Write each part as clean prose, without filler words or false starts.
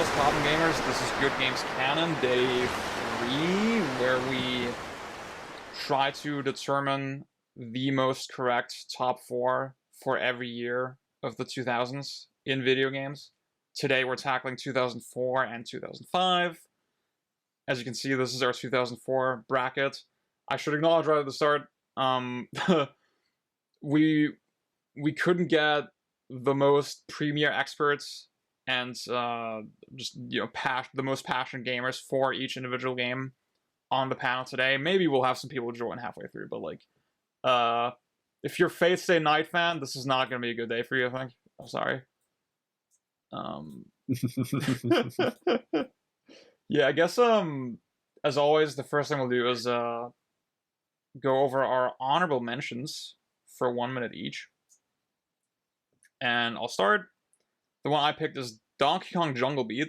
what's poppin' gamers? This is Good Games Canon, day 3, where we try to determine the most correct top 4 for every year of the 2000s in video games. Today we're tackling 2004 and 2005. As you can see, this is our 2004 bracket. I should acknowledge right at the start, we couldn't get the most premier experts and just the most passionate gamers for each individual game on the panel today. Maybe we'll have some people join halfway through, but like, if you're Fate Stay Night fan, this is not gonna be a good day for you. I think. I'm sorry. Yeah, I guess as always, the first thing we'll do is go over our honorable mentions for 1 minute each. And I'll start. The one I picked is Donkey Kong Jungle Beat.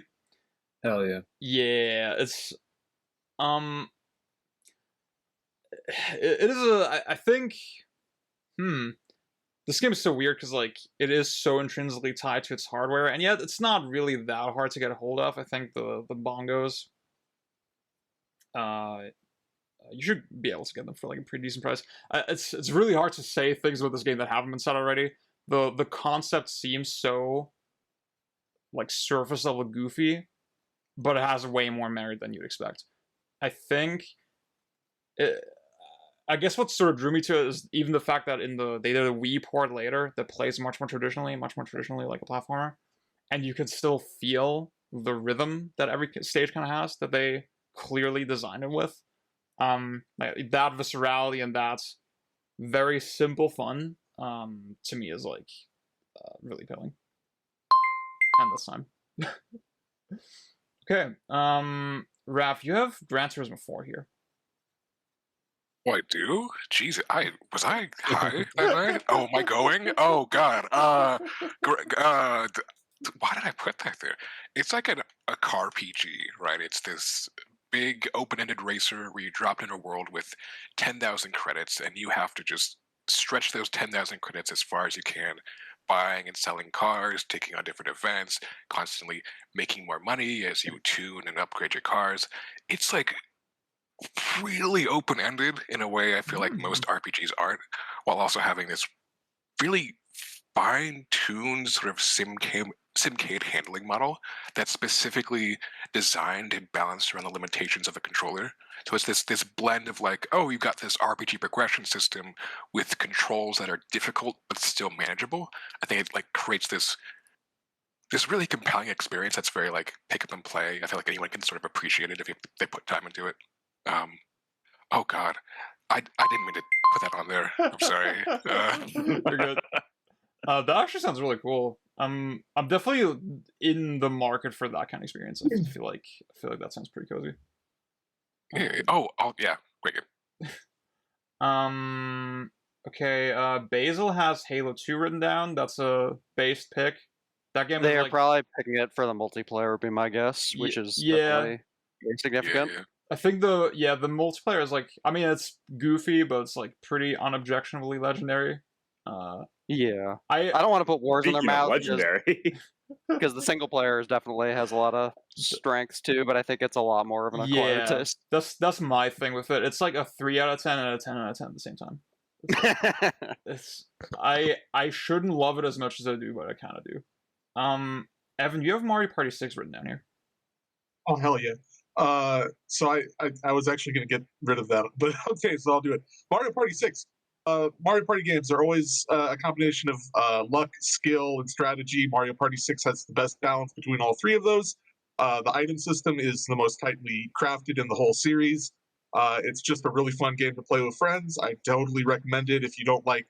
Hell yeah. Yeah, it's it is I think this game is so weird because like it is so intrinsically tied to its hardware, and yet it's not really that hard to get a hold of. I think the bongos, you should be able to get them for like a pretty decent price. It's really hard to say things about this game that haven't been said already. The concept seems so like surface level goofy, but it has way more merit than you'd expect. I think I guess what sort of drew me to it is even the fact that they did a Wii port later that plays much more traditionally like a platformer, and you can still feel the rhythm that every stage kind of has that they clearly designed it with. Like, that viscerality and that very simple fun to me is like really appealing. And this time. Okay, Raph, you have Gran Turismo 4 here. Oh, I do? Jeez, was I high that night? Oh, am I going? Oh God. Why did I put that there? It's like a car PG, right? It's this big open-ended racer where you drop in a world with 10,000 credits, and you have to just stretch those 10,000 credits as far as you can, buying and selling cars, taking on different events, constantly making more money as you tune and upgrade your cars. It's like really open-ended in a way I feel like most RPGs aren't, while also having this really fine-tuned sort of simcade handling model that's specifically designed and balanced around the limitations of a controller. So it's this blend of like, oh, you've got this RPG progression system with controls that are difficult but still manageable. I think it like creates this really compelling experience that's very like pick up and play. I feel like anyone can sort of appreciate it if they put time into it. Oh God, I didn't mean to put that on there. I'm sorry. You're good. That actually sounds really cool. I'm definitely in the market for that kind of experience. I feel like that sounds pretty cozy. Yeah. Yeah, great game. Okay. Basil has Halo 2 written down. That's a based pick. That game. They are like, probably picking it for the multiplayer, would be my guess, which is definitely significant. Yeah. I think the multiplayer is like, I mean, it's goofy, but it's like pretty unobjectionably legendary. Yeah, I don't want to put words in their mouth legendary because the single player definitely has a lot of strengths too, but I think it's a lot more of an acquired taste. That's my thing with it. It's like a 3 out of 10 and a 10 out of 10 at the same time. I shouldn't love it as much as I do, but I kind of do. Evan, you have Mario Party 6 written down here. Oh hell yeah! So I was actually going to get rid of that, but okay, so I'll do it. Mario Party 6. Mario Party games are always a combination of luck, skill, and strategy. Mario Party 6 has the best balance between all three of those. The item system is the most tightly crafted in the whole series. It's just a really fun game to play with friends. I totally recommend it. If you don't like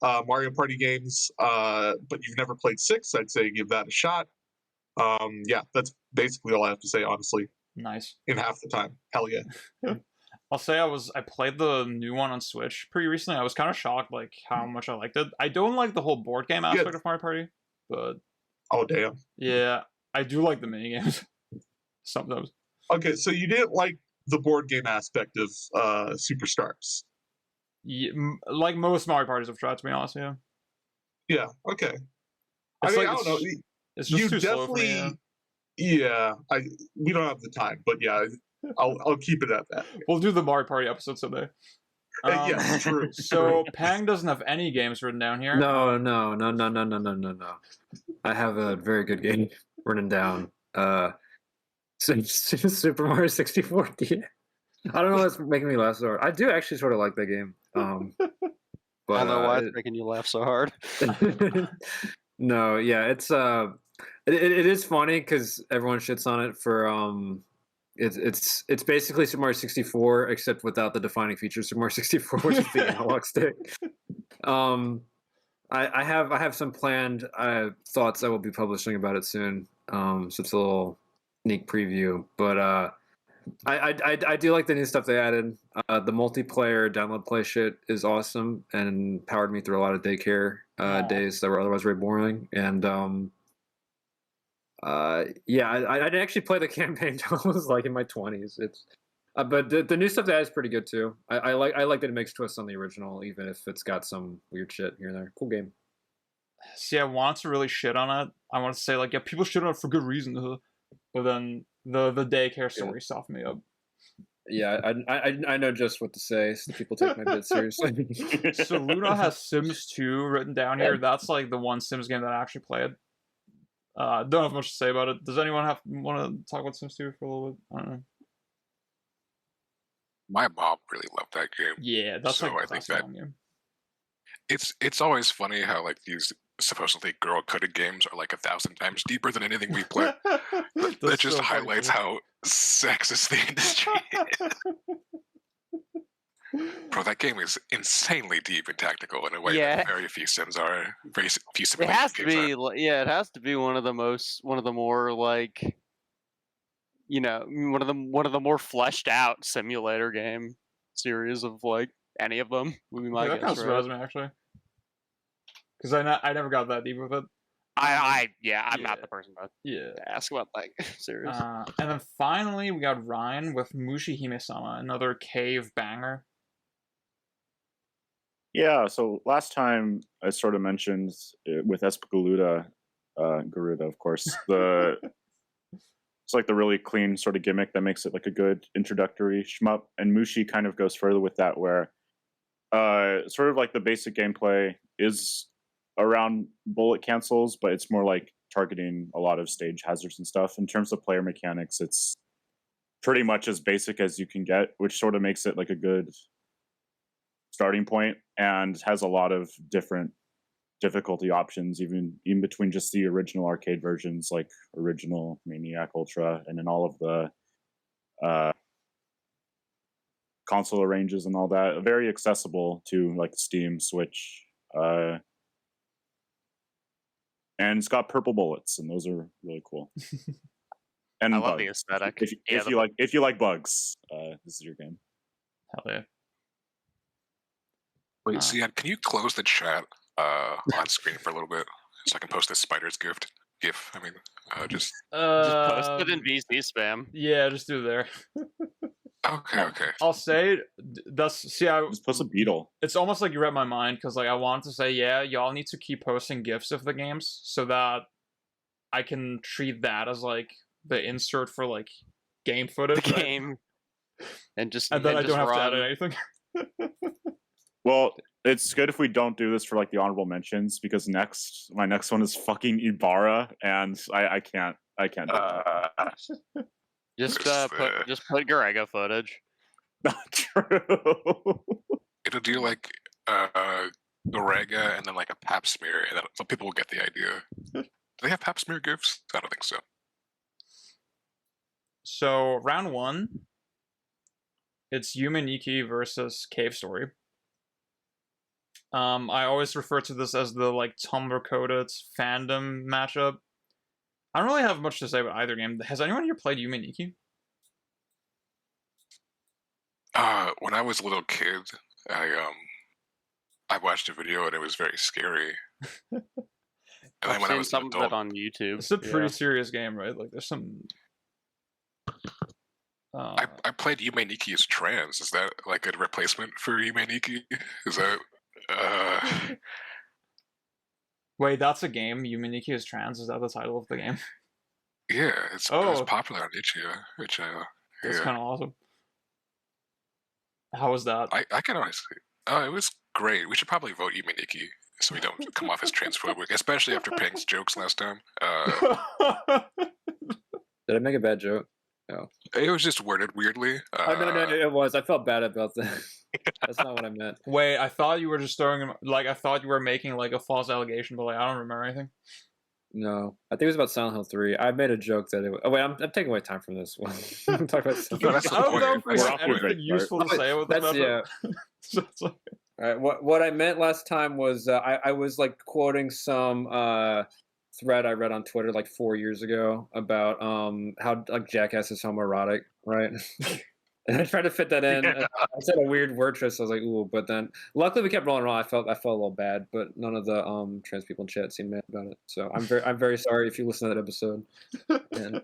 Mario Party games, but you've never played 6, I'd say give that a shot. Yeah, that's basically all I have to say, honestly. Nice. In half the time. Hell yeah. I'll say I played the new one on Switch pretty recently. I was kind of shocked like how much I liked it. I don't like the whole board game aspect of Mario Party, but oh damn. Yeah, I do like the minigames sometimes. Okay, so you didn't like the board game aspect of Superstars. Yeah, like most Mario Parties I've tried, to be honest. Yeah. Yeah. Okay. It's I don't know. It's just you too definitely, slow for me, Yeah, we don't have the time, but yeah, I'll keep it at that. We'll do the Mario Party episode someday. Yes, true. So Pang doesn't have any games written down here. No. I have a very good game written down. Super Mario 64. I don't know what's making me laugh so hard. I do actually sort of like that game. But I don't know why it's making you laugh so hard. No, yeah, it's it is funny because everyone shits on it for it's basically Super Mario 64 except without the defining feature Super Mario 64, which is the analog stick. I have some planned thoughts I will be publishing about it soon. So it's a little sneak preview, but I do like the new stuff they added. The multiplayer download play shit is awesome and powered me through a lot of daycare days that were otherwise very boring. And yeah, I didn't actually play the campaign until I was like in my 20s. It's but the new stuff that is pretty good too. I like that it makes twists on the original, even if it's got some weird shit here and there. Cool game. See, I want to really shit on it. I want to say like, yeah, people shit on it for good reason, but then the daycare story softened me up. Yeah, I know just what to say, so people take my bit seriously. So Luna has Sims 2 written down here. That's like the one Sims game that I actually played. Don't have much to say about it. Does anyone want to talk about Sims 2 for a little bit? I don't know. My mom really loved that game. Yeah, that's So like I think classic mom game. It's always funny how like these supposedly girl-coded games are like 1,000 times deeper than anything we play. That just so funny, highlights too. how sexist the industry is. Bro, that game is insanely deep and tactical in a way Yeah. that very few Sims are. Very few It simulation has to games are. be, yeah. It has to be one of the more like, you know, one of the more fleshed out simulator game series of like any of them. Would be my Yeah, that kind guess, of right? surprised me actually, because I never got that deep with it. I'm Yeah. not the person Yeah. to ask about that series. And then finally we got Ryan with Mushihime-sama, another cave banger. Yeah, so last time I sort of mentioned with Espagaluda, Garuda, of course, it's like the really clean sort of gimmick that makes it like a good introductory shmup, and Mushi kind of goes further with that, where sort of like the basic gameplay is around bullet cancels, but it's more like targeting a lot of stage hazards and stuff. In terms of player mechanics, it's pretty much as basic as you can get, which sort of makes it like a good starting point, and has a lot of different difficulty options, even between just the original arcade versions, like original Maniac Ultra, and then all of the console ranges and all that. Very accessible to like Steam, Switch, and it's got purple bullets, and those are really cool. And I love bugs. the aesthetic. If you like bugs, this is your game. Hell yeah. Wait, Uh. Zian, can you close the chat on screen for a little bit so I can post this spider's GIF? I mean, just Just post it in VC spam. Yeah, just do it there. okay. I'll say Just post a beetle. it's almost like you read my mind, because like I wanted to say, yeah, y'all need to keep posting GIFs of the games so that I can treat that as like the insert for like game footage. The right? game. And just And then I just don't have to run. edit anything. Well, it's good if we don't do this for like the honorable mentions, because my next one is fucking Ibarra, and I can't do that. Just This, put Garega footage. Not true. it'll do like Gorega and then like a pap smear, and then some people will get the idea. Do they have pap smear GIFs? I don't think so. So round one, it's Yume Nikki versus Cave Story. I always refer to this as the like Tumblr coded fandom matchup. I don't really have much to say about either game. Has anyone here played Yume Nikki? When I was a little kid, I watched a video and it was very scary. And then I've when I seen was some an of adult, it on YouTube. It's a pretty Yeah. serious game, right? Like there's some. I played Yume Nikki as trans. Is that like a replacement for Yume Nikki? Is that Wait, that's a game. Yume Nikki is trans. Is that the title of the game? Yeah, it was popular on itch.io, which That's yeah. kind of awesome. How was that? I can honestly. Oh, it was great. We should probably vote Yume Nikki so we don't come off as transphobic, especially after Pink's jokes last time. Did I make a bad joke? No. It was just worded weirdly. Oh, no, it was. I felt bad about that. That's not what I meant. Wait, I thought you were just throwing him, like, I thought you were making, like, a false allegation, but, like, I don't remember anything. No, I think it was about Silent Hill 3. I made a joke that it was... Oh, wait, I'm taking away time from this one. I'm talking about No, that's the I don't know if point. we We're have off with anything it, useful to say with this That's, episode. yeah. So it's like- All right, what I meant last time was I was like quoting some thread I read on Twitter like 4 years ago about how like Jackass is homoerotic, right? And I tried to fit that in. Yeah. I said a weird word twist. I was like, ooh, but then luckily we kept rolling on. I felt a little bad, but none of the trans people in chat seemed mad about it. So I'm very sorry if you listen to that episode. And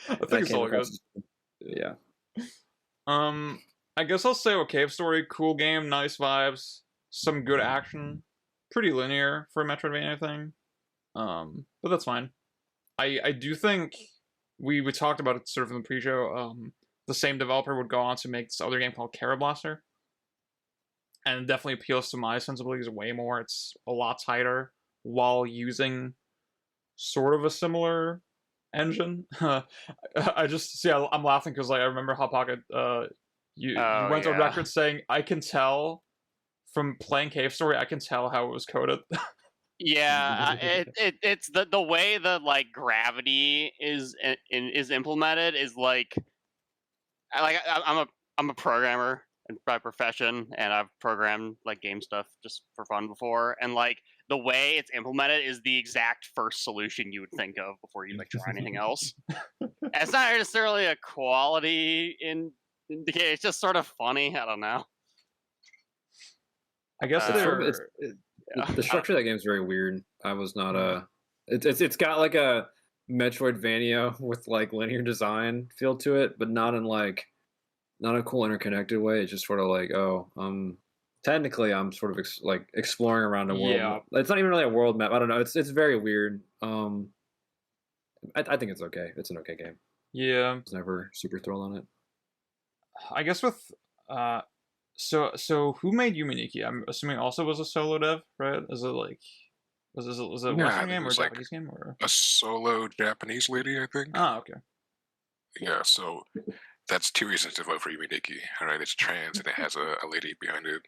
I think it's all good. Yeah. I guess I'll say Cave Story, cool game, nice vibes, some good action, pretty linear for a Metroidvania thing. But that's fine. I do think we talked about it sort of in the pre-show. The same developer would go on to make this other game called Carrot Blaster, and it definitely appeals to my sensibilities way more. It's a lot tighter while using sort of a similar engine. I just see. I'm laughing because like I remember Hot Pocket. You went on record saying, "I can tell from playing Cave Story, I can tell how it was coded." Yeah, it's the way that like gravity is implemented is like I'm a programmer by profession, and I've programmed like game stuff just for fun before, and like the way it's implemented is the exact first solution you would think of before you like try anything else. And it's not necessarily a quality indicator; it's just sort of funny. I don't know. I guess the structure of that game is very weird. I was not it's got like a Metroidvania with like linear design feel to it, but not in like not a cool interconnected way. It's just sort of like technically I'm sort of like exploring around a world. Yeah. It's not even really a world map. I don't know. It's very weird. I think it's okay. It's an okay game. Yeah. I was never super thrilled on it. I guess with so who made Yume Nikki? I'm assuming also was a solo dev, right? Is it like was it a Western game or a Japanese game or a solo Japanese lady? I think. Ah, okay. Yeah, so that's two reasons to vote for Yume Nikki. All right, it's trans and it has a lady behind it.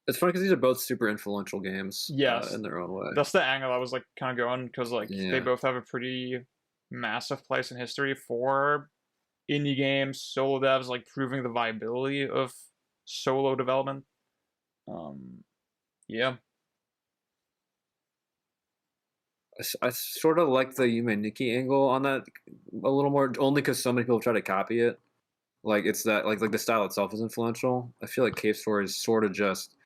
It's funny because these are both super influential games. Yes. In their own way. That's the angle I was like kind of going because like Yeah. they both have a pretty massive place in history for indie games, solo devs, like proving the viability of solo development. Yeah. I sort of like the Yume Nikki angle on that a little more, only because so many people try to copy it. Like it's that like the style itself is influential. I feel like Cave Story is sort of just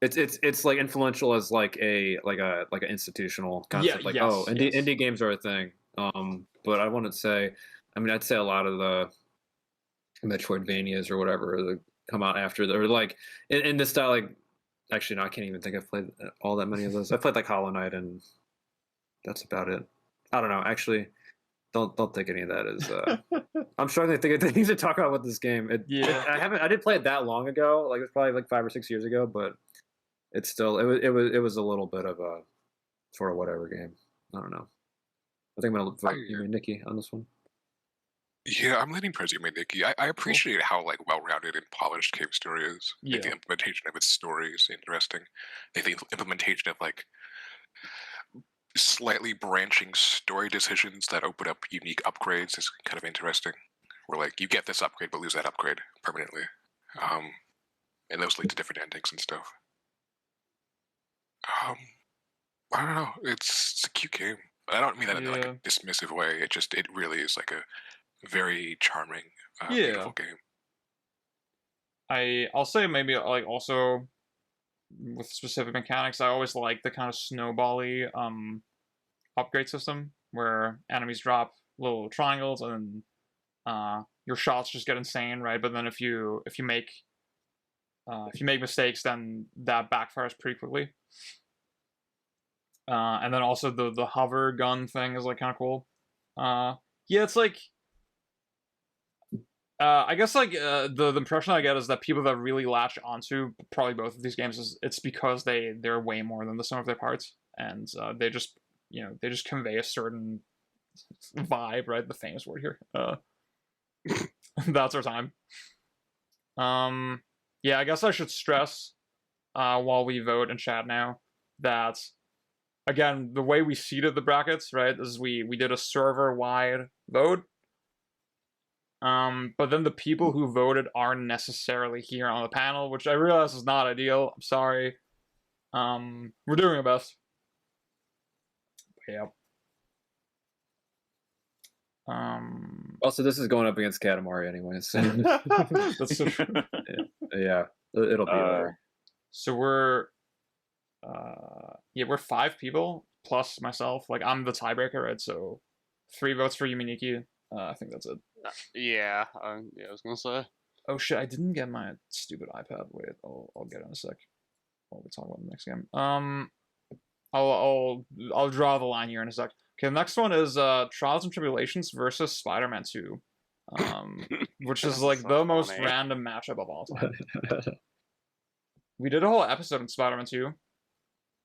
it's like influential as like an institutional concept. Yeah, yes, indie games are a thing. But I wouldn't say. I mean, I'd say a lot of the Metroidvanias or whatever that come out after, or like in this style. Like, actually, no, I can't even think I've played all that many of those. I played like Hollow Knight, and that's about it. I don't know. Actually, don't think any of that is. I'm struggling to think of things to talk about with this game. I didn't play it that long ago. Like it was probably like 5 or 6 years ago, but it's still it was a little bit of a sort of whatever game. I don't know. I think I'm gonna vote Yume Nikki on this one. Yeah, I'm leaning towards Yume Nikki. I appreciate how like well-rounded and polished Cave Story is. Yeah. Like, the implementation of its story is interesting. Like, the implementation of like slightly branching story decisions that open up unique upgrades is kind of interesting. Where like you get this upgrade but lose that upgrade permanently, and those lead to different endings and stuff. I don't know. It's a cute game. I don't mean that in like a dismissive way. It really is like a very charming, beautiful game. I'll say maybe like also with specific mechanics, I always like the kind of snowbally upgrade system where enemies drop little triangles and your shots just get insane, right? But then if you make mistakes, then that backfires pretty quickly. And then also the hover gun thing is like kind of cool. Yeah, it's like I guess like the impression I get is that people that really latch onto probably both of these games is it's because they're way more than the sum of their parts, and they just they just convey a certain vibe, right? The famous word here. That's our time. Yeah, I guess I should stress while we vote in chat now that again the way we seeded the brackets, right, is we did a server wide vote. But then the people who voted aren't necessarily here on the panel, which I realize is not ideal. I'm sorry. We're doing our best. But yeah. Also, this is going up against Katamari anyways. That's so true. Yeah, it'll be there. So we're 5 people plus myself. Like I'm the tiebreaker, right? So 3 votes for Yuminiki. I think that's it. Yeah, I was gonna say. Oh shit! I didn't get my stupid iPad. Wait, I'll get it in a sec. While we talk about the next game. I'll draw the line here in a sec. Okay, the next one is Trials and Tribulations versus Spider-Man 2, which is like So the most funny. random matchup of all time. We did a whole episode on Spider-Man 2,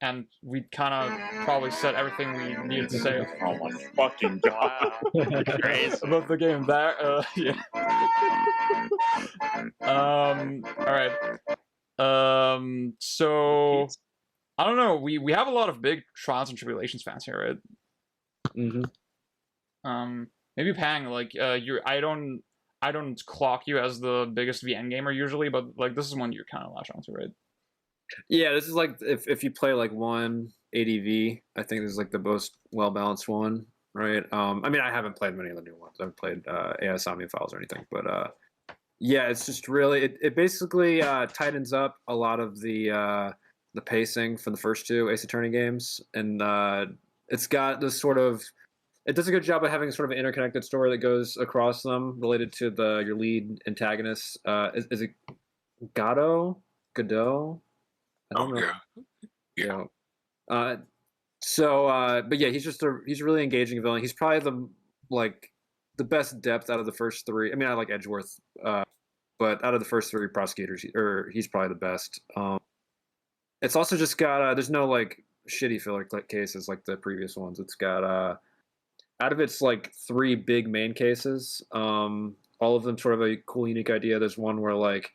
and we kind of probably said everything we needed to say. Oh my fucking god. Wow. Crazy. About the game. Yeah. All right. So I don't know. We have a lot of big Trials and Tribulations fans here, right? Mm-hmm. Maybe Pang, like I don't clock you as the biggest VN gamer usually, but like this is one you're kind of latch onto, right? Yeah, this is like if you play like one ADV, I think this is like the most well balanced one, right? I mean, I haven't played many of the new ones. I haven't played AS Omni Files or anything, but yeah, it's just really it basically tightens up a lot of the pacing from the first 2 Ace Attorney games, and it's got this sort of it does a good job of having sort of an interconnected story that goes across them related to your lead antagonist. Is it Godot? I don't know. Yeah. But yeah, he's a really engaging villain. He's probably the best depth out of the first 3. I mean, I like Edgeworth, but out of the first 3 prosecutors, he's probably the best. It's also just got there's no like shitty filler cases like the previous ones. It's got out of its like 3 big main cases, all of them sort of a cool, unique idea. There's one where like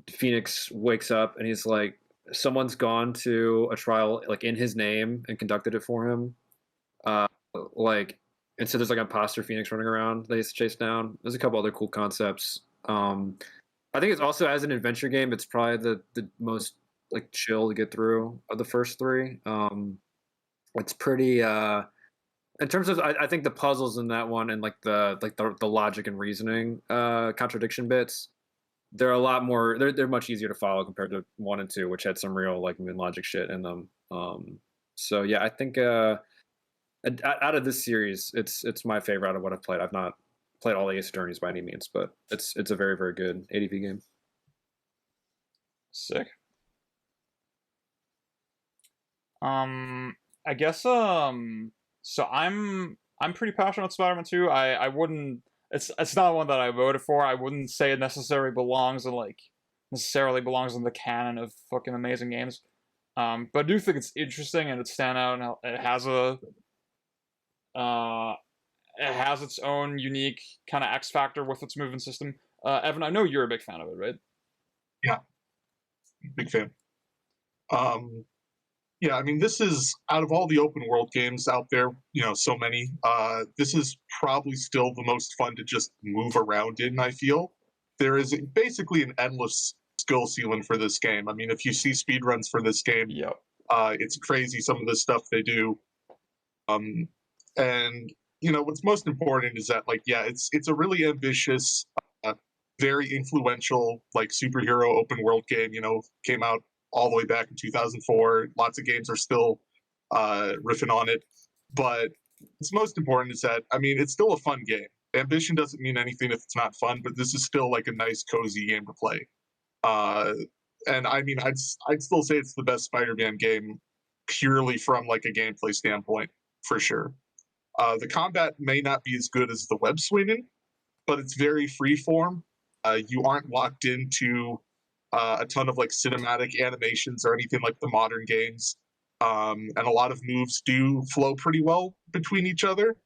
Phoenix wakes up and he's like, someone's gone to a trial like in his name and conducted it for him. Like, and so there's like an imposter Phoenix running around that he's chased down. There's a couple other cool concepts. I think it's also as an adventure game, it's probably the most like chill to get through of the first 3. It's pretty in terms of I think the puzzles in that one and like the logic and reasoning contradiction bits, they're a lot more they're much easier to follow compared to 1 and 2, which had some real like moon logic shit in them. So yeah, I think out of this series, it's my favorite out of what I've played. I've not played all the Ace Attorneys by any means, but it's a very, very good ADV game. Sick. I guess so I'm pretty passionate about Spider-Man 2. I wouldn't it's not one that I voted for. I wouldn't say it necessarily belongs in the canon of fucking amazing games. But I do think it's interesting and it's standout and it has its own unique kind of X factor with its movement system. Evan, I know you're a big fan of it, right? Yeah, big fan. Yeah, I mean, this is out of all the open world games out there, so many. This is probably still the most fun to just move around in. I feel there is basically an endless skill ceiling for this game. I mean, if you see speedruns for this game, Yep. It's crazy some of the stuff they do. And what's most important is that it's a really ambitious, very influential superhero open world game. Came out all the way back in 2004. Lots of games are still riffing on it. But what's most important is that, it's still a fun game. Ambition doesn't mean anything if it's not fun, but this is still like a nice, cozy game to play. And I'd still say it's the best Spider-Man game purely from like a gameplay standpoint, for sure. The combat may not be as good as the web swinging, but it's very freeform. You aren't locked into a ton of like cinematic animations or anything like the modern games. And a lot of moves do flow pretty well between each other.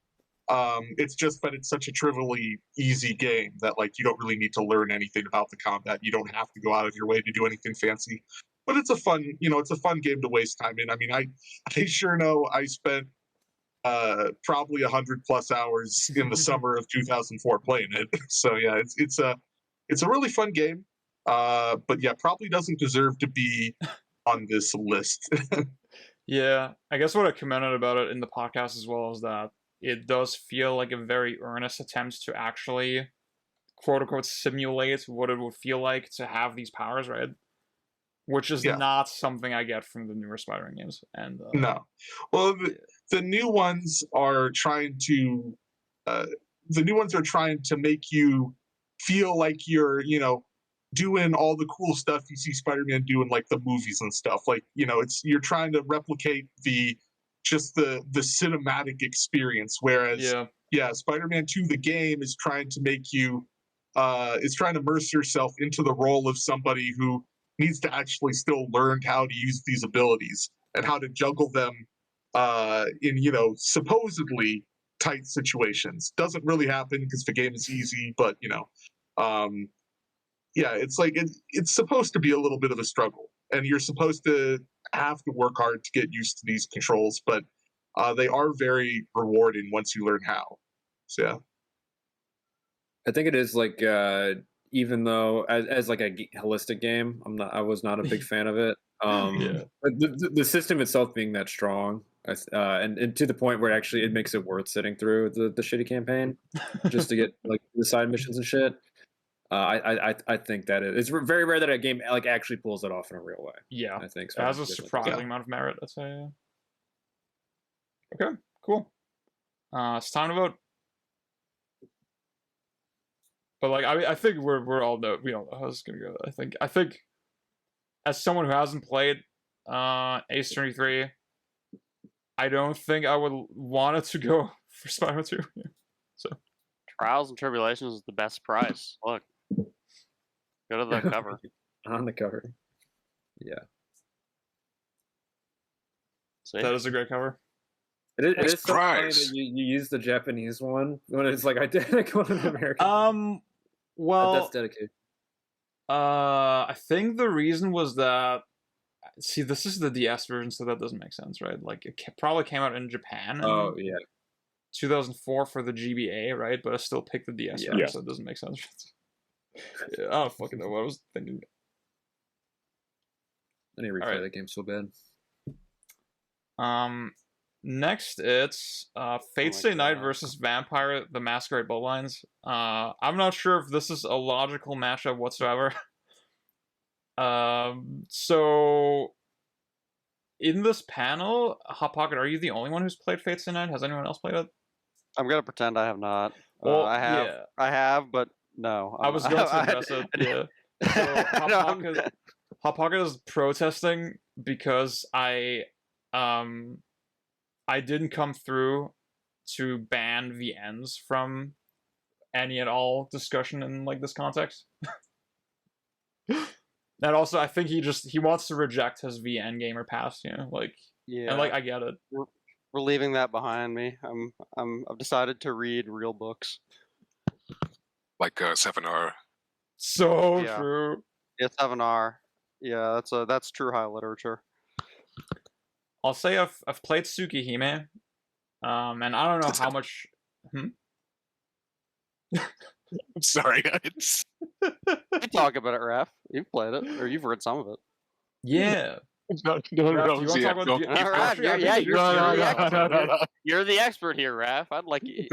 It's just that it's such a trivially easy game that like you don't really need to learn anything about the combat. You don't have to go out of your way to do anything fancy. But it's a fun, it's a fun game to waste time in. I mean, I sure know I spent probably 100+ hours in the summer of 2004 playing it. So yeah, it's a really fun game. But yeah, probably doesn't deserve to be on this list. Yeah, I guess what I commented about it in the podcast as well is that it does feel like a very earnest attempt to actually, quote unquote, simulate what it would feel like to have these powers, right? Which is not something I get from the newer Spider-Man games. And no, well, the new ones are trying to, make you feel like you're, doing all the cool stuff you see Spider-Man do in like the movies and stuff. Like, you're trying to replicate the cinematic experience. Whereas, Spider-Man 2, the game, is trying to make you, is trying to immerse yourself into the role of somebody who needs to actually still learn how to use these abilities and how to juggle them in, supposedly tight situations. Doesn't really happen because the game is easy, but, it's like it's supposed to be a little bit of a struggle, and you're supposed to have to work hard to get used to these controls, but they are very rewarding once you learn how. So yeah, I think it is like even though as like a holistic game, I was not a big fan of it. But the system itself being that strong, and to the point where actually it makes it worth sitting through the shitty campaign just to get like the side missions and shit. I think that it's very rare that a game like actually pulls it off in a real way. Yeah, I think it has a surprising amount of merit, I'd say. Okay, cool. It's time to vote. But like, I think we all know how this is gonna go. I think as someone who hasn't played Ace 33, I don't think I would want it to go for Spider-Man 2. Yeah. So Trials and Tribulations is the best prize. Look. Go to the cover. On the cover. Yeah. See? That is a great cover. It is so funny that you use the Japanese one when it's like identical to the American. Well, that's dedicated. I think the reason was that, see, this is the DS version, so that doesn't make sense, right? Like, it probably came out in Japan. Oh, yeah. 2004 for the GBA, right? But I still picked the DS version, so it doesn't make sense. I don't fucking know what I was thinking. I need to replay that game so bad. Next it's Fate Stay Night versus Vampire the Masquerade Bloodlines. I'm not sure if this is a logical matchup whatsoever. So in this panel, Hot Pocket, are you the only one who's played Fate Stay Night? Has anyone else played it? I'm gonna pretend I have not. Well, I have, but no. I was going to address it. Yeah. So Hot Pocket is protesting because I didn't come through to ban VNs from any and all discussion in like this context. And also, I think he wants to reject his VN gamer pass, like, yeah, and like I get it. We're leaving that behind me. I've decided to read real books, like 7R. So true. Yeah, 7R. Yeah, that's true high literature. I'll say I've played Tsukihime, and I don't know how much. I'm sorry. You talk about it, Raph. You've played it, or you've read some of it. Yeah. No. You're the expert here, Raph. I'd like you.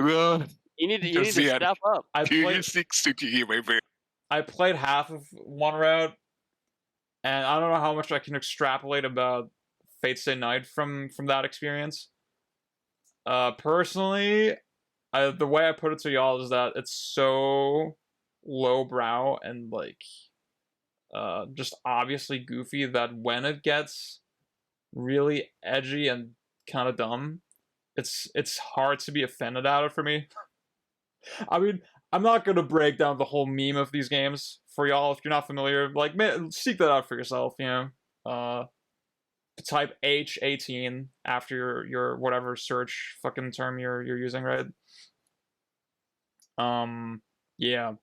You need to step up. I played half of one route, and I don't know how much I can extrapolate about Fate Stay Night from that experience. Personally, the way I put it to y'all is that it's so lowbrow and like just obviously goofy that when it gets really edgy and kind of dumb, it's hard to be offended at it for me. I mean, I'm not gonna break down the whole meme of these games for y'all if you're not familiar. Like, man, seek that out for yourself. You know, type H18 after your whatever search fucking term you're using, right? Yeah.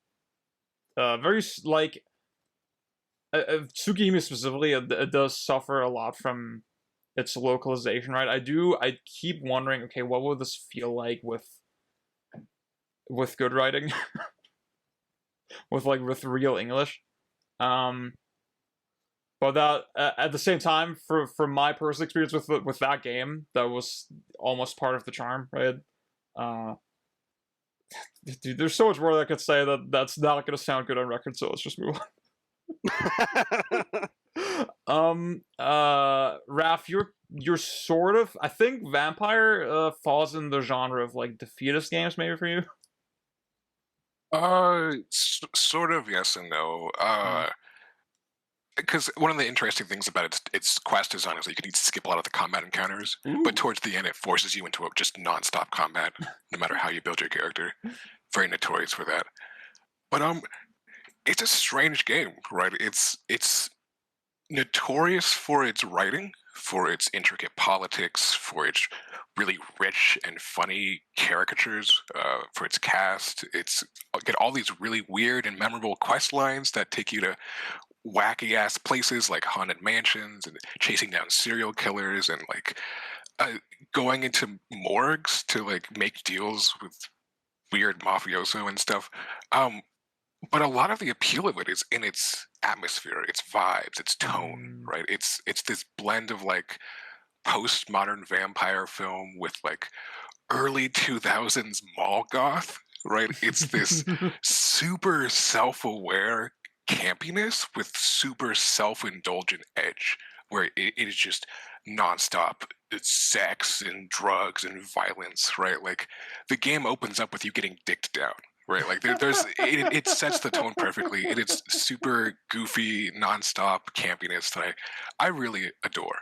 Very like Tsukihime specifically, it does suffer a lot from its localization, right? I keep wondering, okay, what will this feel like with good writing, with real English? But that at the same time, for my personal experience with that game, that was almost part of the charm, right? Dude, there's so much more that I could say that's not gonna sound good on record, so let's just move on. Raph, you're sort of, I think Vampire falls in the genre of like defeatist games, maybe for you. Sort of yes and no. Because one of the interesting things about its quest design is that you can skip a lot of the combat encounters, but towards the end it forces you into just non-stop combat, no matter how you build your character. Very notorious for that. But it's a strange game, right? It's notorious for its writing, for its intricate politics, for its really rich and funny caricatures, for its cast. It's get all these really weird and memorable quest lines that take you to wacky ass places like haunted mansions and chasing down serial killers and like going into morgues to like make deals with weird mafioso and stuff. But a lot of the appeal of it is in its atmosphere, its vibes, its tone, right? It's this blend of like postmodern vampire film with like early 2000s mall goth, right? It's this super self-aware campiness with super self-indulgent edge where it is just nonstop sex and drugs and violence, right? Like the game opens up with you getting dicked down, right? Like it sets the tone perfectly. It is super goofy, nonstop campiness that I really adore.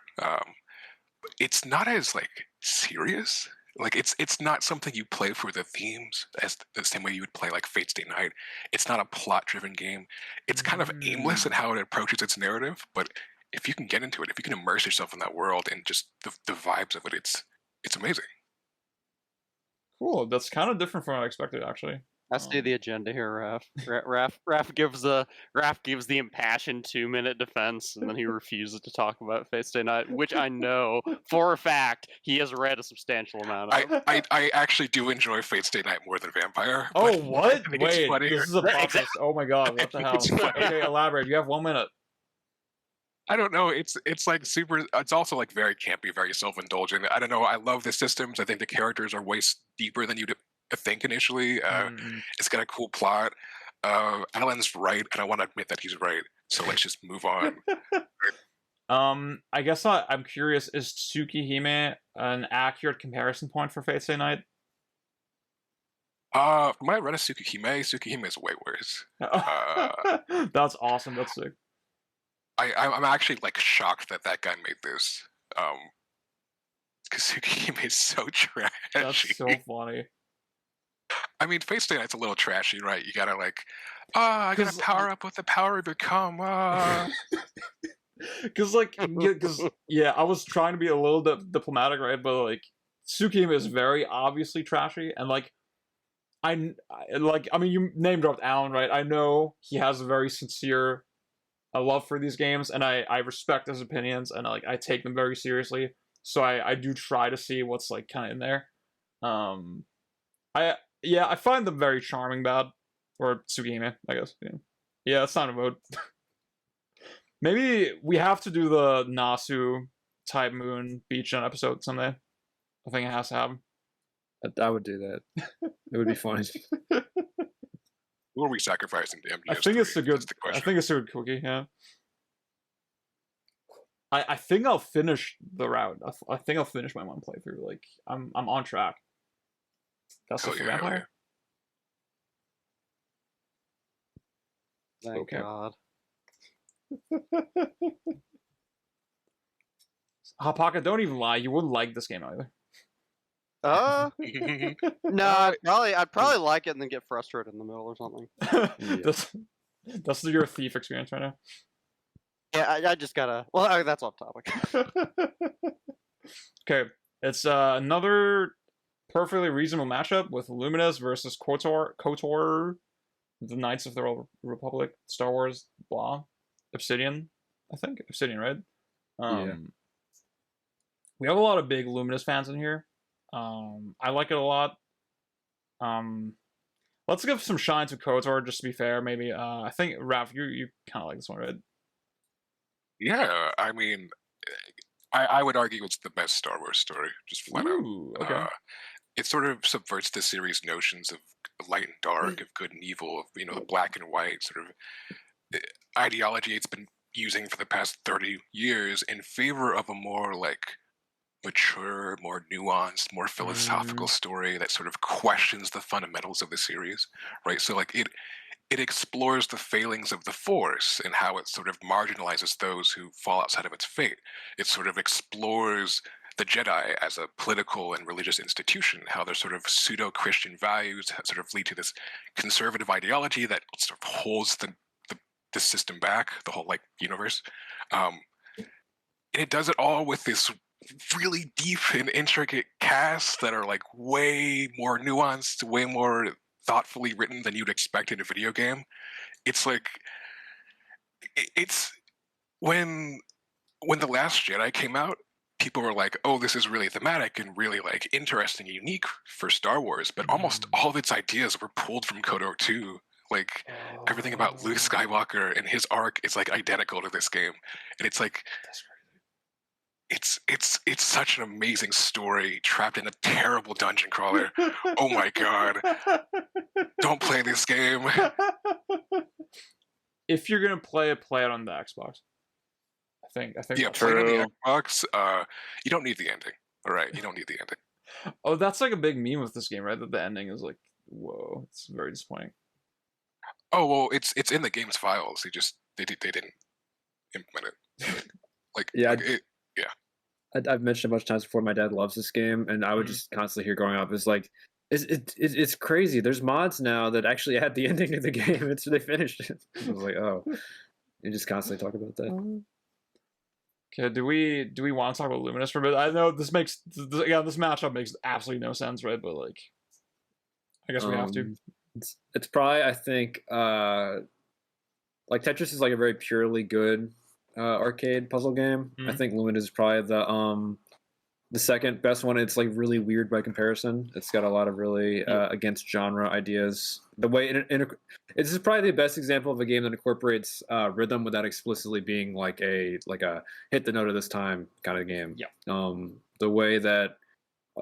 It's not as like serious. Like it's not something you play for the themes as the same way you would play like Fate Stay Night. It's not a plot-driven game. It's kind of aimless in how it approaches its narrative, but if you can get into it, if you can immerse yourself in that world and just the vibes of it, it's amazing. Cool. That's kind of different from what I expected, actually. I see the agenda here, Raph. Raph gives the impassioned 2-minute defense, and then he refuses to talk about Fate Stay Night, which I know for a fact he has read a substantial amount of. I actually do enjoy Fate Stay Night more than Vampire. Oh, what? Wait, funnier. this is a plot twist. Oh my god, what the hell? Okay, elaborate. You have 1 minute. I don't know. It's like super. It's also like very campy, very self-indulgent. I don't know. I love the systems. I think the characters are way deeper than you'd think initially. It's got a cool plot. Alan's right, and I want to admit that he's right. So let's just move on. I guess I'm curious. Is Tsukihime an accurate comparison point for Fate Stay Night? When I read a Tsukihime is way worse. That's awesome. That's sick. I'm actually like shocked that guy made this. Because Tsukihime is so trashy. That's so funny. I mean, Fate Stay Night's a little trashy, right? You gotta like, I gotta power up with the power of become. Because yeah, I was trying to be a little diplomatic, right? But like, Tsukihime is very obviously trashy, and like, I mean, you name dropped Alan, right? I know he has a very sincere love for these games, and I respect his opinions, and like I take them very seriously. So I do try to see what's like kind of in there. I find them very charming, bad, or Tsukihime, I guess. Yeah, it's not a vote. Maybe we have to do the Nasu type moon beach gen episode someday. I think it has to happen. I would do that. It would be fun. Who are we sacrificing to MGS3? I think it's a good. I think it's a good cookie. Yeah. I think I'll finish the route. I think I'll finish my one playthrough. Like I'm on track. That's the Vampire. Thank God. Hapaka, don't even lie. You wouldn't like this game either. No, I'd probably like it and then get frustrated in the middle or something. That's your thief experience right now. Yeah, I just gotta. Well, that's off topic. Okay, it's another perfectly reasonable matchup with Lumines versus KOTOR, the Knights of the Old Republic, Star Wars, blah, Obsidian, I think Obsidian, right? Yeah. We have a lot of big Luminous fans in here. I like it a lot. Let's give some shine to KOTOR, just to be fair. Maybe I think Raph, you kind of like this one, right? Yeah, I mean, I would argue it's the best Star Wars story, just flat Ooh, out. okay. It sort of subverts the series' notions of light and dark, of good and evil, of the black and white sort of ideology it's been using for the past 30 years in favor of a more like mature, more nuanced, more philosophical story that sort of questions the fundamentals of the series, right? So like it explores the failings of the Force and how it sort of marginalizes those who fall outside of its fate. It sort of explores the Jedi as a political and religious institution, how their sort of pseudo-Christian values sort of lead to this conservative ideology that sort of holds the system back, the whole like universe. And it does it all with this really deep and intricate casts that are like way more nuanced, way more thoughtfully written than you'd expect in a video game. It's like it's when The Last Jedi came out, people were like, "Oh, this is really thematic and really like interesting and unique for Star Wars." But almost all of its ideas were pulled from KOTOR 2. Like everything about Luke Skywalker and his arc is like identical to this game, and it's like it's such an amazing story trapped in a terrible dungeon crawler. Oh my god! Don't play this game. If you're gonna play it on the Xbox. I think. Yeah, play it on the Xbox. You don't need the ending. All right, you don't need the ending. Oh, that's like a big meme with this game, right? That the ending is like, whoa, it's very disappointing. Oh well, it's in the game's files. They didn't implement it. Like Yeah. like I've mentioned a bunch of times before. My dad loves this game, and I would just constantly hear growing up is like, it's crazy. There's mods now that actually add the ending to the game. They finished it. I was like, oh, you just constantly talk about that. Okay, do we want to talk about Luminous for a bit? I know this matchup makes absolutely no sense, right? But like, I guess we have to. It's probably, I think, like Tetris is like a very purely good arcade puzzle game. I think Luminous is probably the second best one. It's like really weird by comparison. It's got a lot of really against genre ideas. The way this is probably the best example of a game that incorporates rhythm without explicitly being like a hit the note of this time kind of game. Yeah. The way that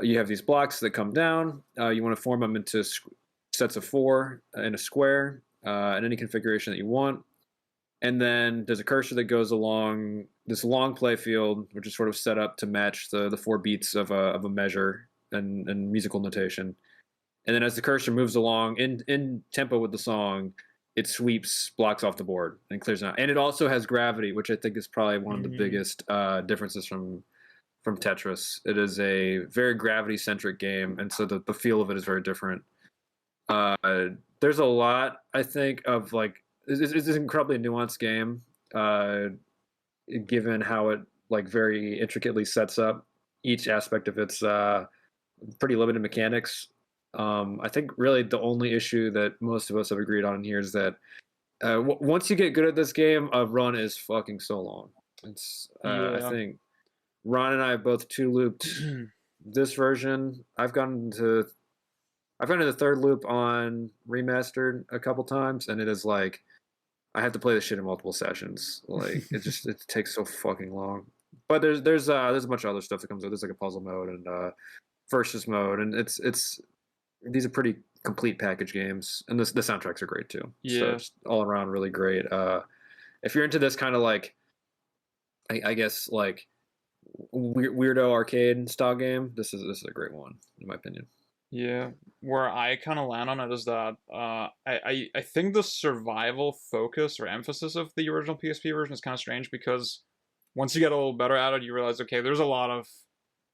you have these blocks that come down, you want to form them into sets of 4 in a square in any configuration that you want. And then there's a cursor that goes along this long play field, which is sort of set up to match the 4 beats of a measure and musical notation. And then as the cursor moves along in tempo with the song, it sweeps blocks off the board and clears them out. And it also has gravity, which I think is probably one of the biggest differences from Tetris. It is a very gravity-centric game, and so the feel of it is very different. There's a lot, I think, of like, it's an incredibly nuanced game, given how it like very intricately sets up each aspect of its pretty limited mechanics. I think really the only issue that most of us have agreed on here is that once you get good at this game, a run is fucking so long. It's I think Ron and I have both 2-looped this version. I've gone to the 3rd loop on remastered a couple times, and it is like I have to play this shit in multiple sessions. Like it takes so fucking long. But there's a bunch of other stuff that comes with. There's like a puzzle mode and versus mode, and it's these are pretty complete package games, and the soundtracks are great too. Yeah, so it's all around really great. If you're into this kind of like, I guess like weirdo arcade style game, this is a great one in my opinion. Yeah, where I kind of land on it is that I think the survival focus or emphasis of the original PSP version is kind of strange because once you get a little better at it, you realize, okay, there's a lot of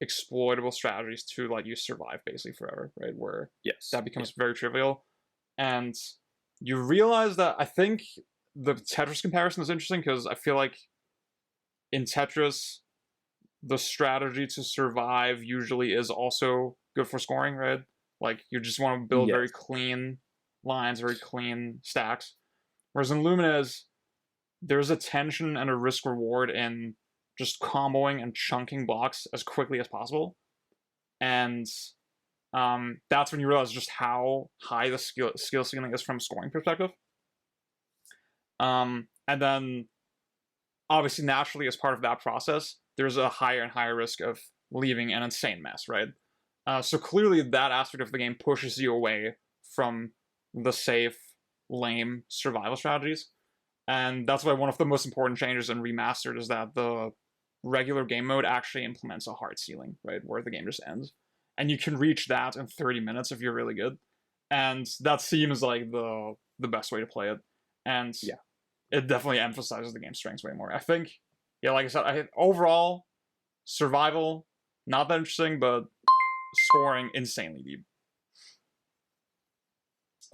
exploitable strategies to let you survive basically forever, right? Where Yes. that becomes very trivial. And you realize that I think the Tetris comparison is interesting because I feel like in Tetris, the strategy to survive usually is also good for scoring, right? Like you just want to build very clean lines, very clean stacks. Whereas in Lumines, there's a tension and a risk reward in just comboing and chunking blocks as quickly as possible. And that's when you realize just how high the skill ceiling is from a scoring perspective. And then, obviously, naturally, as part of that process, there's a higher and higher risk of leaving an insane mess, right? So clearly, that aspect of the game pushes you away from the safe, lame survival strategies. And that's why one of the most important changes in Remastered is that the regular game mode actually implements a hard ceiling, right? Where the game just ends. And you can reach that in 30 minutes if you're really good. And that seems like the best way to play it. And yeah, it definitely emphasizes the game's strengths way more. I think, yeah, like I said, overall, survival, not that interesting, but scoring insanely deep.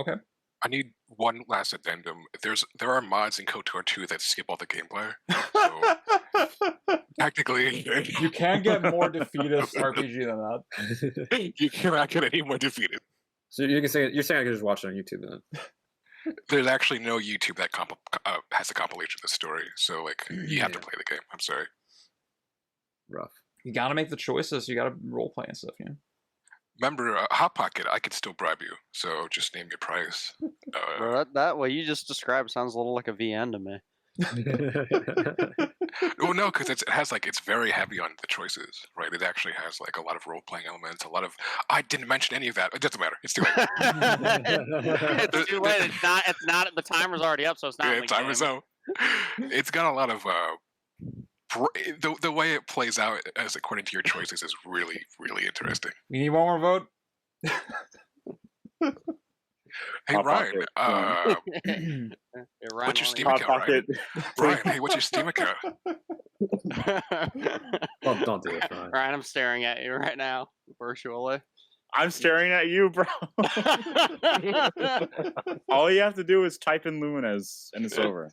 Okay. I need one last addendum. There are mods in KOTOR 2 that skip all the gameplay. So technically, you can't get more defeatist RPG than that. You cannot get any more defeated. So you're saying I could just watch it on YouTube then? There's actually no YouTube that has a compilation of the story. So like you have to play the game. I'm sorry. Rough. You gotta make the choices. You gotta role play and stuff. You know. Remember, Hot Pocket, I could still bribe you, so just name your price. Bro, that way you just described sounds a little like a VN to me. Well, no, because it has like it's very heavy on the choices, right? It actually has like a lot of role playing elements, a lot of. I didn't mention any of that. It doesn't matter. It's too late. It's too late. It's not. The timer's already up, so it's not. Yeah, timer's up. It's got a lot of. The way it plays out as according to your choices is really, really interesting. We need one more vote. Hey Ryan, what's your Steam account, Ryan? Ryan, hey, what's your Steam account? Well, don't do it, Ryan. Ryan, I'm staring at you right now, virtually. I'm staring at you, bro. All you have to do is type in Lumines, and it's over.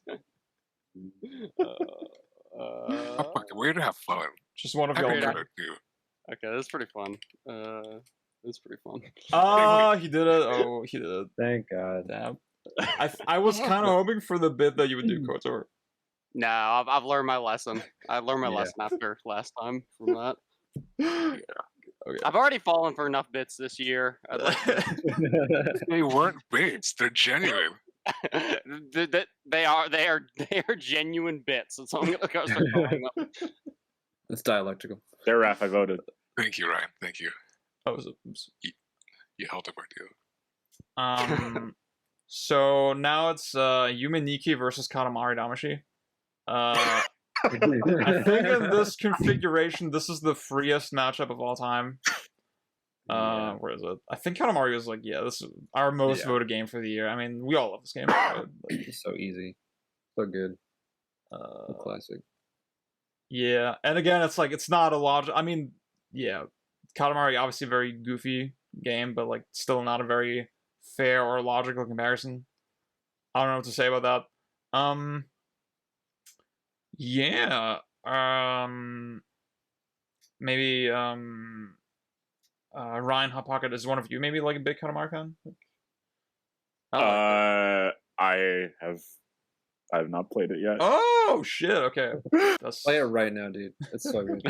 We're gonna have fun. Just one of y'all. Okay, that's pretty fun. That's pretty fun. Oh, he did it. Oh, he did it. Thank God. Damn. I was kind of hoping for the bit that you would do KOTOR. No, I've learned my lesson. I learned my lesson after last time from that. Yeah. Okay. I've already fallen for enough bits this year. They weren't bits. They're genuine. They are genuine bits. So I'm gonna go start calling them. It's dialectical. There, Raph, I voted. Thank you, Ryan. Thank you. You held up our deal. So now it's Yumi Nikki versus Katamari Damacy. I think in this configuration, this is the freest matchup of all time. Where is it? I think Katamari was like, this is our most voted game for the year. I mean, we all love this game. Right? Like, it's so easy, so good. A classic. Yeah, and again, it's like it's not a logic. I mean, Katamari obviously a very goofy game, but like still not a very fair or logical comparison. I don't know what to say about that. Maybe Ryan Hot Pocket is one of you. Maybe like a big Katamari fan. I have not played it yet. Oh shit! Okay, play it right now, dude. It's so good.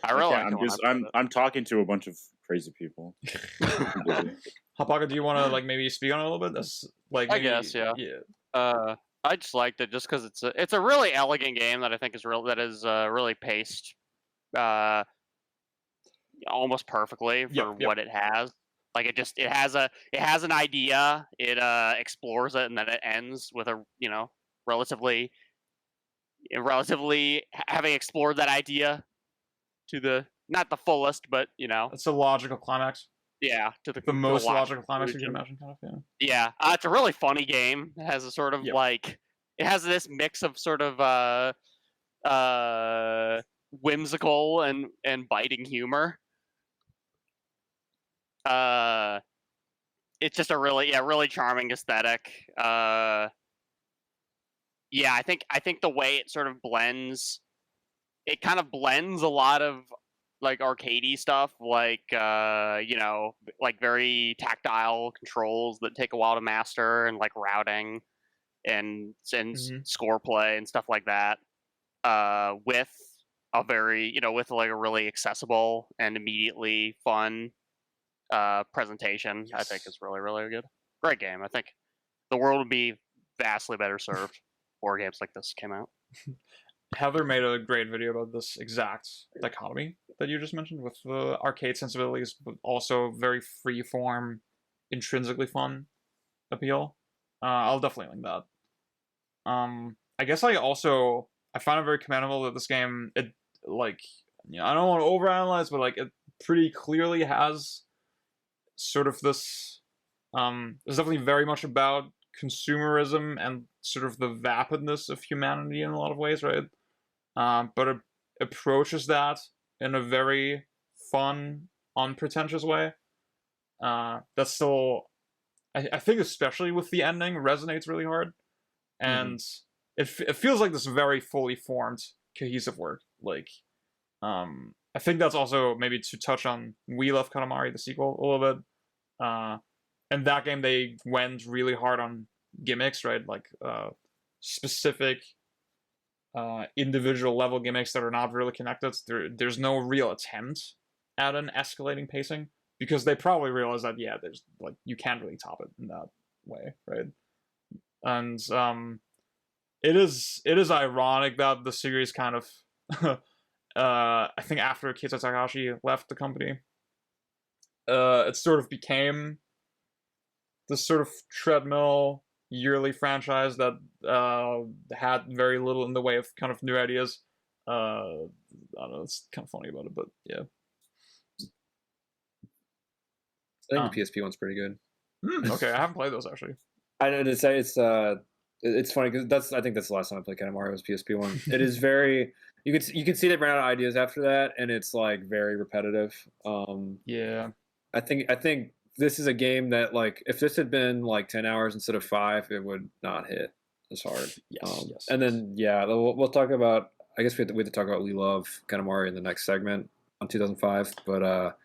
I really. I'm talking to a bunch of crazy people. Hot Pocket, do you want to like maybe speak on it a little bit? That's like maybe, I guess, yeah. I just liked it just because it's a really elegant game that I think is really paced, almost perfectly for what it has. Like it has an idea, it explores it, and then it ends with a relatively having explored that idea to the not the fullest, but it's a logical climax. Yeah, to the most logical climax you can imagine, kind of. Yeah, it's a really funny game. It has a sort of like it has this mix of sort of whimsical and biting humor. It's just a really charming aesthetic. I think the way it sort of blends, it kind of blends a lot of like arcadey stuff, like like very tactile controls that take a while to master, and like routing and score play and stuff like that, with a very with like a really accessible and immediately fun presentation. I think is really, really good. Great game. I think the world would be vastly better served before games like this came out. Heather made a great video about this exact dichotomy that you just mentioned, with the arcade sensibilities, but also very free-form, intrinsically fun appeal. I'll definitely link that. I guess I find it very commendable that this game, I don't want to overanalyze, but like it pretty clearly has sort of this, it's definitely very much about consumerism and sort of the vapidness of humanity in a lot of ways, right? But it approaches that in a very fun, unpretentious way. That's still, I think, especially with the ending, resonates really hard, and it feels like this very fully formed, cohesive work. Like, I think that's also maybe to touch on We Love Katamari, the sequel, a little bit. In that game, they went really hard on gimmicks, right? Like specific individual level gimmicks that are not really connected. There's no real attempt at an escalating pacing, because they probably realize that, yeah, there's like, you can't really top it in that way, right? And it is ironic that the series kind of I think after Keita Takahashi left the company, it sort of became this sort of treadmill yearly franchise that had very little in the way of kind of new ideas. I don't know, it's kind of funny about it, but yeah. I think the PSP one's pretty good. Okay, I haven't played those actually. I know to say it's funny because I think that's the last time I played Katamari was PSP one. It is very, you can see they ran out of ideas after that, and it's like very repetitive. Yeah, I think this is a game that, like, if this had been like 10 hours instead of 5, it would not hit as hard. Yes. And then we'll talk about, I guess we have to talk about We Love Katamari in the next segment on 2005. But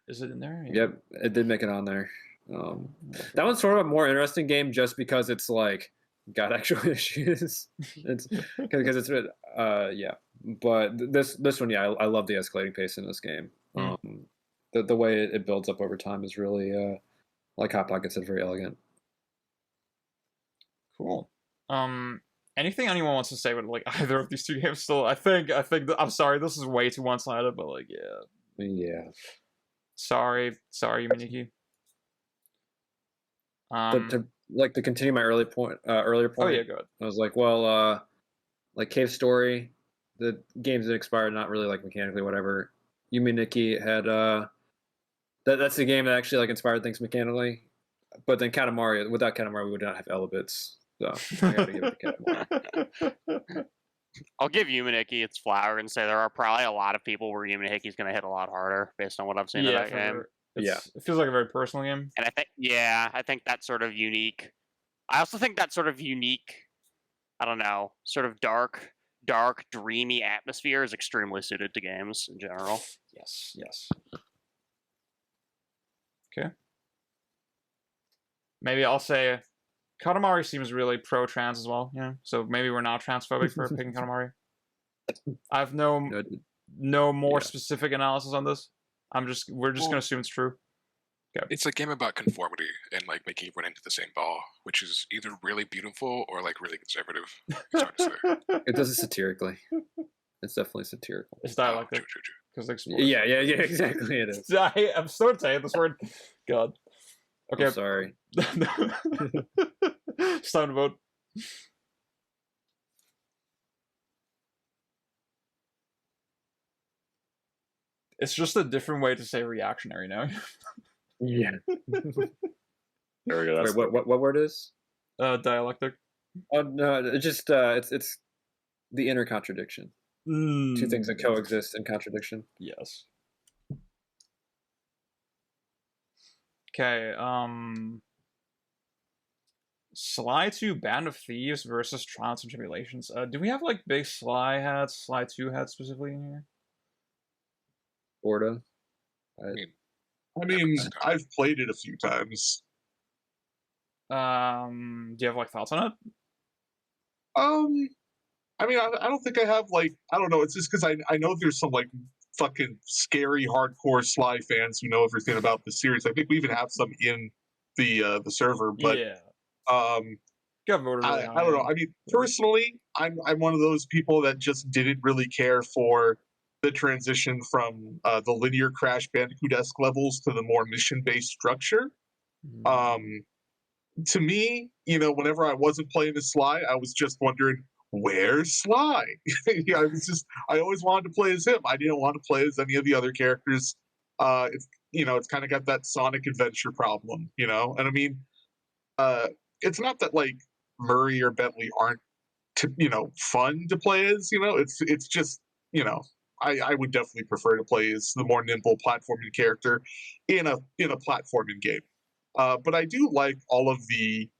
is it in there? Yeah. Yep, it did make it on there. That one's sort of a more interesting game just because it's like got actual issues. It's because it's But this one, I love the escalating pace in this game. The way it builds up over time is really, like Hot Pocket said, very elegant. Cool. Anything anyone wants to say about like either of these two games? Still, I think I'm sorry, this is way too one-sided, but like, yeah. Sorry, Yuminiki. To continue my earlier point. Oh yeah, go ahead. I was like, well, like Cave Story, the games that expired, not really like mechanically, whatever. Yuminiki had that's the game that actually like inspired things mechanically. But then Katamari, without Katamari, we would not have Elebits. So I gotta give it to Katamari. I'll give Yuminiki its flower and say there are probably a lot of people where Yuminiki's going to hit a lot harder based on what I've seen of that game. It feels like a very personal game. And I think that's sort of unique. I also think that sort of unique, I don't know, sort of dark, dreamy atmosphere is extremely suited to games in general. Yes. Okay. Maybe I'll say Katamari seems really pro-trans as well, so maybe we're not transphobic for picking Katamari. I have no more specific analysis on this. We're just gonna assume it's true. Okay. It's a game about conformity and like making you run into the same ball, which is either really beautiful or like really conservative. It's hard to say. It does it satirically. It's definitely satirical. It's dialectic. True. Yeah, exactly. It is. I'm so saying this word. God. Okay. I'm sorry. It's time to vote. It's just a different way to say reactionary now. Yeah. There we go. Wait, what word is? Dialectic. Oh no, it's just it's the inner contradiction. Two things that coexist in contradiction. Yes. Okay, Sly 2 Band of Thieves versus Trials and Tribulations. Do we have like big Sly hats, Sly 2 hats specifically in here? Orda. I mean, I've played it a few times. Do you have like thoughts on it? I mean, I don't think I have like, I don't know. It's just because I know there's some like fucking scary hardcore Sly fans who know everything about the series. I think we even have some in the server, but Yeah. got voted. I don't know. I mean, personally, I'm one of those people that just didn't really care for the transition from the linear Crash Bandicoot-esque levels to the more mission-based structure. To me, whenever I wasn't playing as Sly, I was just wondering, where's Sly? I always wanted to play as him. I didn't want to play as any of the other characters. It's kind of got that Sonic Adventure problem, and I mean, it's not that like Murray or Bentley aren't, fun to play as. It's just, I would definitely prefer to play as the more nimble platforming character in a platforming game. But I do like all of the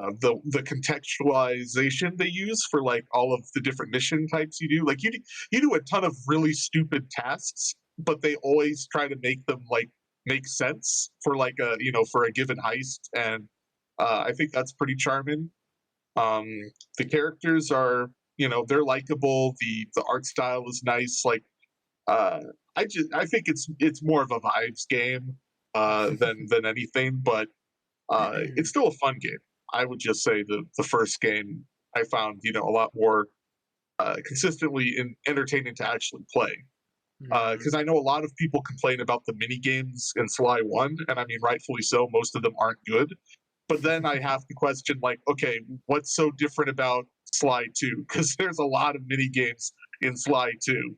contextualization they use for like all of the different mission types you do. Like you do a ton of really stupid tasks, but they always try to make them like make sense for like for a given heist, and I think that's pretty charming. The characters are, they're likable. The art style is nice. Like I think it's more of a vibes game than anything, but it's still a fun game. I would just say the first game I found, a lot more consistently entertaining to actually play. Because I know a lot of people complain about the mini games in Sly 1, and I mean, rightfully so, most of them aren't good. But then I have to question, like, okay, what's so different about Sly 2? Because there's a lot of mini games in Sly 2.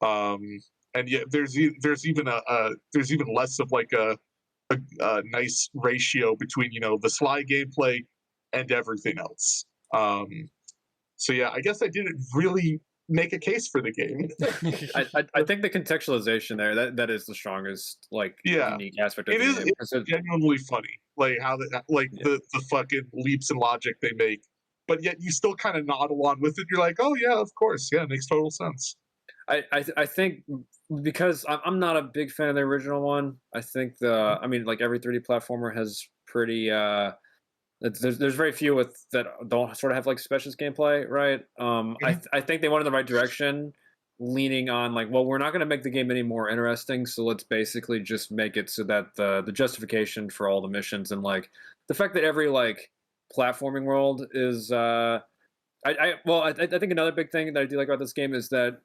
And yet there's even there's even less of like a nice ratio between the Sly gameplay and everything else. So yeah, I guess I didn't really make a case for the game. I think the contextualization there that is the strongest unique aspect of the game. It's genuinely funny, like how the fucking leaps in logic they make, but yet you still kind of nod along with it. You're like, oh yeah, of course, yeah, it makes total sense. I think because I'm not a big fan of the original one. I think every 3D platformer has pretty there's very few that don't sort of have like specialist gameplay, right? I think they went in the right direction, leaning on like, well, we're not going to make the game any more interesting, so let's basically just make it so that the justification for all the missions and like the fact that every like platforming world is I think another big thing that I do like about this game is that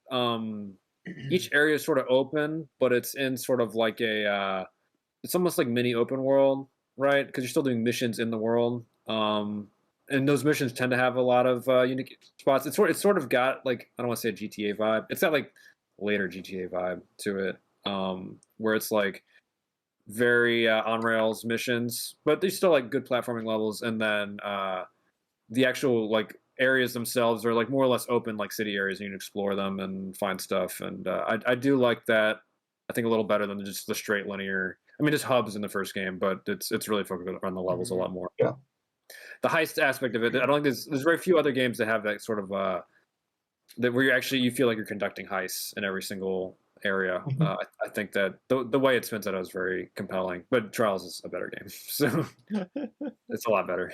each area is sort of open, but it's in sort of like it's almost like mini open world, right? Because you're still doing missions in the world, and those missions tend to have a lot of unique spots. It's sort of got like, I don't want to say a GTA vibe. It's got like later GTA vibe to it, where it's like very on rails missions, but there's still like good platforming levels, and then the actual like areas themselves are like more or less open, like city areas, and you can explore them and find stuff. And I do like that. I think a little better than just the straight linear. I mean, there's hubs in the first game, but it's really focused on the levels a lot more. Yeah. The heist aspect of it, I don't think there's very few other games that have that sort of that where you feel like you're conducting heists in every single area. I think that the way it spins out is very compelling. But Trials is a better game, so it's a lot better.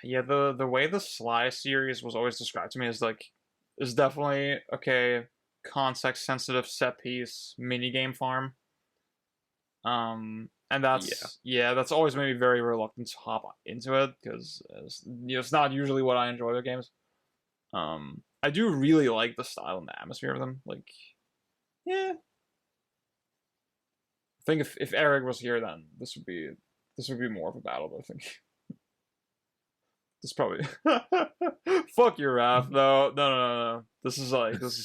Yeah, the way the Sly series was always described to me is definitely context sensitive set piece mini game farm. And that's always made me very reluctant to hop into it because it's not usually what I enjoy with games. I do really like the style and the atmosphere of them. Like, yeah, I think if Eric was here, then this would be more of a battle. But I think this probably fuck your Raph. No. This is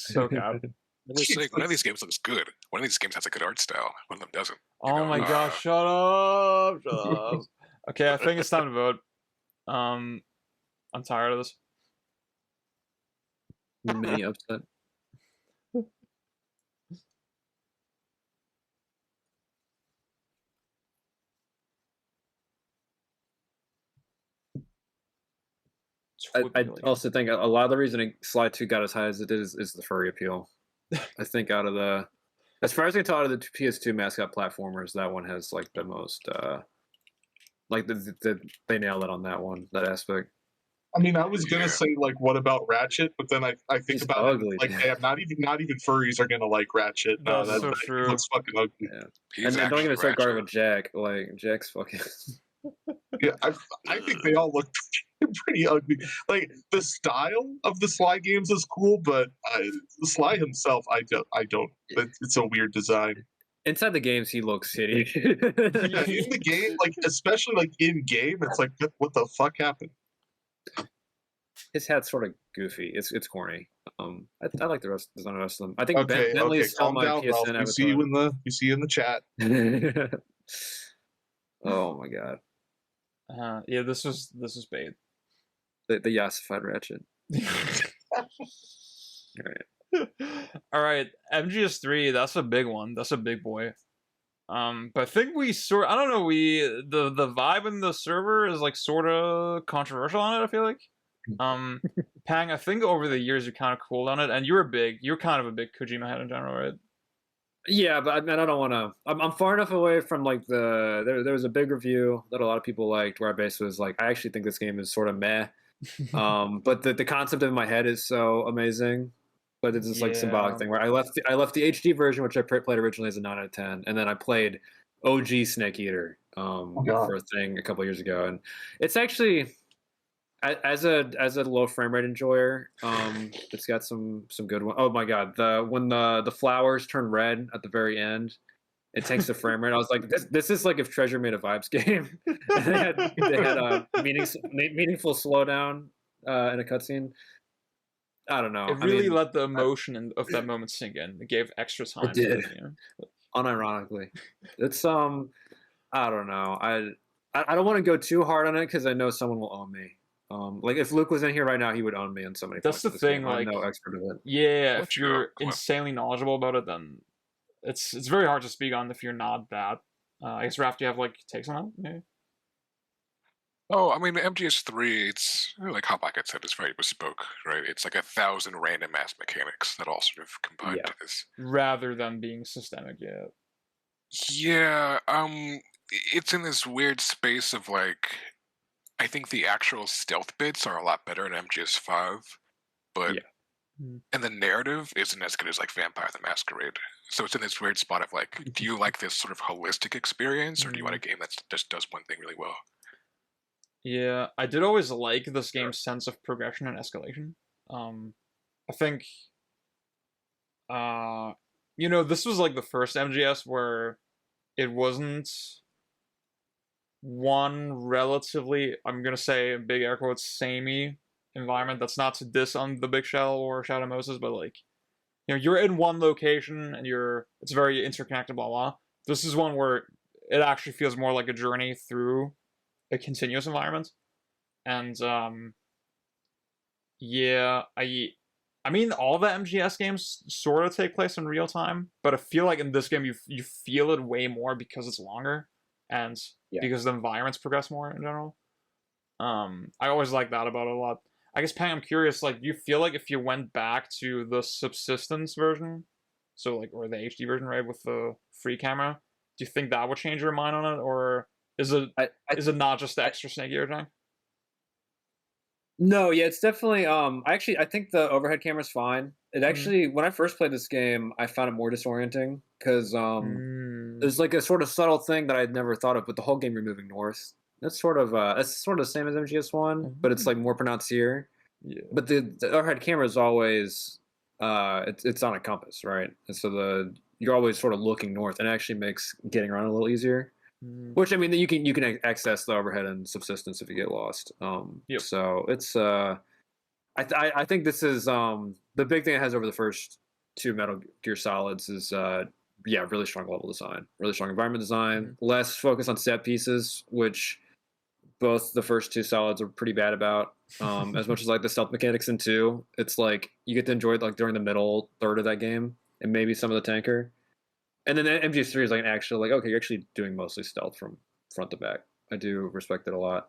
so cap. One of these games looks good. One of these games has a good art style. One of them doesn't. Oh my gosh! Shut up! Okay, I think it's time to vote. I'm tired of this. Mini upset. I also think a lot of the reason Sly 2 got as high as it is the furry appeal. I think out of the, as far as I can tell, out of the PS2 mascot platformers, that one has like the most, like they nailed it on that one, that aspect. I mean, I was gonna say like, what about Ratchet? But then I think He's about ugly, it, like, dude. damn, not even furries are gonna like Ratchet. No, That's so he true. looks fucking ugly. Yeah. He's And don't even start guarding Ratchet. with Jack. Like Jack's fucking. Yeah, I think they all look pretty ugly. Like the style of the Sly games is cool, but Sly himself, I don't. It's a weird design. Inside the games, he looks shitty. Yeah, in the game, like especially like in game, it's like what the fuck happened? His hat's sort of goofy. It's corny. I like the rest of them. I think Okay, Bentley okay, is still calm my down, Ralph. PSN We see you in the chat. avatar. Oh my god. Yeah, this was bait. The yassified Ratchet. All right, MGS3. That's a big one. That's a big boy. But I think I don't know. The vibe in the server is like sort of controversial on it. I feel like. Pang, I think over the years you kind of cooled on it, and you're kind of a big Kojima head in general, right? Yeah, but I don't want to. I'm far enough away from like there was a big review that a lot of people liked where I basically was like, I actually think this game is sort of meh. But the concept in my head is so amazing. But it's just like symbolic thing where I left the HD version, which I played originally as a 9 out of 10, and then I played OG Snake Eater for a thing a couple years ago, and it's actually as a low frame rate enjoyer, it's got some good one. Oh my god, when the flowers turn red at the very end, it takes the frame rate. I was like, this is like if Treasure made a Vibes game. they had a meaningful slowdown in a cutscene. I don't know. It really let the emotion of that moment sink in. It gave extra time. It did. Unironically, it's I don't know. I don't want to go too hard on it because I know someone will own me. Like if Luke was in here right now, he would own me on so many. That's the thing. Like, I'm no expert of it. Yeah, if you're insanely knowledgeable about it, then it's very hard to speak on if you're not that. I guess Raph, do you have like takes on that? Maybe? Oh, I mean, MGS3, it's like Hotback had said, it's very bespoke, right? It's like 1,000 random ass mechanics that all sort of combine to this. Rather than being systemic, yeah. Yeah, it's in this weird space of like, I think the actual stealth bits are a lot better in MGS5, but and the narrative isn't as good as like Vampire the Masquerade. So it's in this weird spot of like, do you like this sort of holistic experience, or do you want a game that just does one thing really well? Yeah, I did always like this game's sense of progression and escalation. I think, this was like the first MGS where it wasn't one relatively, I'm gonna say in big air quotes, samey environment. That's not to diss on the Big Shell or Shadow Moses, but like, you're in one location and it's very interconnected, blah blah. This is one where it actually feels more like a journey through a continuous environment. And I mean all the MGS games sort of take place in real time, but I feel like in this game you feel it way more because it's longer and because the environments progress more in general. I always like that about it a lot. I guess, Pang, I'm curious, like, do you feel like if you went back to the subsistence version, so like, or the HD version, right, with the free camera, do you think that would change your mind on it, or is it not just the extra Snake Eater thing? No, yeah, it's definitely. I think the overhead camera's fine. It actually, when I first played this game, I found it more disorienting because there's like a sort of subtle thing that I'd never thought of. But the whole game you're moving north. That's sort of the same as MGS1, but it's like more pronounced here. Yeah. But the overhead camera is always it's on a compass, right? And so you're always sort of looking north, and it actually makes getting around a little easier. Which, I mean, you can access the overhead and subsistence if you get lost. So it's I think this is the big thing it has over the first two Metal Gear Solids is really strong level design, really strong environment design, less focus on set pieces, which both the first two Solids are pretty bad about. As much as like the stealth mechanics in 2, it's like you get to enjoy it like during the middle third of that game and maybe some of the tanker. And then MGS3 is like an actual like, okay, you're actually doing mostly stealth from front to back. I do respect it a lot.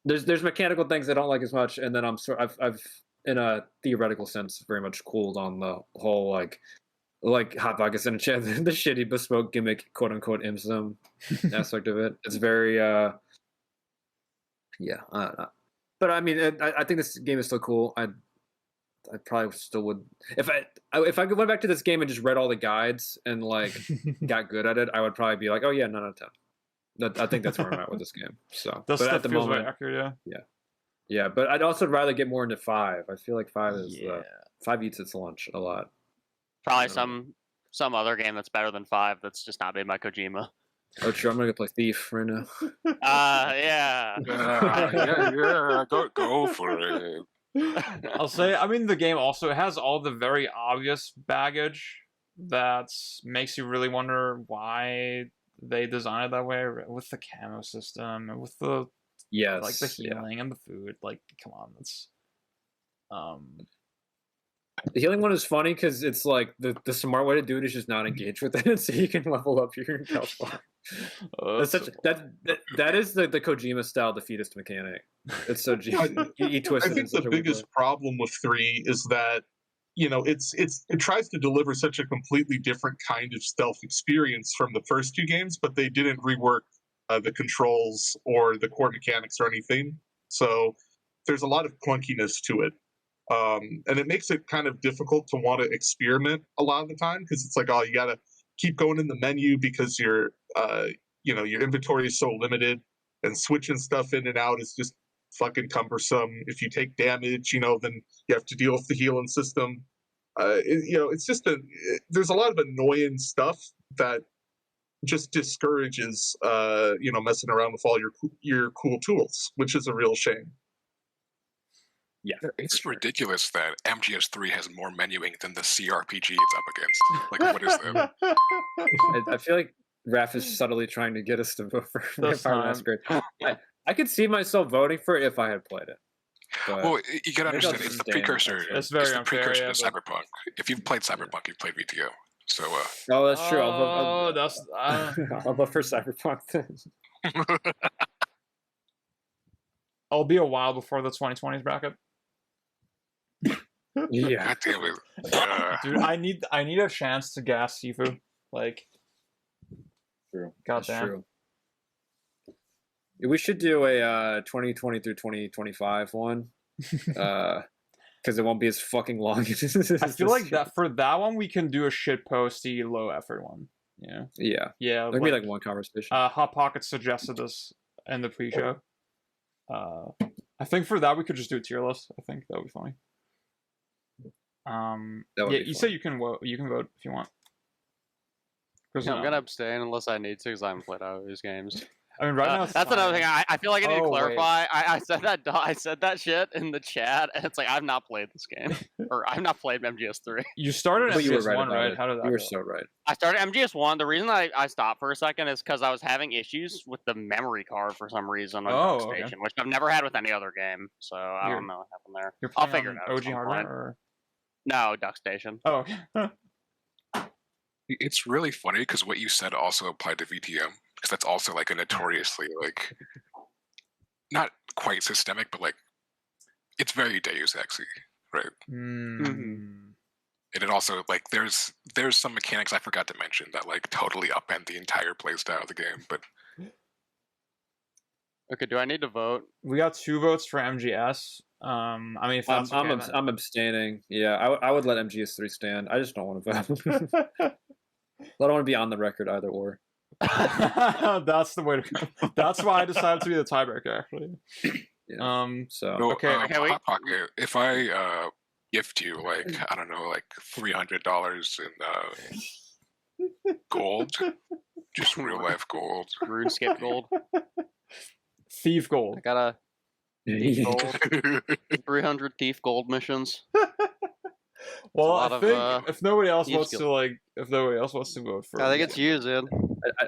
There's mechanical things I don't like as much, and then I've in a theoretical sense very much cooled on the whole like Hot Pockets in a chat, the shitty bespoke gimmick quote unquote imsum aspect of it. It's very yeah, but I mean I think this game is still cool. I probably still would if I went back to this game and just read all the guides and like got good at it, I would probably be like, oh yeah, 9 out of 10. I think that's where I'm at with this game. So, That but stuff at the feels moment, very accurate, yeah. yeah. But I'd also rather get more into 5. I feel like 5 is 5 eats its lunch a lot. Probably some other game that's better than 5 that's just not made by Kojima. Oh, true. I'm gonna go play Thief right now. Yeah. Yeah. Go for it. I'll say, I mean, the game also has all the very obvious baggage that makes you really wonder why they designed it that way, with the camo system and with the like the healing and the food. Like, come on, that's the healing one is funny because it's like the smart way to do it is just not engage with it, so you can level up your health bar. That's such that is the Kojima style defeatist mechanic. It's so he twisted. I think the biggest problem with 3 is that it tries to deliver such a completely different kind of stealth experience from the first 2 games, but they didn't rework the controls or the core mechanics or anything. So there's a lot of clunkiness to it. And it makes it kind of difficult to want to experiment a lot of the time, because it's like, oh, you got to keep going in the menu because your inventory is so limited, and switching stuff in and out is just fucking cumbersome. If you take damage, then you have to deal with the healing system. It's just there's a lot of annoying stuff that just discourages messing around with all your cool tools, which is a real shame. Yeah, it's ridiculous that MGS3 has more menuing than the CRPG it's up against. Like, what is that? I feel like Raph is subtly trying to get us to vote for Vampire Masquerade. I could see myself voting for it if I had played it. Well, you gotta understand, it's the precursor. It's very unfair, precursor to Cyberpunk. If you've played Cyberpunk, you've played VTO. So, oh, that's true. I'll vote for Cyberpunk then. I'll be a while before the 2020s bracket. Yeah. God damn it. Dude, I need a chance to gas Sifu. Like, true. Goddamn. True. We should do a 2020 through 2025 one, because it won't be as fucking long. I feel like that for that one we can do a shitposty low effort one. Yeah. There'd be like one conversation. Hot Pocket suggested this in the pre-show. I think for that we could just do a tier list. I think that would be funny. You said you can vote. You can vote if you want. Yeah, I'm gonna abstain unless I need to, because I haven't played out of these games. I mean, right now that's another thing. I feel like I need to clarify. I said that shit in the chat, and it's like I've not played this game, or I've not played MGS3. You started MGS1, right? How did that? You were so right. I started MGS1. The reason I stopped for a second is because I was having issues with the memory card for some reason on Station, which I've never had with any other game. So I don't know what happened there. I'll figure it out. OG hardware? Or... No, Duck Station. Oh. It's really funny because what you said also applied to VTM, because that's also like a notoriously like not quite systemic, but like it's very Deus Ex-y, right? Mm-hmm. And it also like there's some mechanics I forgot to mention that like totally upend the entire playstyle of the game. But okay, do I need to vote? We got 2 votes for MGS. I mean, if that's I'm abstaining. Yeah, I would let MGS3 stand. I just don't want to vote. I don't want to be on the record either or. That's the way to go. That's why I decided to be the tiebreaker, actually. Yeah. Okay. Hot Pocket, if I gift you like I don't know, like $300 in gold, just real life gold, RuneScape gold, Thief gold. I got a Thief gold, 300 Thief gold missions. Well, I think if nobody else wants skill. to if nobody else wants to vote for, I think it's you, Zid.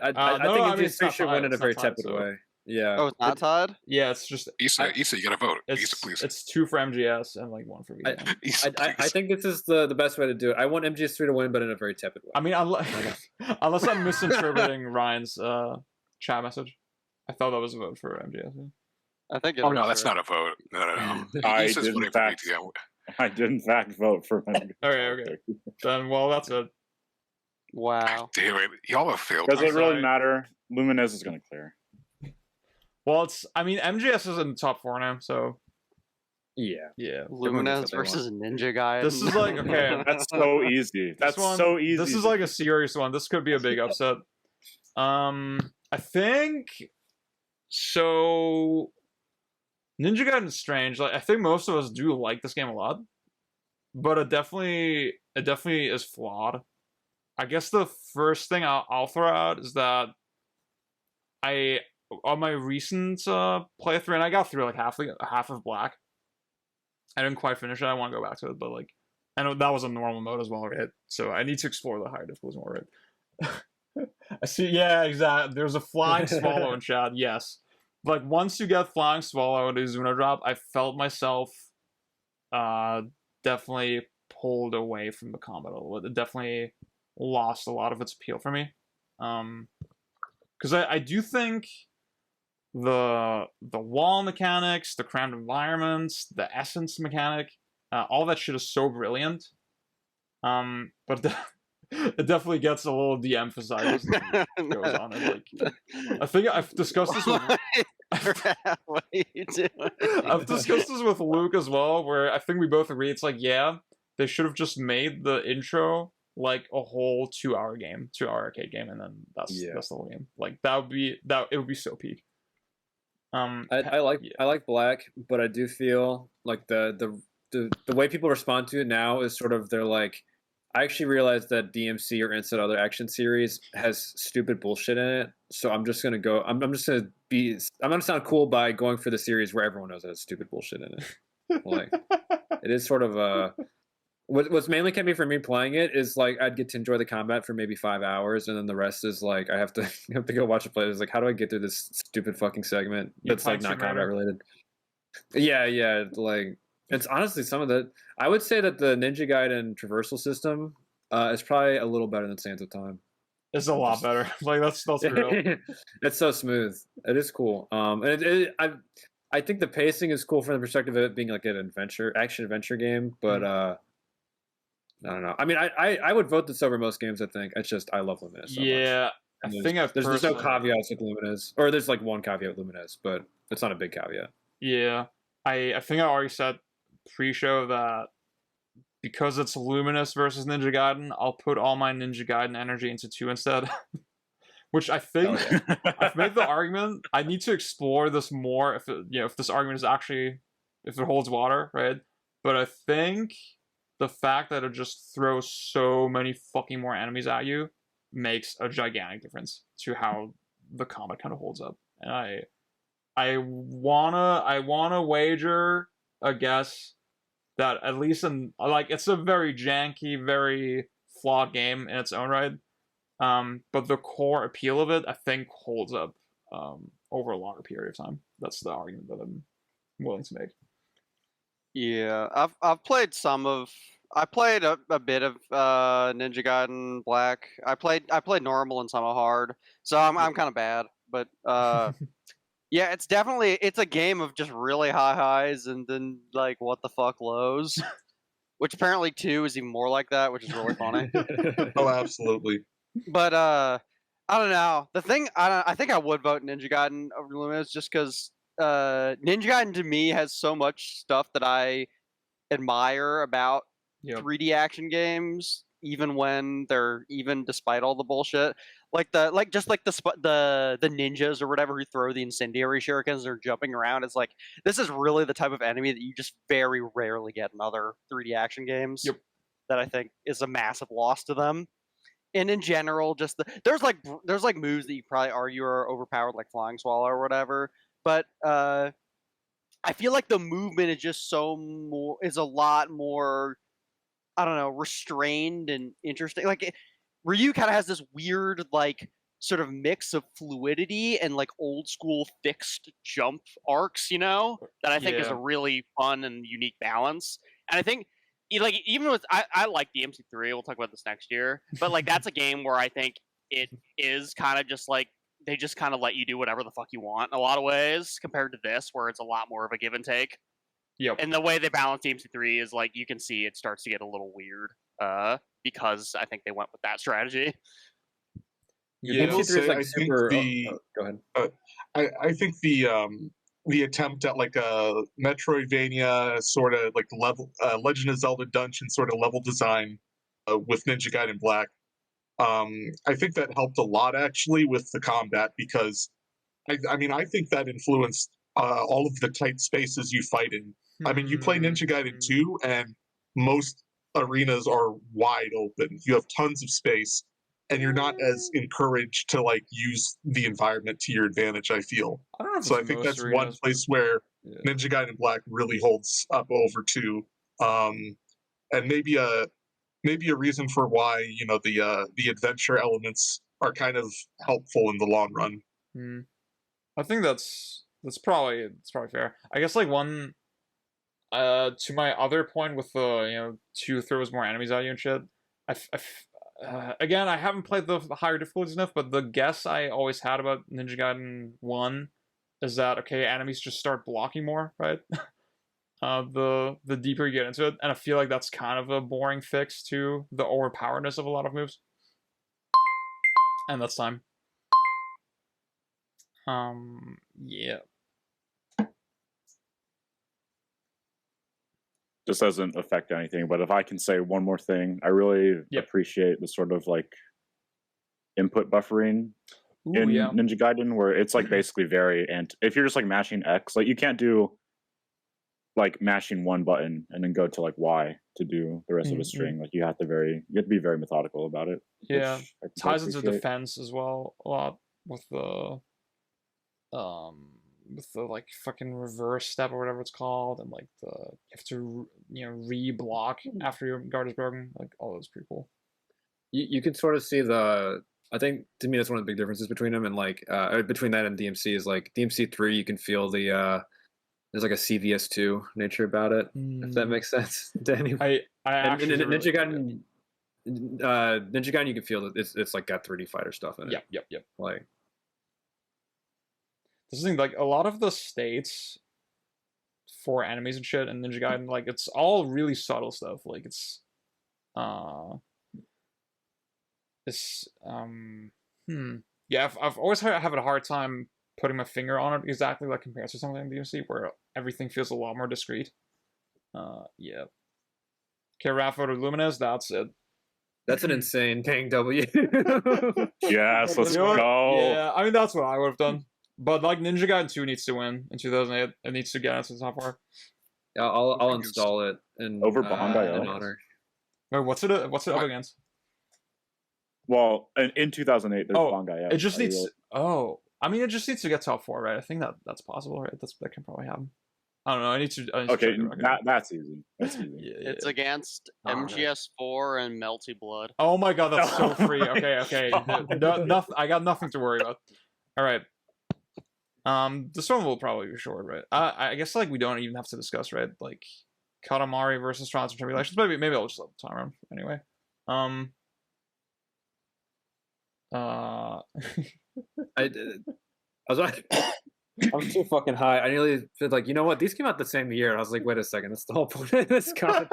I think MGS3 should win in a very tepid way. Yeah. Oh, it's not tied. Yeah, it's just Issa, you gotta vote. Issa, it's please. it's 2 for MGS and like 1 for I- VGame. Issa, I please. think this is the best way to do it. I want MGS3 to win, but in a very tepid way. I mean, unless I'm misinterpreting Ryan's chat message, I thought that was a vote for MGS. Yeah. I think. Oh no, that's not a vote. No. I Issa's did, in voting for fact, VGM. I did in fact vote for him. Okay. Then, well, that's it. Wow. Damn it, y'all have failed. Does me. it really sorry. matter? Luminez is going to clear. Well, I mean, MGS is in the top 4 now, so Yeah. yeah. Luminez versus Ninja Gaiden. This is like, okay. That's so easy. That's so easy. This is like a serious one. This could be a big upset. I think so. Ninja Gaiden is strange. Like, I think most of us do like this game a lot, but it definitely is flawed. I guess the first thing I'll throw out is that on my recent playthrough, and I got through like half of Black. I didn't quite finish it. I want to go back to it, but like, I know that was a normal mode as well, right? So I need to explore the higher difficulties more, right? I see. Yeah, exactly. There's a flying swallow in chat. Yes, like once you get flying swallow into Zuno drop, I felt myself definitely pulled away from the combat a little bit. It definitely lost a lot of its appeal for me. Because I do think the wall mechanics, the crammed environments, the essence mechanic, all that shit is so brilliant. But it definitely gets a little de-emphasized as it goes on. And like, I think I've discussed this with What are you doing? I've discussed this with Luke as well, where I think we both agree it's like, yeah, they should have just made the intro like a whole 2-hour game, 2-hour arcade game, and then that's the whole game. Like it would be so peak. I like Black, but I do feel like the way people respond to it now is sort of they're like, I actually realized that DMC or Instant Other Action series has stupid bullshit in it, so I'm just gonna go. I'm gonna sound cool by going for the series where everyone knows it has stupid bullshit in it. Like, it is sort of what's mainly kept me from me playing it is like I'd get to enjoy the combat for maybe 5 hours, and then the rest is like I have to go watch it play. It's like, how do I get through this stupid fucking segment that's like not combat related? Yeah, like it's honestly some of the. I would say that the Ninja Gaiden traversal system is probably a little better than Sands of Time. It's a lot better. Like that's real. It's so smooth. It is cool. I think the pacing is cool from the perspective of it being like an action adventure game, but I don't know. I mean, I would vote this over most games. I think it's just I love Luminous. So yeah, much. There's no caveats with Luminous, or there's like one caveat with Luminous, but it's not a big caveat. Yeah, I think I already said pre-show that because it's Luminous versus Ninja Gaiden, I'll put all my Ninja Gaiden energy into 2 instead. Which I think I've made the argument. I need to explore this more if this argument is actually if it holds water, right? But I think the fact that it just throws so many fucking more enemies at you makes a gigantic difference to how the combat kind of holds up. And I wanna wager a guess that at least in like it's a very janky, very flawed game in its own right. But the core appeal of it, I think, holds up over a longer period of time. That's the argument that I'm willing to make. Yeah, I've played I played a bit of Ninja Gaiden Black. I played normal and some hard, so I'm kind of bad. But yeah, it's a game of just really high highs and then like what the fuck lows, which apparently 2 is even more like that, which is really funny. Oh, absolutely. But I don't know. The thing I think I would vote Ninja Gaiden over Luminous just because Ninja Gaiden to me has so much stuff that I admire about 3D action games, even despite all the bullshit. Like the ninjas or whatever who throw the incendiary shurikens or jumping around. It's like this is really the type of enemy that you just very rarely get in other 3D action games. Yep. That I think is a massive loss to them. And in general, just there's like moves that you probably argue are overpowered, like Flying Swallow or whatever. But I feel like the movement is just is a lot more, I don't know, restrained and interesting. Like Ryu kind of has this weird like sort of mix of fluidity and like old school fixed jump arcs, that I think is Yeah. a really fun and unique balance. And I think like even with I like DMC3, we'll talk about this next year, but like that's a game where I think it is kind of just like they just kind of let you do whatever the fuck you want in a lot of ways compared to this where it's a lot more of a give and take. Yep. And the way they balance DMC3 is like you can see it starts to get a little weird because I think they went with that strategy. Yeah. I will DMC3 say, is like I super. think Go ahead. I think the attempt at like a Metroidvania sort of like level Legend of Zelda dungeon sort of level design with Ninja Gaiden Black. I think that helped a lot actually with the combat because I mean I think that influenced all of the tight spaces you fight in. I mean you play Ninja Gaiden 2 and most arenas are wide open. You have tons of space and you're not as encouraged to like use the environment to your advantage, I feel. I don't know if So I it's think most that's one arenas, place where yeah. Ninja Gaiden Black really holds up over 2. And maybe a reason for why, the adventure elements are kind of helpful in the long run. I think that's probably fair. I guess like one to my other point with the 2 throws more enemies at you and shit. Again, I haven't played the higher difficulties enough, but the guess I always had about Ninja Gaiden 1 is that okay, enemies just start blocking more, right? The deeper you get into it, and I feel like that's kind of a boring fix to the overpoweredness of a lot of moves. And that's time. Yeah. This doesn't affect anything, but if I can say one more thing, I really Yep. appreciate the sort of like input buffering Ooh, in yeah. Ninja Gaiden, where it's like basically and if you're just like mashing X, like you can't do like mashing one button and then go to like Y to do the rest of the string. Like you have to be very methodical about it. Yeah. which I Ties into appreciate. defense as well a lot with the like fucking reverse step or whatever it's called, and like you have to re-block after your guard is broken. Like all those pretty cool. You can sort of see I think to me that's one of the big differences between them and like between that and DMC is like DMC3 you can feel there's like a CVS2 nature about it, if that makes sense to anyone. I actually and Ninja Gaiden Ninja Gaiden you can feel that it's like got 3D fighter stuff in it. Yep. Like this thing, like a lot of the states for enemies and shit in Ninja Gaiden, like it's all really subtle stuff. Like it's yeah, I've always having a hard time putting my finger on it exactly like compared to something in DMC where everything feels a lot more discreet. Yeah. Okay, Rafa or Lumines, that's it. that's an insane paying W. Yes, let's You know what? go. Yeah, I mean that's what I would have done. But like Ninja Gaiden 2 needs to win in 2008. It needs to get into the top 4. Yeah, I'll install it in Over Bond.io. in honor. Wait, what's it up against? Well, in 2008, there's Oh, Banga. it just needs. Oh, I mean, it just needs to get top 4, right? I think that's possible, right? That can probably happen. I don't know. I need to Okay, check the record. that's easy. That's easy. Yeah. It's against Alright. MGS4 and Melty Blood. Oh my god, that's so free. Okay. Nothing. I got nothing to worry about. All right. This one will probably be short, right? I guess like we don't even have to discuss, right? Like Katamari versus Trials and Tribulations. Maybe I'll just let the time run anyway. I'm too fucking high. I nearly feel like, you know what? These came out the same year. I was like, wait a second, that's the whole point of this content.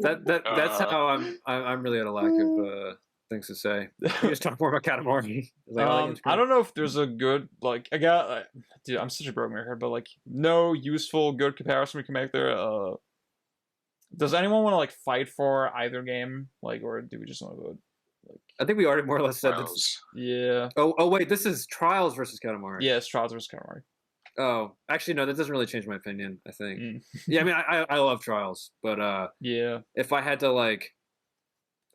That's how I'm really at a lack of things to say. We just talk more about Katamari. I don't know if there's a good dude, I'm such a broken record, but like no useful good comparison we can make there. Does anyone want to like fight for either game, like, or do we just want to vote? Like, I think we already more or less said this. Yeah. Oh wait, this is Trials versus Katamari. Yeah, it's Trials versus Katamari. Oh, actually no, that doesn't really change my opinion. I think. Yeah, I mean, I love Trials, but yeah, if I had to like,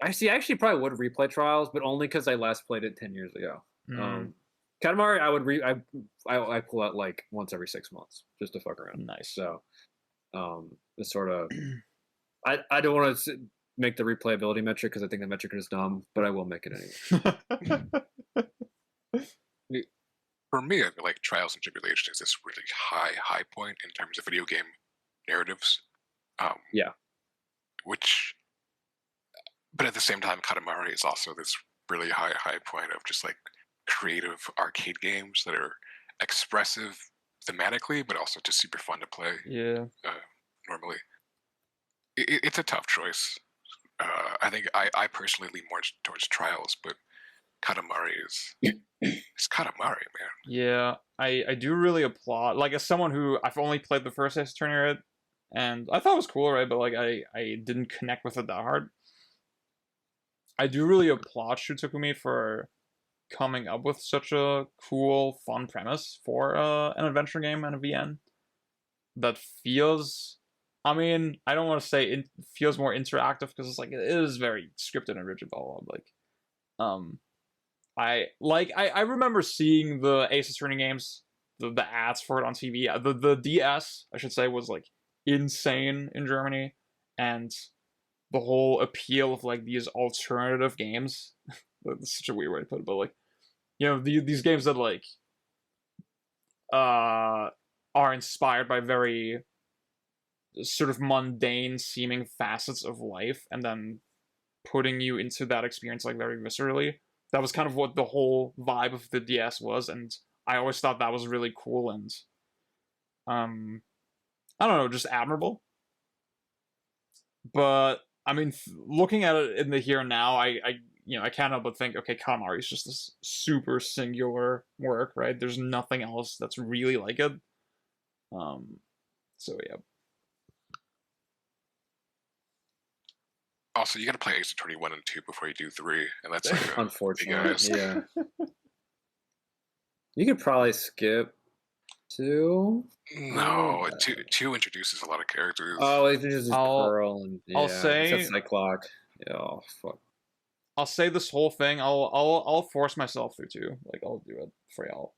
I actually probably would replay Trials, but only because I last played it 10 years ago. Katamari, I would I pull out like once every 6 months just to fuck around. Nice. So, it's sort of, I don't want to. make the replayability metric because I think the metric is dumb, but I will make it anyway. For me, I feel like Trials and Tribulation is this really high point in terms of video game narratives. Yeah. Which, but at the same time, Katamari is also this really high point of just like creative arcade games that are expressive thematically, but also just super fun to play. Yeah. Normally, it's a tough choice. I think I personally lean more towards Trials, but Katamari is it's Katamari, man. Yeah, I do really applaud, like, as someone who I've only played the first Ace Attorney, right? And I thought it was cool, right? But like I didn't connect with it that hard. I do really applaud Shutakumi for coming up with such a cool, fun premise for an adventure game and a VN that feels, I mean, I don't want to say it feels more interactive because it's like it is very scripted and rigid, blah, blah, blah. Like, I remember seeing the Ace Attorney games, the ads for it on TV. The DS, I should say, was like insane in Germany, and the whole appeal of like these alternative games. That's such a weird way to put it, but like, you know, these games that like are inspired by very sort of mundane seeming facets of life, and then putting you into that experience like very viscerally. That was kind of what the whole vibe of the DS was, and I always thought that was really cool and I don't know, just admirable. But I mean, looking at it in the here and now, I can't help but think, okay, Katamari is just this super singular work, right? There's nothing else that's really like it. So yeah. Also, you got to play Ace Attorney 1 and 2 before you do 3, and that's like Unfortunately, yeah. You could probably skip 2. No, 2 introduces a lot of characters. Oh, it introduces Pearl and I'll say Cyclock. Yeah, oh fuck. I'll say this whole thing. I'll force myself through 2. Like, I'll do it for y'all.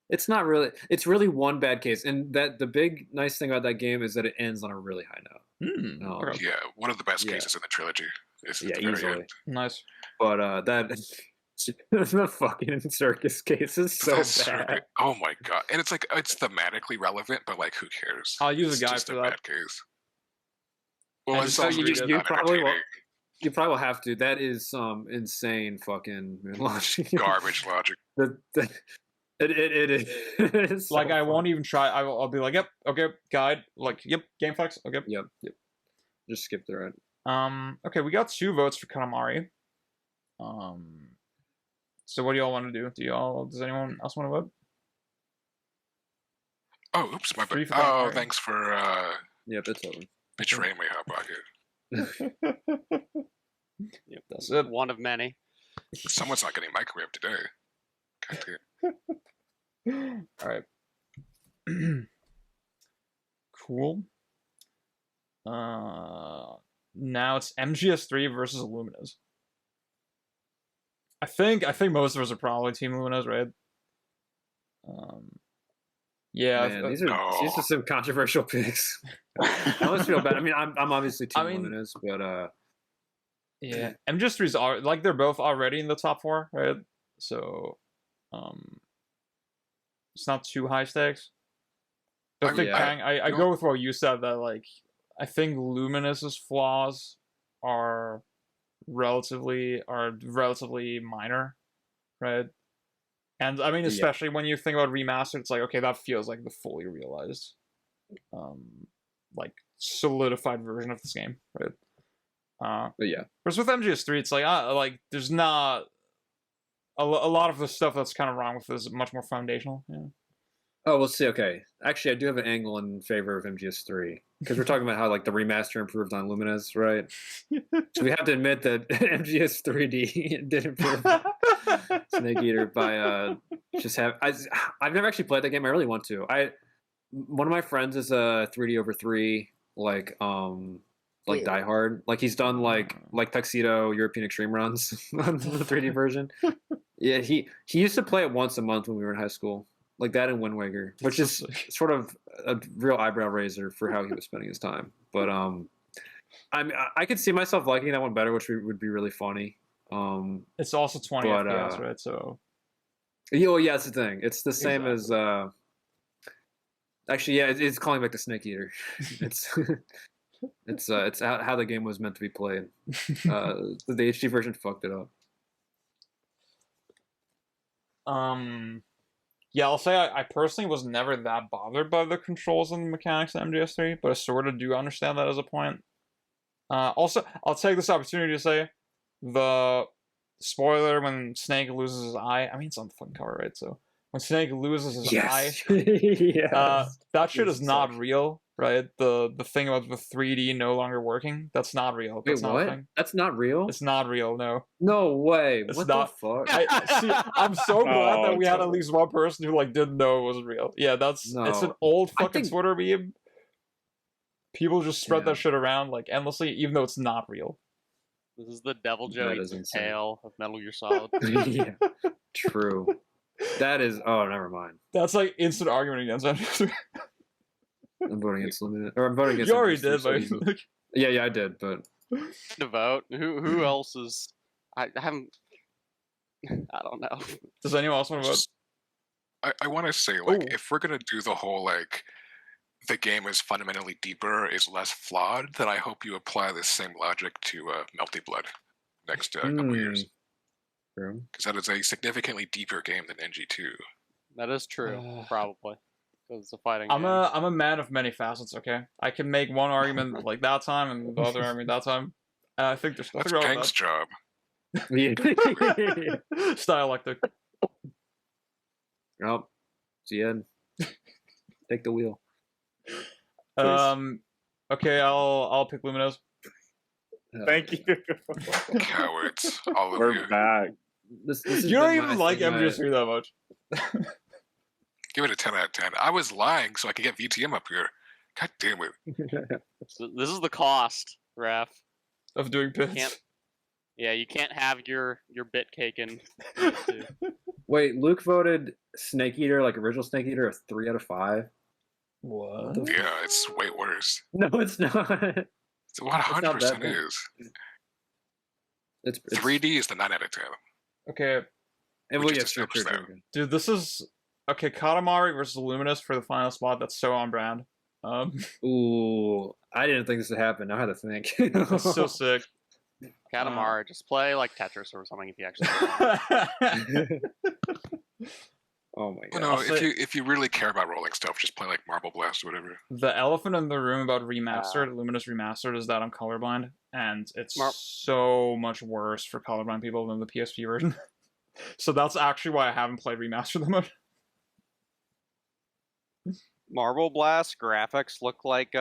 It's not really. It's really one bad case, and that the big nice thing about that game is that it ends on a really high note. Okay. Yeah, one of the best cases in the trilogy. Is at the very easily. end. Nice. But the fucking circus case is so bad. Oh my god! And it's like it's thematically relevant, but like who cares? I'll use It's a guy just for a that. bad case. Well, And it's so also you just not probably entertaining. You probably will have to. That is some insane fucking logic. Garbage logic. It is. Like, so I fun. won't even try. I'll be like, yep, okay, guide. Like, yep, game flex. Okay. Yep. Just skip through it. Okay, we got 2 votes for Katamari. So what do y'all want to do? Does anyone else want to vote? Oh, oops, my Free bad. for Oh, Katamari. thanks for Yep, it's over. betraying my hot pocket. Yep, that's it. One of many. Someone's not getting microwaved today. God damn. All right. Cool. Now it's MGS3 versus Luminous. I think most of us are probably Team Luminous, right? Yeah. Man, these are some controversial picks. I always feel bad. I mean, I'm obviously Team Luminous, but yeah, MGS3s are like they're both already in the top 4, right? So, it's not too high stakes. But I think Kang, I go with what you said, that like I think Luminous's flaws are relatively minor, right? And I mean, especially when you think about remastered, it's like, okay, that feels like the fully realized, like solidified version of this game, right? But yeah. Whereas with MGS3, it's like there's not a lot of the stuff that's kind of wrong with this is much more foundational. Yeah. Oh, we'll see. Okay, actually, I do have an angle in favor of MGS3 because we're talking about how like the remaster improved on Luminous, right? So we have to admit that MGS 3D did improve Snake Eater by just have. I've never actually played that game. I really want to. One of my friends is a 3D over 3 like Die Hard. Like he's done like Tuxedo European Extreme runs on the 3D version. Yeah, he used to play it once a month when we were in high school. Like that in Wind Waker, which is sort of a real eyebrow raiser for how he was spending his time. But I mean, I could see myself liking that one better, which would be really funny. It's also 20 But, FPS, right? So Oh yeah, that's the thing. It's the same as Exactly. actually, yeah, it's calling back the Snake Eater. It's it's how the game was meant to be played. The HD version fucked it up. Yeah, I'll say I personally was never that bothered by the controls and the mechanics in MGS3, but I sort of do understand that as a point. Also, I'll take this opportunity to say the spoiler when Snake loses his eye. I mean, it's on the fucking cover, right? So when Snake loses his eye, Yes. that shit This is not sucks. real, right? The thing about the 3D no longer working, that's not real. Wait, That's not a what? thing. That's not real? It's not real, no. No way. It's What not. the fuck? See, I'm so glad that Oh, we had at totally. least one person who like didn't know it was real. Yeah, it's an No. old I fucking think- Twitter meme. People just spread Yeah. that shit around like endlessly, even though it's not real. This is the Devil Joe That eats is his insane. tail of Metal Gear Solid. Yeah. True. That is. Oh, never mind. That's like instant argument against it. I'm voting against Limited. Or I'm voting against. You already MGS3, did, so but easily. like, Yeah, I did, but To vote. Who else is? I haven't. I don't know. does anyone else want to vote? Just- I want to say, like, Ooh. if we're gonna do the whole like, the game is fundamentally deeper, is less flawed, then I hope you apply the same logic to Melty Blood next couple years, True. because that is a significantly deeper game than NG2. That is true, probably. Because it's a fighting I'm game. a man of many facets. Okay, I can make one argument like that time and the other argument that time. And I think there's That's nothing wrong Kang's job. Yeah. with that. Stylectic. Well, Ziad, take the wheel. Okay, I'll pick Luminous. Thank you. Cowards, all of you. We're back. This has You don't been even my like thing, MGS3 that much. Give it a 10 out of 10. I was lying so I could get VTM up here. God damn it. This is the cost, Raph. Of doing bits. Can't- Yeah, you can't have your bit caken. Wait, Luke voted Snake Eater, like original Snake Eater, a 3 out of 5. What? Yeah, it's way worse. No, it's not. It's 100% bad. is. It's 3D is the 9 out of 10. Okay, And We well, just yeah, sure, established that. sure. dude, this is okay. Katamari versus Luminous for the final spot. That's so on brand. Ooh, I didn't think this would happen. Now I had to think. That's so sick. Katamari, just play like Tetris or something if you actually. Oh my god. No, I'll say- if you really care about rolling stuff, just play like Marble Blast or whatever. The elephant in the room about remastered, Luminous remastered, is that I'm colorblind, and it's so much worse for colorblind people than the PSP version. So that's actually why I haven't played remastered that much. Marble Blast graphics look like you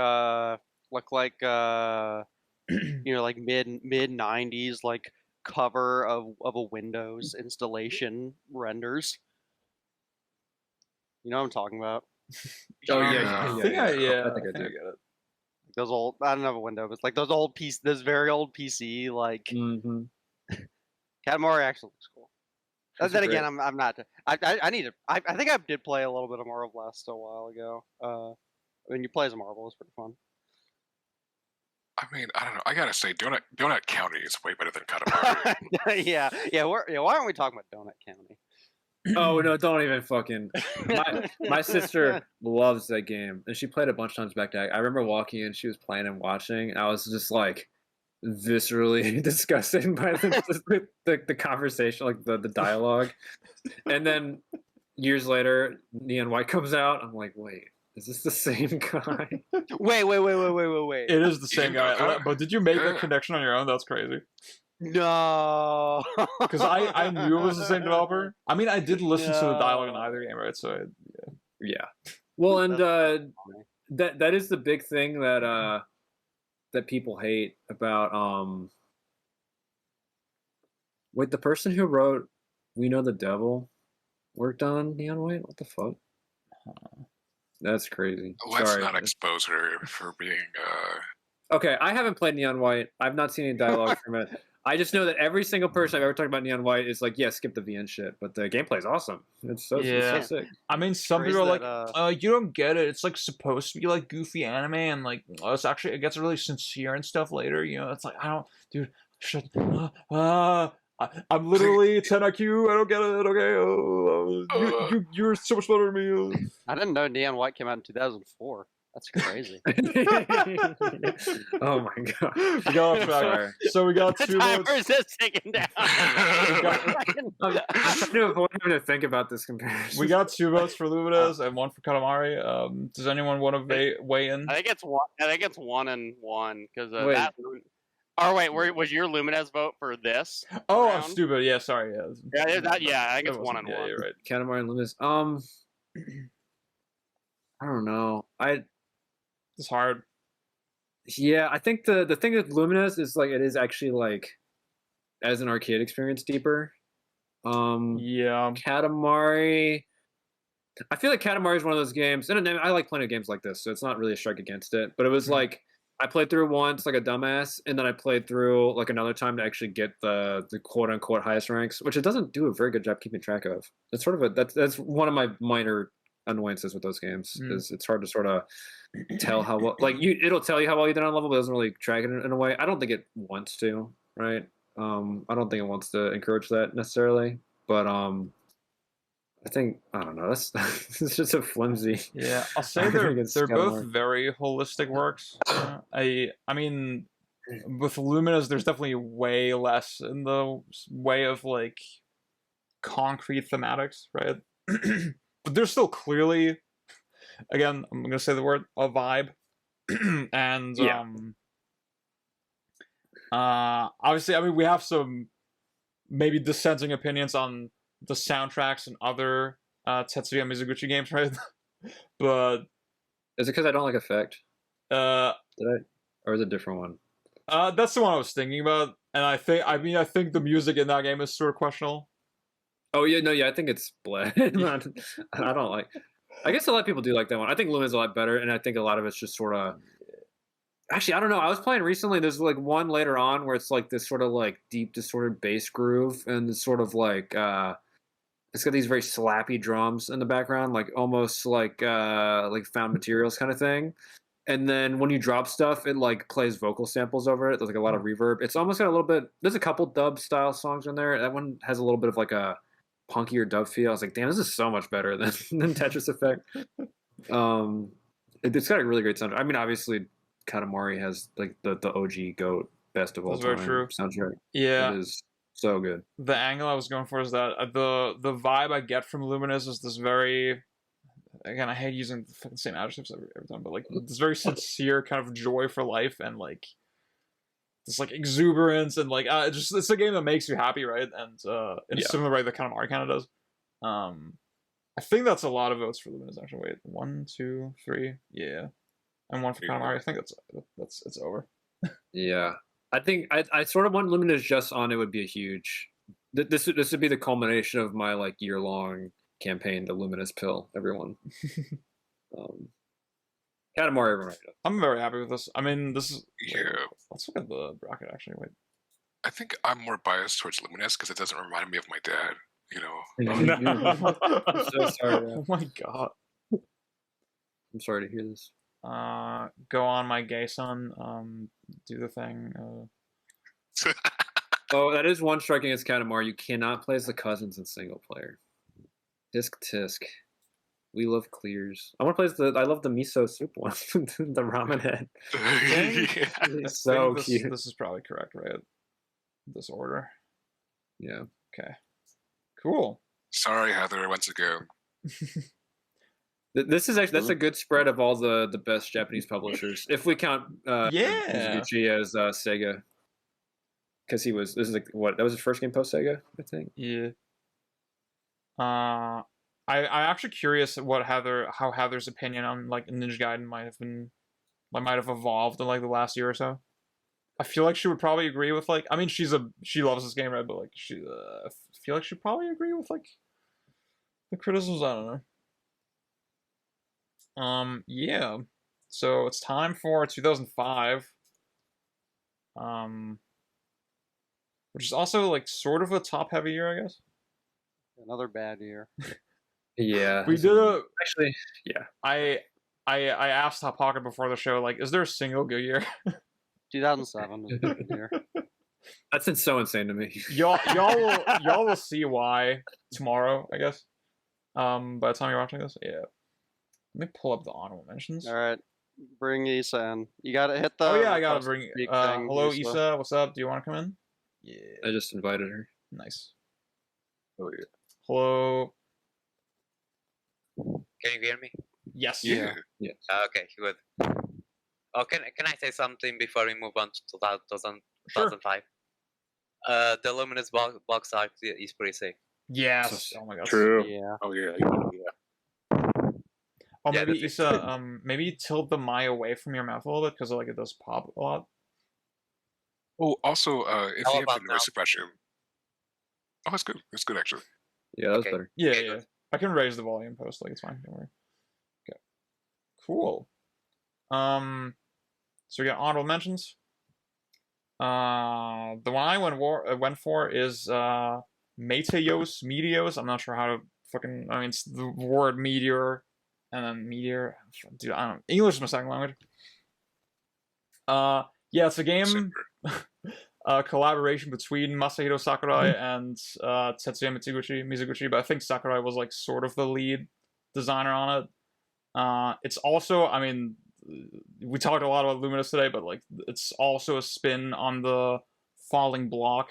know, like mid 90s like cover of a Windows installation renders. You know what I'm talking about? Oh Yeah. yeah, I think I think I think do. I get it. Those old, I don't have a window, but it's like those old PC, this very old PC, like Mm-hmm. Katamari actually looks cool. That's Then great. again, I'm not. I need to. I think I did play a little bit of Marble Blast a while ago. When you play as a marble, it's pretty fun. I mean, I don't know. I gotta say, Donut County is way better than Katamari. yeah. Why aren't we talking about Donut County? Oh no! Don't even fucking. My sister loves that game, and she played a bunch of times back to back. I remember walking in, she was playing and watching, and I was just like viscerally disgusted by the conversation, like the dialogue. And then years later, Neon White comes out. I'm like, wait, is this the same guy? Wait. It is the same You know guy. that? But did you make that Yeah. connection on your own? That's crazy. No. Because I knew it was the same developer. I mean, I did listen to the dialogue in either game, right? So Yeah. Well, and That's that is the big thing that that people hate about wait, the person who wrote We Know the Devil worked on Neon White? What the fuck? That's crazy. Let's Sorry. not expose her for being. Okay, I haven't played Neon White. I've not seen any dialogue from it. I just know that every single person I've ever talked about Neon White is like, yeah, skip the VN shit, but the gameplay is awesome. It's so Yeah. sick. I mean, some Crazy people are that, like, you don't get it. It's like supposed to be like goofy anime, and like, it's actually it gets really sincere and stuff later. You know, it's like I don't, dude, shit. I'm literally 10 IQ. I don't get it. Okay, you're so much better than me. I didn't know Neon White came out in 2004. That's crazy. Oh my god. We got off track. So we got The 2 votes. timer's just ticking down. I'm trying to avoid having to think about this comparison. We got 2 votes for Lumines and 1 for Katamari. Does anyone want to weigh in? I think it's 1 and 1 because Wait. that. Oh wait, was your Lumines vote for this? Oh, I'm round? stupid. Yeah, sorry. Yeah, I think it's That 1 wasn't- and 1. You're right. Katamari and Lumines. I don't know. It's hard. Yeah, I think the thing with Lumines is like it is actually like as an arcade experience deeper. Yeah. Katamari. I feel like Katamari is one of those games, and I like playing games like this, so it's not really a strike against it. But it was like I played through once like a dumbass, and then I played through like another time to actually get the quote unquote highest ranks, which it doesn't do a very good job keeping track of. It's sort of that's one of my minor annoyances with those games is it's hard to sort of tell how well it'll tell you how well you did on level, but it doesn't really track it in a way. I don't think it wants to, right? I don't think it wants to encourage that necessarily, but I think I don't know. That's it's just a flimsy. Yeah, I'll say I they're think it's both Katamari. very holistic works. I mean, with Luminous, there's definitely way less in the way of like concrete thematics, right? But there's still clearly, again, I'm gonna say the word a vibe, and Yeah. obviously, I mean, we have some maybe dissenting opinions on the soundtracks and other Tetsuya Mizuguchi games, right? But Is it because I don't like Effect? Did I? Or is it a different one? that's the one I was thinking about, and I think the music in that game is sort of questionable. Oh yeah, no, yeah, I think it's Bled. I don't like. I guess a lot of people do like that one. I think Luna's a lot better, and I think a lot of it's just sort of. Actually, I don't know. I was playing recently. There's like one later on where it's like this sort of like deep distorted bass groove, and it's sort of like it's got these very slappy drums in the background, like almost like Found Materials kind of thing. And then when you drop stuff, it like plays vocal samples over it. There's like a lot of reverb. It's almost got a little bit. There's a couple dub style songs in there. That one has a little bit of like a punkier dub feel. I was like, damn, this is so much better than Tetris Effect. It's got a really great soundtrack. I mean, obviously, Katamari has like the OG GOAT best of all That's time very true. soundtrack. Yeah, It is so good. the angle I was going for is that the vibe I get from Luminous is this very, again, I hate using the fucking same adjectives every time, but like this very sincere kind of joy for life and like this like exuberance and like it's a game that makes you happy, right? And in a similar way that Katamari kind of does. I think that's a lot of votes for Luminous actually. Wait, 1, 2, 3, yeah, and 1 for Katamari. I think that's it's over. Yeah, I think I sort of want Luminous just on it would be a huge. This would be the culmination of my like year long campaign, the Luminous pill. Everyone, Katamari, everyone. I'm very happy with this. I mean, this is Yeah. Let's look at the bracket actually. Wait. I think I'm more biased towards Luminous because it doesn't remind me of my dad. You know. I'm so sorry. Oh my god. I'm sorry to hear this. Go on, my gay son. Do the thing. Oh, that is one striking against Katamari. You cannot play as the cousins in single player. Tisk. We love clears. I want to play as I love the miso soup one, the ramen head. Yeah. It's so cute. This is probably correct, right? This order. Yeah. Okay. Cool. Sorry, Heather. Once again. This is actually that's a good spread of all the best Japanese publishers, if we count Mizuguchi as Sega, because this is like what that was his first game post Sega, I think. Yeah. I'm actually curious how Heather's opinion on like Ninja Gaiden might have evolved in like the last year or so. I feel like she would probably agree with like, I mean, she loves this game, right? But like I feel like she'd probably agree with like the criticisms. I don't know. Yeah. So it's time for 2005. which is also like sort of a top-heavy year, I guess. Another bad year. Yeah. We did a. Actually, yeah. I asked Hot Pocket before the show, like, is there a single good year? 2007 was a good year. That's so insane to me. y'all will see why tomorrow, I guess. By the time you're watching this, yeah. Let me pull up the honorable mentions. All right, bring Issa in. You gotta hit the. Oh yeah, I gotta request bring. speak thing, Hello, Issa. What's up? Do you want to come in? Yeah. I just invited her. Nice. Oh yeah. Hello. Can you hear me? Yes. Yeah. Okay, good. Oh, can I say something before we move on to 2000, Sure. 2005? The Luminous box art is pretty sick. Yes. Oh my god. True. Yeah. Oh yeah. Yeah. Oh, Yeah, maybe that's Issa. Maybe tilt the mic away from your mouth a little bit because like it does pop a lot. Oh, also, if How you have about the now? noise suppression. Oh, that's good. That's good actually. Yeah, that's Okay. better. Yeah, Okay, yeah. good. I can raise the volume post. Like it's fine. Don't worry. Okay. Cool. So we got honorable mentions. The one I went for is Meteos. I'm not sure how to fucking. I mean, it's the word meteor and then meteor. Dude, I don't. English is my second language. Yeah, it's a game. Collaboration between Masahiro Sakurai and Tetsuya Mizuguchi, but I think Sakurai was like sort of the lead designer on it. It's also, I mean, we talked a lot about Luminous today, but like it's also a spin on the falling block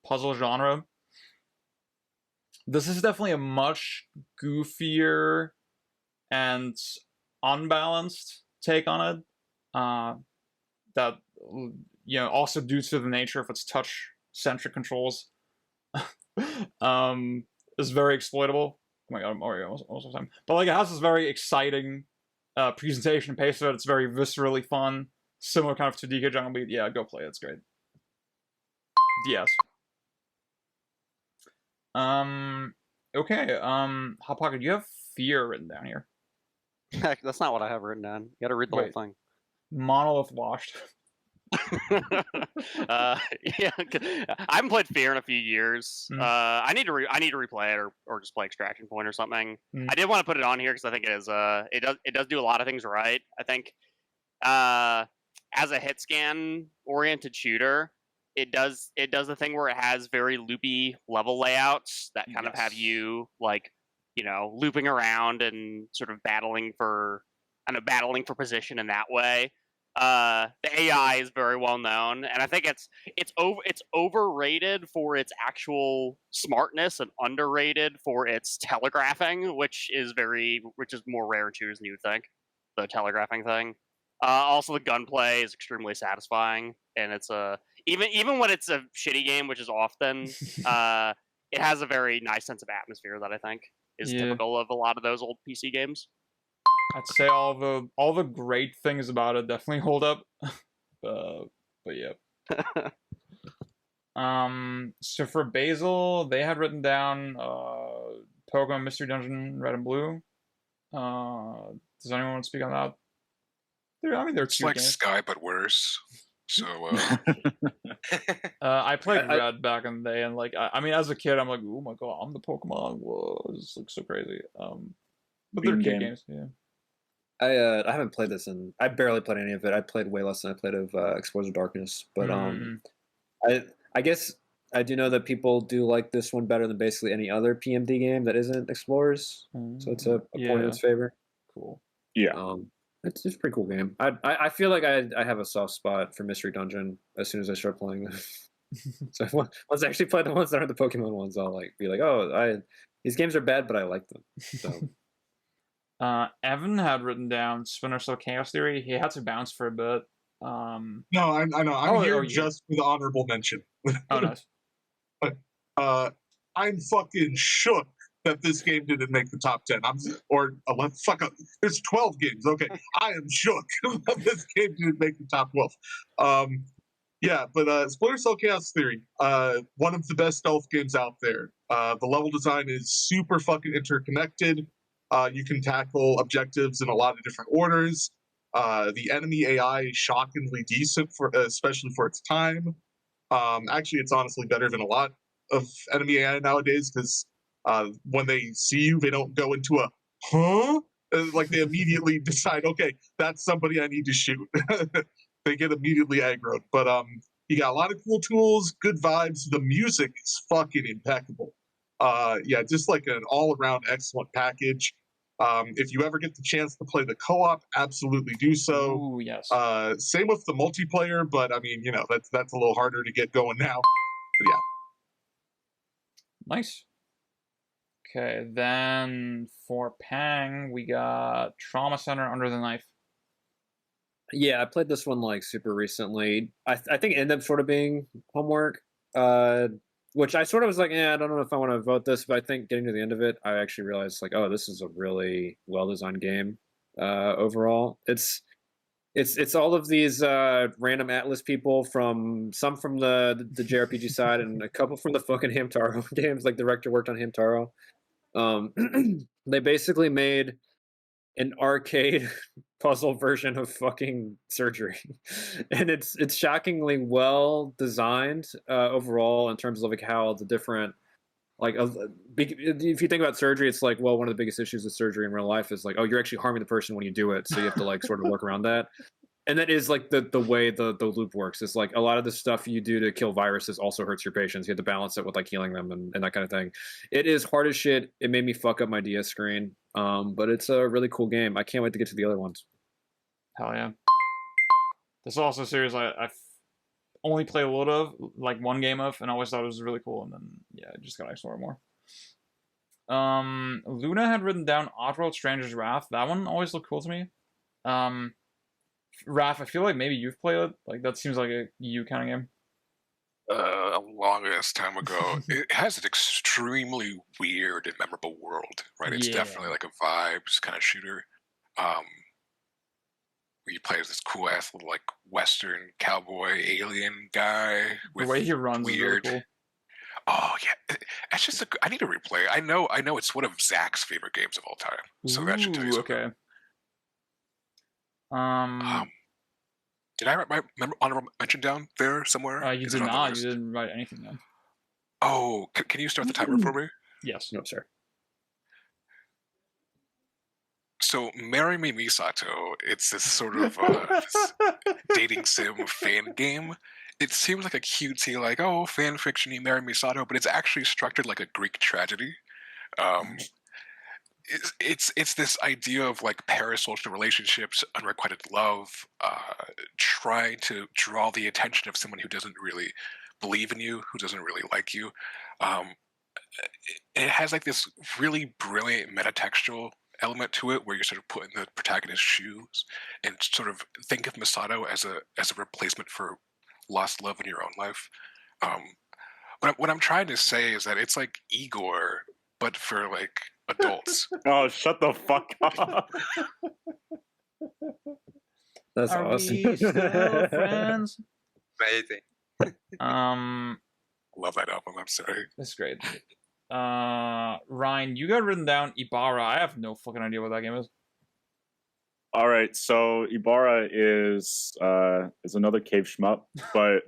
puzzle genre. This is definitely a much goofier and unbalanced take on it. That, you know, also due to the nature of its touch-centric controls, is very exploitable. Oh my god, I'm already almost time. But like, it has this very exciting presentation pace of it. It's very viscerally fun, similar kind of to DK Jungle Beat. Yeah, go play it. It's great. DS. Okay. Hot Pocket, you have Fear written down here. Heck, that's not what I have written down. You gotta read the Wait. whole thing. Monolith Washed. Yeah, I haven't played Fear in a few years. Mm. I need to replay it or just play Extraction Point or something. Mm. I did want to put it on here because I think it is it does do a lot of things right. I think as a hit scan oriented shooter, it does the thing where it has very loopy level layouts that kind of have Yes. you like, you know, looping around and sort of battling for position in that way. The AI is very well known, and I think it's overrated for its actual smartness and underrated for its telegraphing, which is more rare in shooters than you would think. The telegraphing thing. Also, the gunplay is extremely satisfying, and it's even when it's a shitty game, which is often, it has a very nice sense of atmosphere that I think is Yeah. typical of a lot of those old PC games. I'd say all the great things about it definitely hold up. But yeah. So for Basil, they had written down Pokemon Mystery Dungeon Red and Blue. Does anyone want to speak on that? I mean, they're It's two like games. Sky but worse. So I played I- Red back in the day, and like, I mean, as a kid, I'm like, oh my god, I'm the Pokemon. Whoa, this looks so crazy. But they're Bean cute game. games, yeah. I haven't played this, and I barely played any of it. I played way less than I played of Explorers of Darkness, but I guess I do know that people do like this one better than basically any other PMD game that isn't Explorers, so it's a point in its favor. Cool. Yeah. It's a pretty cool game. I feel like I have a soft spot for Mystery Dungeon as soon as I start playing them. So once I actually play the ones that aren't the Pokemon ones, I'll like be like, oh, these games are bad, but I like them. So. Evan had written down Splinter Cell Chaos Theory. He had to bounce for a bit. No, I know. I'm here just for the honorable mention. Oh, nice. I'm fucking shook that this game didn't make the top 10. Or 11. Fuck up. There's 12 games. Okay, I am shook that this game didn't make the top 12. Yeah, but Splinter Cell Chaos Theory, one of the best stealth games out there. The level design is super fucking interconnected. You can tackle objectives in a lot of different orders. The enemy AI is shockingly decent, especially for its time. Actually, it's honestly better than a lot of enemy AI nowadays because when they see you, they don't go into a huh. Like they immediately decide, okay, that's somebody I need to shoot. They get immediately aggroed. But you got a lot of cool tools, good vibes. The music is fucking impeccable. Yeah, just like an all-around excellent package. If you ever get the chance to play the co-op, absolutely do so. Ooh, yes. Same with the multiplayer, but I mean, that's a little harder to get going now. But yeah. Nice. Okay, then for Pang, we got Trauma Center Under the Knife. Yeah, I played this one like super recently. I think it ended up sort of being homework, which I sort of was like, I don't know if I want to vote this, but I think getting to the end of it, I actually realized like, oh, this is a really well designed game. Overall, it's all of these random Atlas people from the JRPG side and a couple from the fucking Hamtaro games. Like the director worked on Hamtaro. They basically made an arcade puzzle version of fucking Surgery, and it's shockingly well designed overall in terms of like how the different if you think about Surgery, it's like, well, one of the biggest issues with Surgery in real life is like, oh, you're actually harming the person when you do it, so you have to like sort of work around that. And that is like the way the loop works. It's like a lot of the stuff you do to kill viruses also hurts your patients. You have to balance it with like healing them and that kind of thing. It is hard as shit. It made me fuck up my DS screen. But it's a really cool game. I can't wait to get to the other ones. Hell yeah. This is also a series I've only played a little of, like one game of, and I always thought it was really cool, and then yeah, I just gotta explore more. Luna had written down Oddworld Stranger's Wrath. That one always looked cool to me. Raph, I feel like maybe you've played it. Like that seems like a you kind of game. A long ass time ago. It has an extremely weird and memorable world, right? It's definitely like a vibes kind of shooter. Where you play as this cool ass little like Western cowboy alien guy with The way he runs weird. is really cool. Oh yeah, it's just I need to replay. I know it's one of Zach's favorite games of all time, so that should tell you something. Okay. Did I write my honorable mention down there somewhere? You Is did it on the not. You list? didn't write anything down. Oh, can you start the timer for me? Yes. No, sir. So, Marry Me Misato, it's this sort of this dating sim fan game. It seems like a cutesy, like, oh, fan fiction, you marry Misato, but it's actually structured like a Greek tragedy. It's this idea of like parasocial relationships, unrequited love, trying to draw the attention of someone who doesn't really believe in you, who doesn't really like you. It has like this really brilliant metatextual element to it, where you're sort of put in the protagonist's shoes and sort of think of Misato as a replacement for lost love in your own life. But what I'm trying to say is that it's like Igor, but for like adults. Oh, shut the fuck up. That's Are awesome. we still friends? Amazing. Love that album. I'm sorry. That's great. Ryan, you got written down Ibarra. I have no fucking idea what that game is. All right, so Ibarra is another cave shmup, but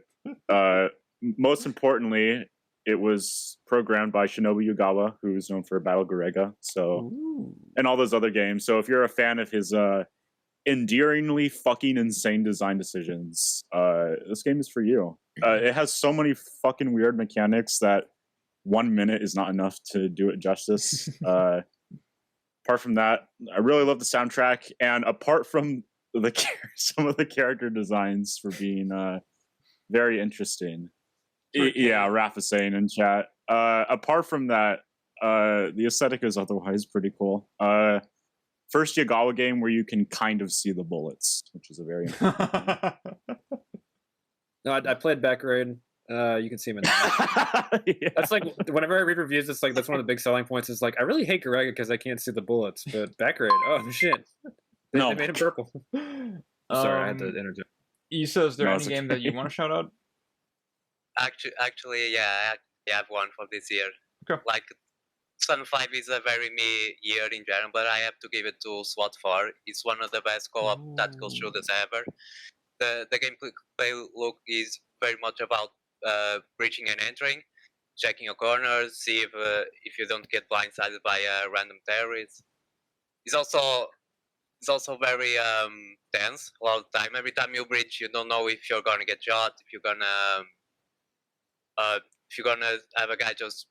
most importantly, it was programmed by Shinobu Yugawa, who is known for Battle Garega, and all those other games. So if you're a fan of his endearingly fucking insane design decisions, this game is for you. It has so many fucking weird mechanics that 1 minute is not enough to do it justice. Apart from that, I really love the soundtrack, and apart from some of the character designs for being very interesting. Yeah, Raph is saying in chat. Apart from that, the aesthetic is otherwise pretty cool. First Yagawa game where you can kind of see the bullets, which is a very important No, I played Backraid. You can see him in that. yeah. That's like whenever I read reviews, it's like that's one of the big selling points. Is like I really hate Garega because I can't see the bullets, but Backraid, oh shit, they made him purple. Sorry, I had to interject. Issa, is there any game that you want to shout out? Actually, yeah, I have one for this year. Okay. Like, Sun 5 is a very me year in general, but I have to give it to SWAT 4. It's one of the best co-op tactical shooters ever. The gameplay look is very much about breaching and entering, checking your corners, see if you don't get blindsided by a random terrorist. It's also very tense a lot of the time. Every time you breach, you don't know if you're gonna get shot, if you're gonna have a guy just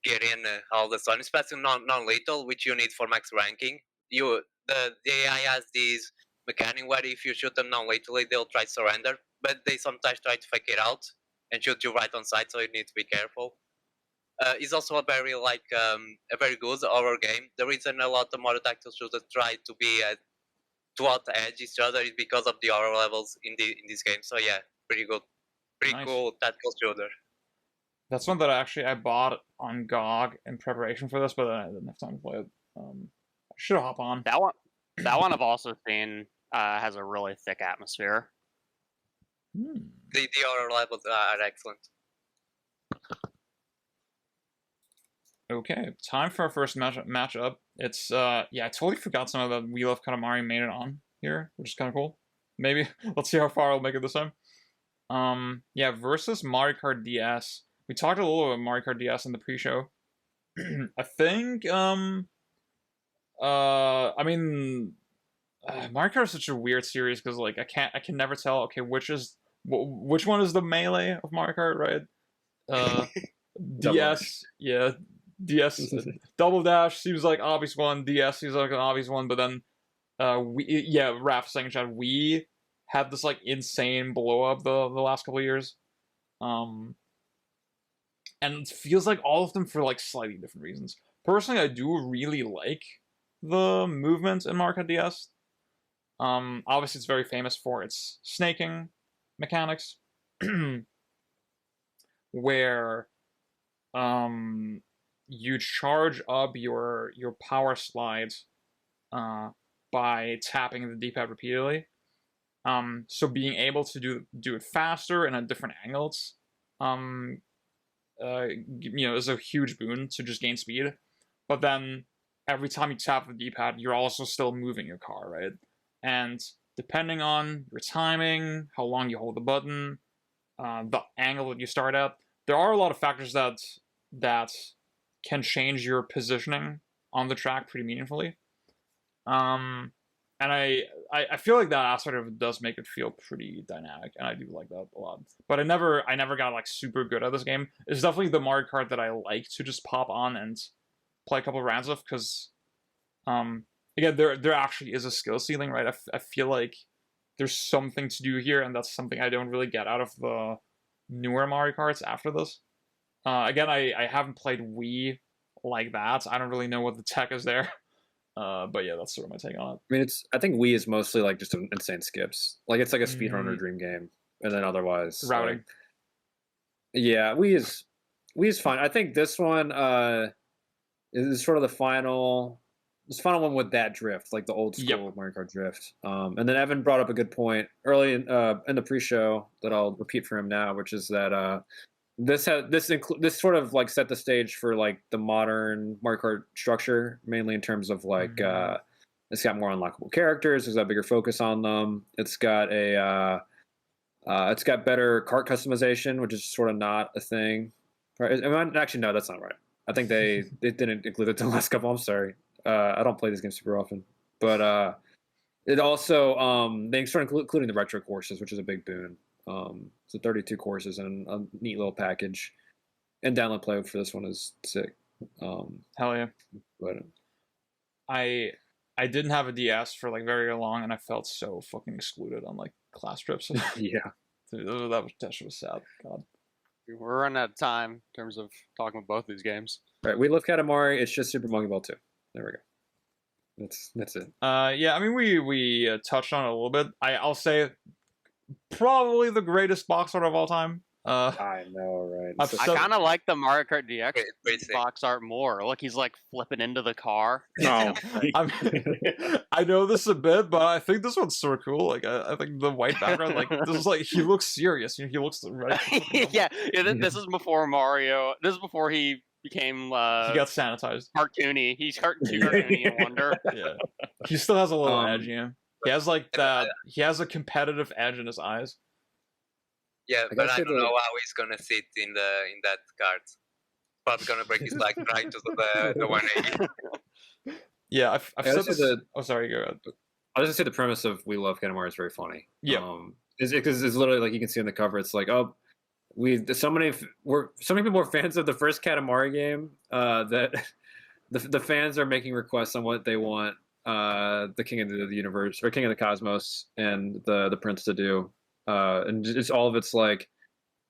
get in all the sudden, especially non-lethal, which you need for max ranking. The AI has these mechanic where if you shoot them non-lethally, they'll try to surrender, but they sometimes try to fake it out and shoot you right on sight, so you need to be careful. It's also a very a very good horror game. The reason a lot of more tactical shooters try to be to out-edge each other is because of the horror levels in this game. So yeah, pretty good, pretty Nice. cool tactical shooter. That's one that I bought on GOG in preparation for this, but I didn't have time to play it. I should hop on. That one I've also seen has a really thick atmosphere. The horror levels are excellent. Okay, time for our first matchup. It's yeah, I totally forgot some of the We Love Katamari made it on here, which is kind of cool. Maybe let's see how far I'll make it this time. Yeah, versus Mario Kart DS. We talked a little about Mario Kart DS in the pre-show. I think I mean Mario Kart is such a weird series because like I can never tell which one is the melee of Mario Kart, right? DS, yeah, DS Double Dash seems like obvious one, DS seems like an obvious one, but then Raph saying chat, we had this like insane blow up the last couple of years. And it feels like all of them for like slightly different reasons. Personally, I do really like the movement in Mario Kart DS. Obviously, it's very famous for its snaking mechanics, where you charge up your power slides by tapping the D-pad repeatedly. So being able to do it faster and at different angles, is a huge boon to just gain speed. But then every time you tap the D-pad, you're also still moving your car, right? And depending on your timing, how long you hold the button, the angle that you start at, there are a lot of factors that can change your positioning on the track pretty meaningfully. And I feel like that aspect of it does make it feel pretty dynamic, and I do like that a lot. But I never got like super good at this game. It's definitely the Mario Kart that I like to just pop on and play a couple rounds of, because again, there actually is a skill ceiling, right? I feel like there's something to do here, and that's something I don't really get out of the newer Mario Karts after this. Again, I haven't played Wii like that. I don't really know what the tech is there. But yeah, that's sort of my take on it. I mean, I think Wii is mostly like just insane skips. Like it's like a speedrunner dream game, and then otherwise routing. Like, yeah, Wii is fine. I think this one is sort of the final one with that drift, like the old school Mario Kart drift. And then Evan brought up a good point early in the pre-show that I'll repeat for him now, which is that this sort of like set the stage for like the modern Mario Kart structure, mainly in terms of like it's got more unlockable characters, it's got a bigger focus on them, it's got better kart customization, which is sort of not a thing. Actually, no, that's not right. I think they didn't include it in the last couple. I'm sorry. I don't play these games super often, but it also they started including the retro courses, which is a big boon. So 32 courses and a neat little package, and download play for this one is sick. Hell yeah! But I didn't have a DS for like very long, and I felt so fucking excluded on like class trips. Yeah, dude, that shit was sad. God, we're running out of time in terms of talking about both these games. Right, we love Katamari. It's just Super Monkey Ball 2. There we go. That's it. Yeah, I mean we touched on it a little bit. I'll say probably the greatest box art of all time. I know, right? I kind of like the Mario Kart DX box art more. Look, he's like flipping into the car. No, I know this a bit, but I think this one's so cool. Like, I think the white background, like, this is like, he looks serious. He looks right. yeah. This is before Mario. This is before he became. He got sanitized. Cartoony. He's too cartoony in Wonder. Yeah. He still has a little edge, you know. He has like that. He has a competitive edge in his eyes. Yeah, I but gotta I say don't the- know how he's gonna sit in that card. Probably gonna break his leg trying to do the 180. Yeah, I've I gotta said say this. Oh, sorry, go ahead. I was gonna say the premise of We Love Katamari is very funny. Yep. Is it because it's literally like you can see on the cover, it's like, oh, so many people are fans of the first Katamari game that the fans are making requests on what they want the King of the Universe or King of the Cosmos and the Prince to do, and it's all of its like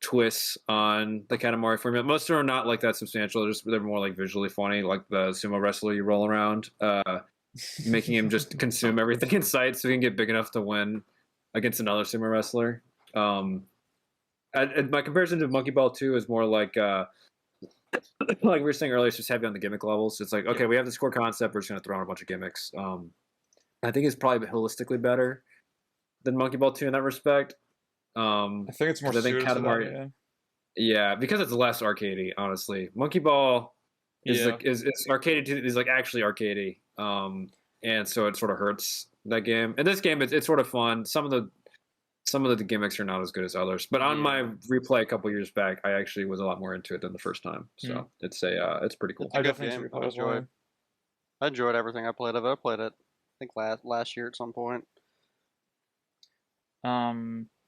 twists on the Katamari formula. Most of them are not like that substantial. They're more like visually funny, like the sumo wrestler you roll around, making him just consume everything in sight so he can get big enough to win against another sumo wrestler. And my comparison to Monkey Ball 2 is more like we were saying earlier, it's just heavy on the gimmick levels. It's like, okay, we have this core concept, we're just going to throw in a bunch of gimmicks. I think it's probably holistically better than Monkey Ball 2 in that respect. I think it's more suited to that, yeah, because it's less arcadey, honestly. Monkey Ball is arcadey is like actually arcadey, and so it sort of hurts that game. In this game, it's sort of fun. Some of the gimmicks are not as good as others, but on my replay a couple years back, I actually was a lot more into it than the first time. So it's pretty cool. It's a good game. I enjoyed everything I played of it. I played it, I think last year at some point.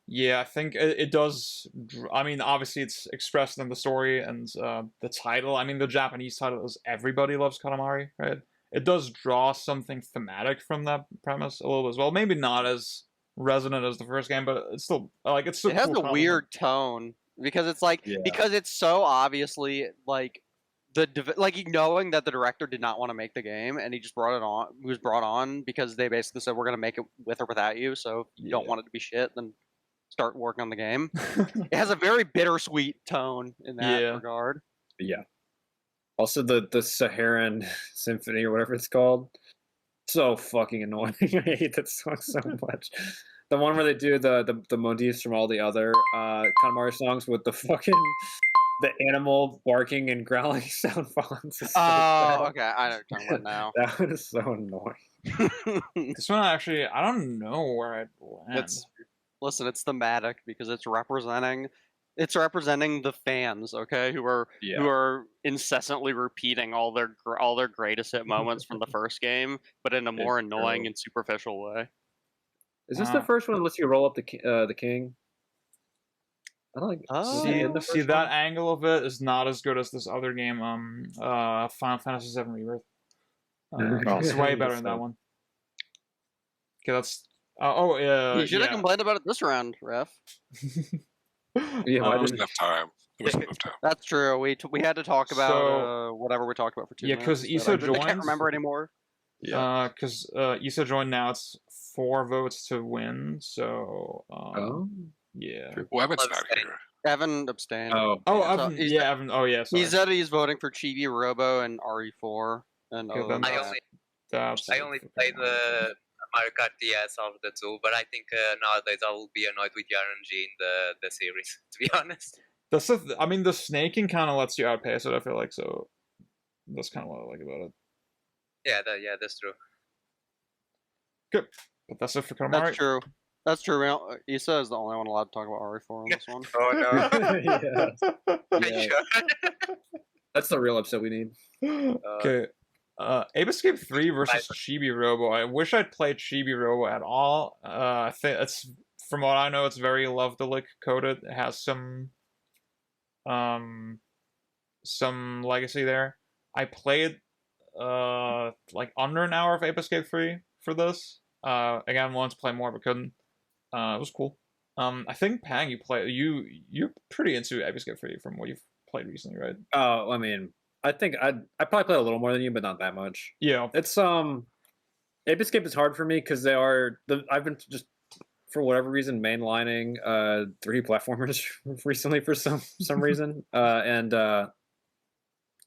Yeah, I think it does. I mean, obviously, it's expressed in the story and the title. I mean, the Japanese title is Everybody Loves Katamari, right? It does draw something thematic from that premise a little as well. Maybe not as resonant as the first game, but it's still like it's. Still It has cool a weird tone because it's like because it's so obviously like knowing that the director did not want to make the game and he just brought it on. He was brought on because they basically said we're gonna make it with or without you. So if you don't want it to be shit, then start working on the game. It has a very bittersweet tone in that regard. Yeah. Also, the Saharan Symphony or whatever it's called, so fucking annoying. I hate that song so much. The one where they do the motifs from all the other Katamari songs with the fucking the animal barking and growling sound fonts. Okay, I know what you're talking about now. That one is so annoying. This one actually, I don't know where I'd land. Listen, it's thematic because it's representing the fans, okay, who are incessantly repeating all their greatest hit moments from the first game, but in a more annoying and superficial way. Is this the first one? Unless you roll up the king. I don't like. See that angle of it is not as good as this other game. Final Fantasy VII Rebirth. It's way better than that one. Okay, that's. You should have complained about it this round, ref. There was enough time. That's true. We had to talk about whatever we talked about for 2 minutes. Yeah, because Issa joined. I can't remember anymore. Yeah. Because Issa joined now. It's 4 votes to win. So. Yeah. Well, Evan's not here. Evan abstained. Evan. Yeah, Evan. Oh, yeah. Sorry. He said he's voting for Chibi Robo and RE4. And I only played the Mario Kart DS out of the two, but I think nowadays I will be annoyed with the RNG in the series, to be honest. I mean, the snaking kind of lets you outpace it, I feel like, so that's kind of what I like about it. Yeah, that's true. Good. But that's it for Katamari. That's true. That's true. Issa is the only one allowed to talk about RE4 on this one. Oh, no. Yeah. That's the real upset we need. Okay. Ape Escape 3 versus Chibi Robo. I wish I'd played Chibi Robo at all. I think it's, from what I know, it's very Love the Lick coded. It has some legacy there. I played like under an hour of Ape Escape 3 for this. Again, wanted to play more but couldn't. It was cool. I think Pang, you're pretty into Ape Escape 3 from what you've played recently, right? Oh, I mean, I think I probably played a little more than you, but not that much. Yeah, it's Ape Escape is hard for me because I've been just for whatever reason mainlining 3D platformers recently for some reason, and I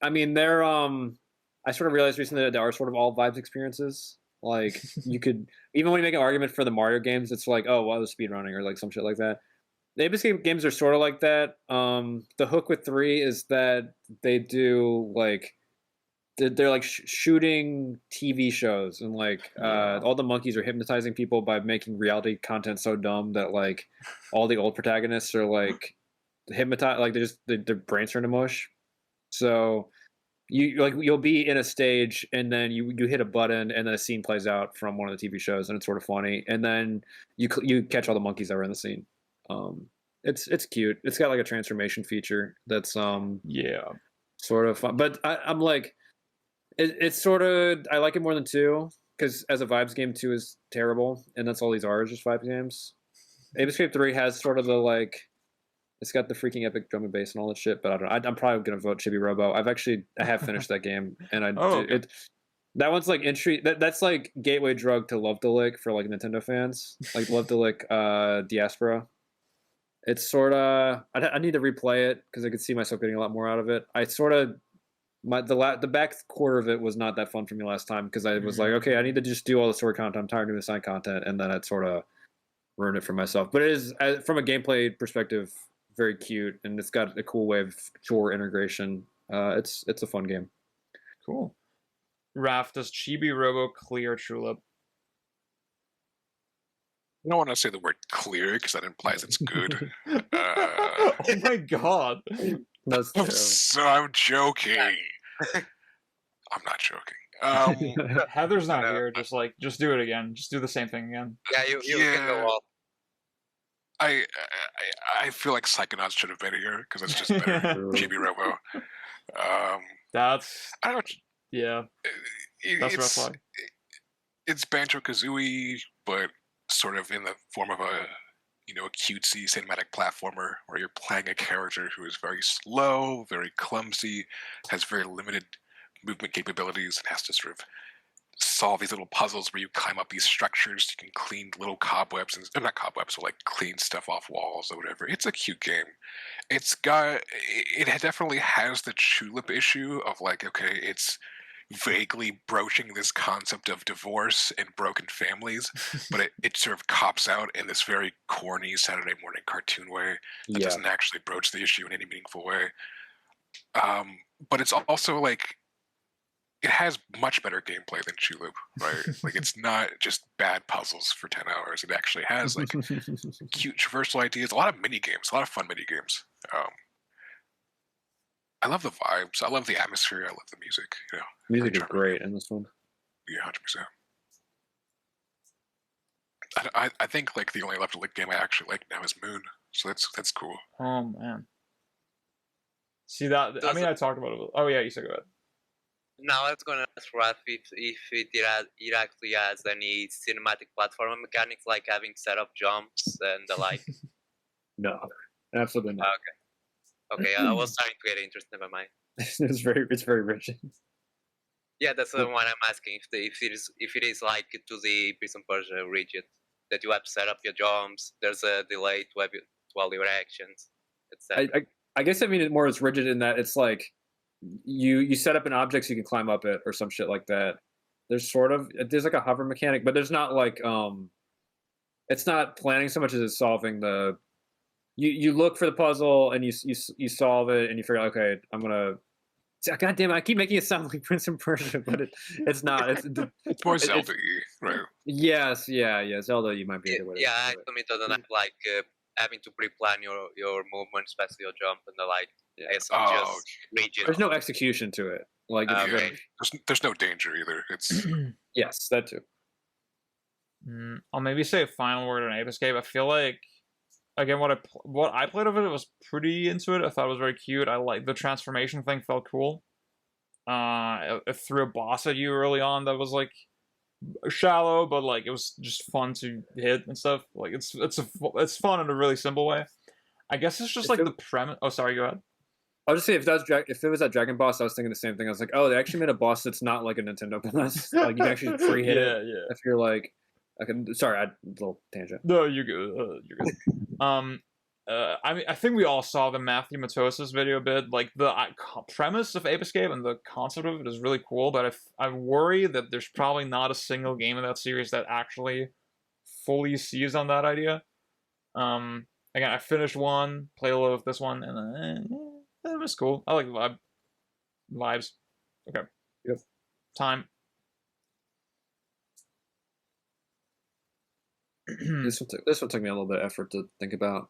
mean they're I sort of realized recently that they are sort of all vibes experiences. Like you could even when you make an argument for the Mario games, it's like, oh, well, the speedrunning or like some shit like that. The Ape Escape games are sort of like that. The hook with 3 is that they do like they're like shooting TV shows, and like Yeah. all the monkeys are hypnotizing people by making reality content so dumb that like all the old protagonists are like hypnotized, like their brains turn to mush. So you'll be in a stage, and then you hit a button, and then a scene plays out from one of the TV shows, and it's sort of funny, and then you catch all the monkeys that were in the scene. It's cute. It's got like a transformation feature that's Yeah. sort of fun, but I'm like, it's sort of, I like it more than 2 because as a vibes game, 2 is terrible, and that's all these are, is just vibes games. Ape Escape 3 has sort of the like, it's got the freaking epic drum and bass and all that shit, but I don't know. I'm probably gonna vote Chibi Robo. I have finished that game, and Okay. that one's like entry. That's like gateway drug to Love to Lick for like Nintendo fans, like Love to Lick Diaspora. It's sort of, I need to replay it because I could see myself getting a lot more out of it. I sort of the back quarter of it was not that fun for me last time because I was like, okay, I need to just do all the story content. I'm tired of doing the side content, and then it sort of ruined it for myself. But it is, from a gameplay perspective, very cute, and it's got a cool way of chore integration. It's a fun game. Cool. Raph, does Chibi Robo clear Tulip? I don't want to say the word clear because that implies it's good. Oh my god. That's terrible. I'm joking. I'm not joking. Heather's not No. here. Just do it again. Just do the same thing again. Yeah, you can go off. I feel like Psychonauts should have been here because it's just better. Chibi Robo. That's I don't. yeah. That's a red flag. It's Banjo Kazooie, but sort of in the form of a cutesy cinematic platformer where you're playing a character who is very slow, very clumsy, has very limited movement capabilities, and has to sort of solve these little puzzles where you climb up these structures. You can clean little cobwebs, and not cobwebs, but like clean stuff off walls or whatever. It's a cute game. It definitely has the Tulip issue of like, okay, it's vaguely broaching this concept of divorce and broken families, but it sort of cops out in this very corny Saturday morning cartoon way that doesn't actually broach the issue in any meaningful way. But it's also like, it has much better gameplay than Tulip, right? Like, it's not just bad puzzles for 10 hours. It actually has like cute traversal ideas, a lot of mini games, a lot of fun mini games. I love the vibes. I love the atmosphere. I love the music. Music is great in this one. Yeah, 100%. I think like the only left to lick game I actually like now is Moon, so that's cool. Oh man. See that? I mean, I talked about it. Oh yeah, you said go ahead. Now I was gonna ask Raph if it actually has any cinematic platform mechanics like having set up jumps and the like. No, absolutely not. Okay, I was starting to get interested. Never mind. It's very rigid. Yeah, that's the one I'm asking. If it is like to the Prince of Persia rigid, that you have to set up your jumps. There's a delay to all your actions, etc. I guess I mean it more as rigid in that it's like you set up an object so you can climb up it or some shit like that. There's like a hover mechanic, but there's not like it's not planning so much as it's solving the. You look for the puzzle and you solve it and you figure out, okay, I'm gonna. God damn it! I keep making it sound like Prince of Persia, but it's not. It's more Zelda-y, right? Yes, yeah. Zelda, you might be able to. Yeah, I don't have like having to pre-plan your movement, especially your jump and the like. Yeah. It's just rigid. There's no execution to it. Like Okay. There's no danger either. It's yes, that too. I'll maybe say a final word on Ape Escape. I feel like, again, what I played of it was pretty into it. I thought it was very cute. I like the transformation thing, felt cool. It threw a boss at you early on that was like shallow, but like it was just fun to hit and stuff. Like it's fun in a really simple way. I guess it's just like the premise. Oh, sorry, go ahead. I'll just say if it was that dragon boss, I was thinking the same thing. I was like, oh, they actually made a boss that's not like a Nintendo boss. Like you can actually pre-hit it. Yeah. If you're like, sorry, a little tangent. No, you're good. You're good. I mean, I think we all saw the Matthew Matosis video a bit. Like the premise of Ape Escape and the concept of it is really cool, but I worry that there's probably not a single game in that series that actually fully seized on that idea. Again, I finished one, played a little of this one, and it was cool. I like the vibes. Okay. Yep. Time. This one took me a little bit of effort to think about.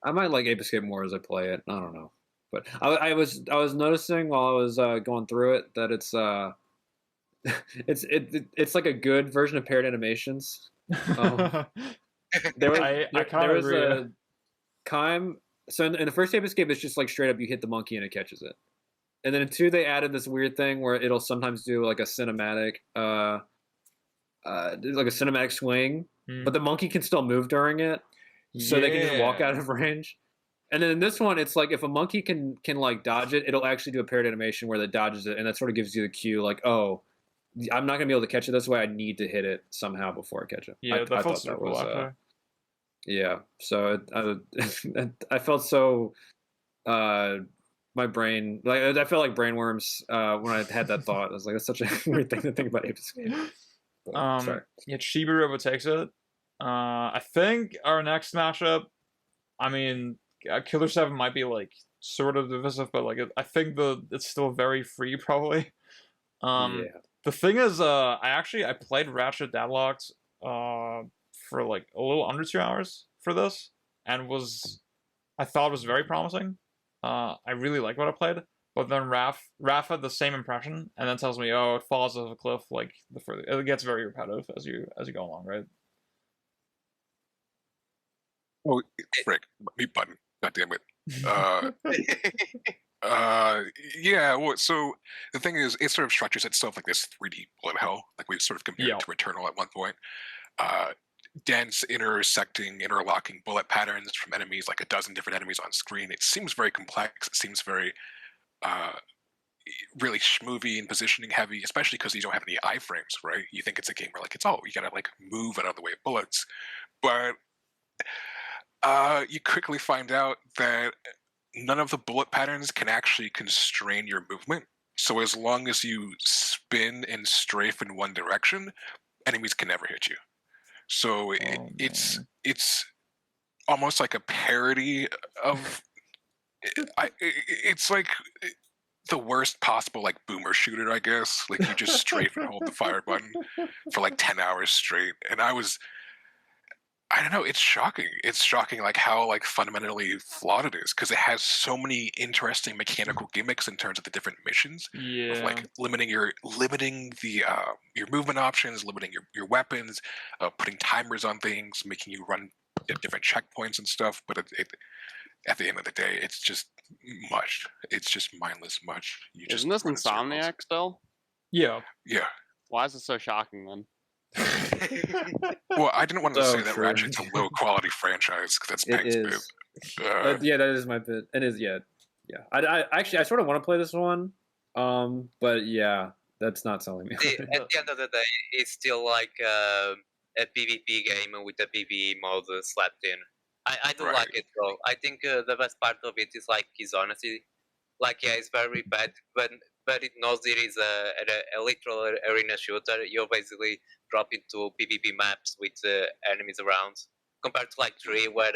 I might like Ape Escape more as I play it. I don't know, but I was noticing while I was going through it that it's it's like a good version of paired animations. There was I there kinda was agree. a Kime. So in the first Ape Escape, it's just like straight up you hit the monkey and it catches it. And then in 2, they added this weird thing where it'll sometimes do like a cinematic swing, but the monkey can still move during it, so they can just walk out of range. And then in this one, it's like if a monkey can like dodge it, it'll actually do a paired animation where it dodges it, and that sort of gives you the cue, like, oh, I'm not gonna be able to catch it this way. I need to hit it somehow before I catch it. Yeah, I that thought felt super that cool, was actually. yeah. So I felt so my brain, like, I felt like brainworms when I had that thought. I was like, that's such a weird thing to think about Ape Escape. But, sorry. Yeah, Chibi-Robo takes it. I think our next matchup, I mean, Killer 7 might be like sort of divisive, but like I think it's still very free probably. Yeah. The thing is, I played Ratchet Deadlocked for like a little under 2 hours for this, and I thought it was very promising. I really liked what I played, but then Raph had the same impression, and then tells me, oh, it falls off a cliff. Like the further it gets very repetitive as you go along, right? Oh, frick, mute button. God damn it. Yeah, well, so the thing is, it sort of structures itself like this 3D bullet hell, like we sort of compared Yeah. it to Eternal at one point. Dense, intersecting, interlocking bullet patterns from enemies, like a dozen different enemies on screen. It seems very complex. It seems very, really schmoovy and positioning heavy, especially because you don't have any iframes, right? You think it's a game where like you gotta like move out of the way of bullets, but you quickly find out that none of the bullet patterns can actually constrain your movement. So as long as you spin and strafe in one direction, enemies can never hit you. So it's almost like a parody of. It's like the worst possible like boomer shooter, I guess. Like you just strafe and hold the fire button for like 10 hours straight, and I don't know. It's shocking. It's shocking, like how like fundamentally flawed it is, because it has so many interesting mechanical gimmicks in terms of the different missions. Yeah. Of like limiting the your movement options, limiting your weapons, putting timers on things, making you run at different checkpoints and stuff. But at the end of the day, it's just mush. It's just mindless mush. You just Isn't this run in circles. Insomniac still? Yeah. Yeah. Why is it so shocking then? Well, I didn't want to So say that true. Ratchet's a low quality franchise because that's It Peg's is. bit. Yeah, that is my bit. It is. Yeah. I actually I sort of want to play this one, but yeah, that's not selling me. At the end of the day, it's still like a PvP game with a PvE mode slapped in. I do Right. like it though. I think the best part of it is like his honesty. Like, yeah, it's very bad, but it knows it is a literal arena shooter. You basically drop into PvP maps with enemies around. Compared to like 3, where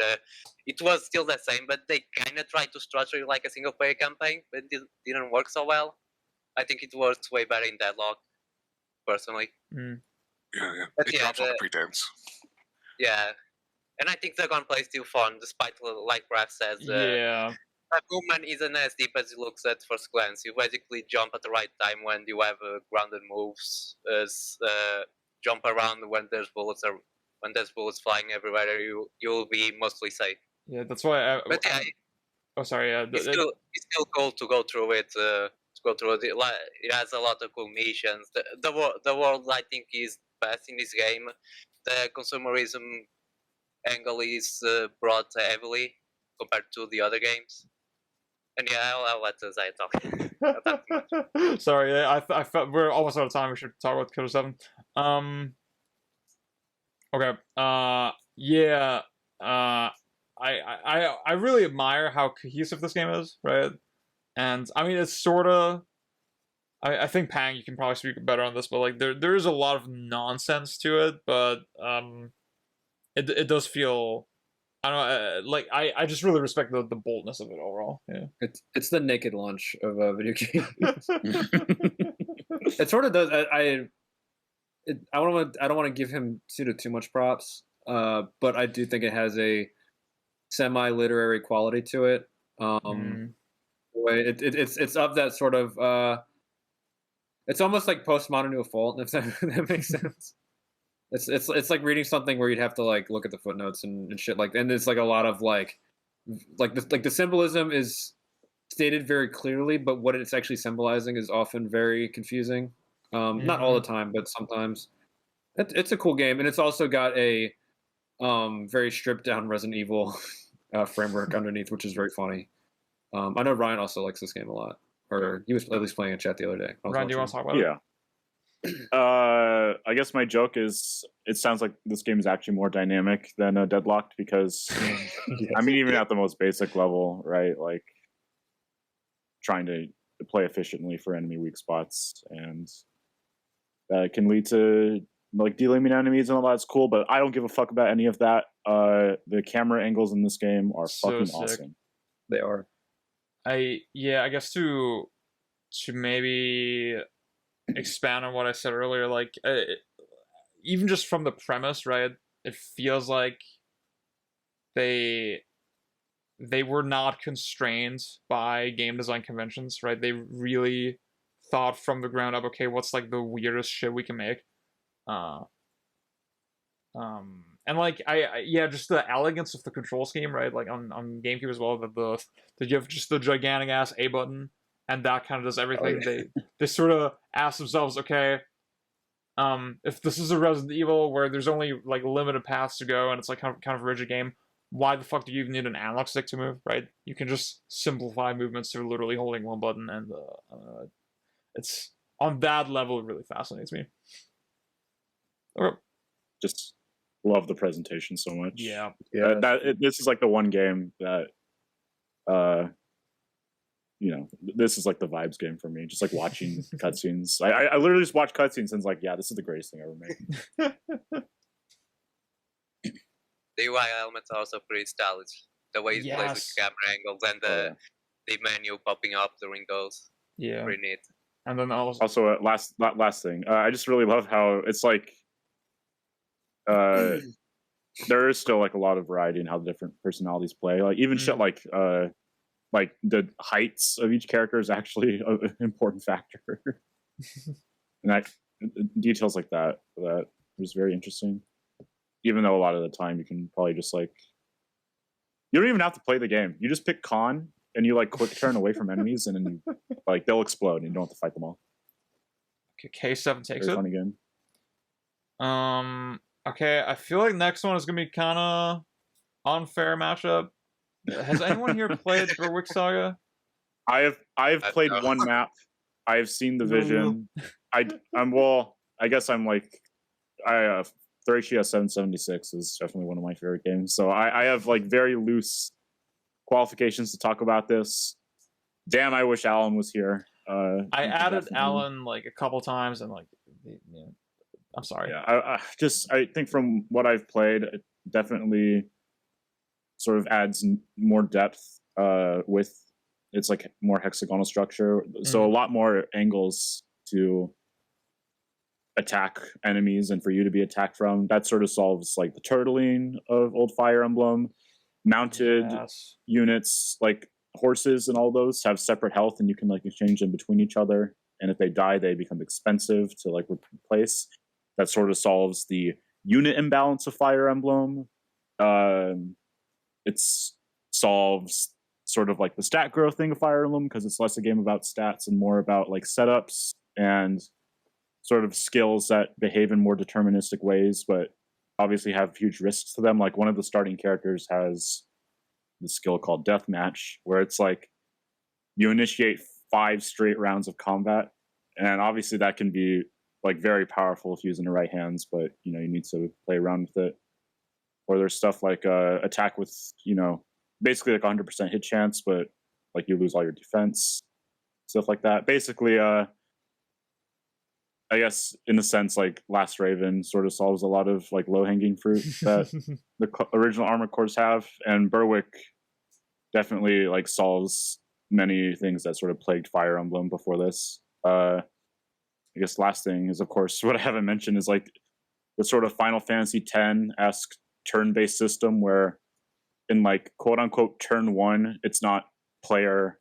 it was still the same, but they kind of tried to structure it like a single player campaign, but it didn't work so well. I think it works way better in Deadlock, personally. Yeah. But It yeah, drops on the pretense. Yeah, and I think the gunplay is still fun, despite like Raph says. Yeah. The movement isn't as deep as it looks at first glance. You basically jump at the right time when you have grounded moves, jump around when there's bullets flying everywhere. You'll be mostly safe. Yeah, that's why But yeah, oh, sorry. Yeah, it's still cool to go through it. It has a lot of cool missions. The world I think is best in this game. The consumerism angle is brought heavily compared to the other games. And yeah, I'll let Zay talk. Sorry, I felt we're almost out of time. We should talk about Killer 7. Okay. Yeah. I really admire how cohesive this game is, right? And I mean, it's sort of. I think Pang, you can probably speak better on this, but like there is a lot of nonsense to it, but it does feel. I don't know, like I just really respect the boldness of it overall. Yeah, It's the naked launch of video games. It sort of does. I don't want to give him too much props, but I do think it has a semi-literary quality to it. It's of that sort of. It's almost like postmodern to a fault, if that makes sense. It's like reading something where you'd have to like look at the footnotes and shit like, and it's like a lot of like the symbolism is stated very clearly, but what it's actually symbolizing is often very confusing. Not all the time, but sometimes. It's a cool game, and it's also got a very stripped down Resident Evil framework underneath, which is very funny. I know Ryan also likes this game a lot, or he was at least playing in chat the other day. Ryan, do you want to talk about it? Yeah. I guess my joke is it sounds like this game is actually more dynamic than Deadlocked because, Yes. I mean, even at the most basic level, right? Like trying to play efficiently for enemy weak spots, and that can lead to like de-liming enemies and all that's cool, but I don't give a fuck about any of that. The camera angles in this game are So fucking sick. awesome. They are. I guess to maybe expand on what I said earlier, like even just from the premise, right? It feels like they were not constrained by game design conventions, right? They really thought from the ground up, okay, what's like the weirdest shit we can make? And like just the elegance of the control scheme, right? Like on GameCube as well, that you have just the gigantic ass A button, and that kind of does everything. Oh, yeah. They sort of ask themselves, okay, if this is a Resident Evil where there's only like limited paths to go and it's like kind of a rigid game, why the fuck do you even need an analog stick to move, right? You can just simplify movements through literally holding one button, and it's on that level, it really fascinates me. Okay. Just love the presentation so much. Yeah. This is like the one game that, this is like the vibes game for me. Just like watching cutscenes. I literally just watch cutscenes and it's like, yeah, this is the greatest thing ever made. The UI elements are also pretty stylish. The way it plays with camera angles and the menu popping up during those. Yeah. Pretty neat. And then also last thing, I just really love how it's like there is still like a lot of variety in how the different personalities play. Like even shit like the heights of each character is actually an important factor. And details like that was very interesting. Even though a lot of the time you can probably just like, you don't even have to play the game. You just pick con and you like quick turn away from enemies, and then you, like they'll explode and you don't have to fight them all. Okay, K7 takes Very it. funny game. Okay, I feel like next one is gonna be kind of unfair matchup. Has anyone here played Berwick Saga? I've played one map. I've seen the vision. I guess I'm like, Thracia 776 is definitely one of my favorite games. So I have like very loose qualifications to talk about this. Damn, I wish Alan was here. I added Alan like a couple times, and like, I'm sorry. Yeah, I think from what I've played, it definitely sort of adds more depth with its like more hexagonal structure. So a lot more angles to attack enemies and for you to be attacked from. That sort of solves like the turtling of old Fire Emblem. Mounted units like horses and all those have separate health, and you can like exchange them between each other, and if they die they become expensive to like replace. That sort of solves the unit imbalance of Fire Emblem. It solves sort of like the stat growth thing of Fire Emblem, because it's less a game about stats and more about like setups and sort of skills that behave in more deterministic ways, but obviously have huge risks to them. Like one of the starting characters has the skill called Deathmatch, where it's like you initiate 5 straight rounds of combat, and obviously that can be like very powerful if using the right hands, but you need to play around with it. Or there's stuff like attack with basically like 100% hit chance, but like you lose all your defense, stuff like that. Basically, I guess in a sense, like Last Raven sort of solves a lot of like low-hanging fruit that the original Armored Cores have, and Berwick definitely like solves many things that sort of plagued Fire Emblem before this. I guess last thing is, of course, what I haven't mentioned is like the sort of Final Fantasy X-esque turn-based system where in like quote unquote turn one, it's not player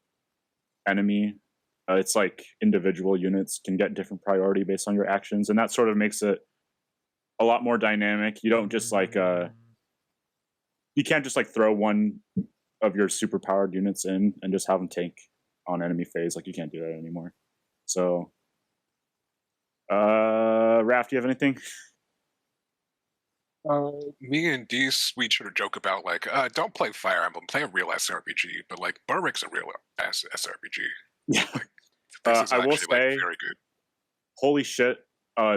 enemy. It's like individual units can get different priority based on your actions, and that sort of makes it a lot more dynamic. You don't just like you can't just like throw one of your super powered units in and just have them tank on enemy phase. Like you can't do that anymore. So Raph, do you have anything? Me and Dees, we sort of joke about like, don't play Fire Emblem, play a real SRPG. But like, Berwic's a real SRPG. Yeah. This is I will actually, like, say, very good. Holy shit,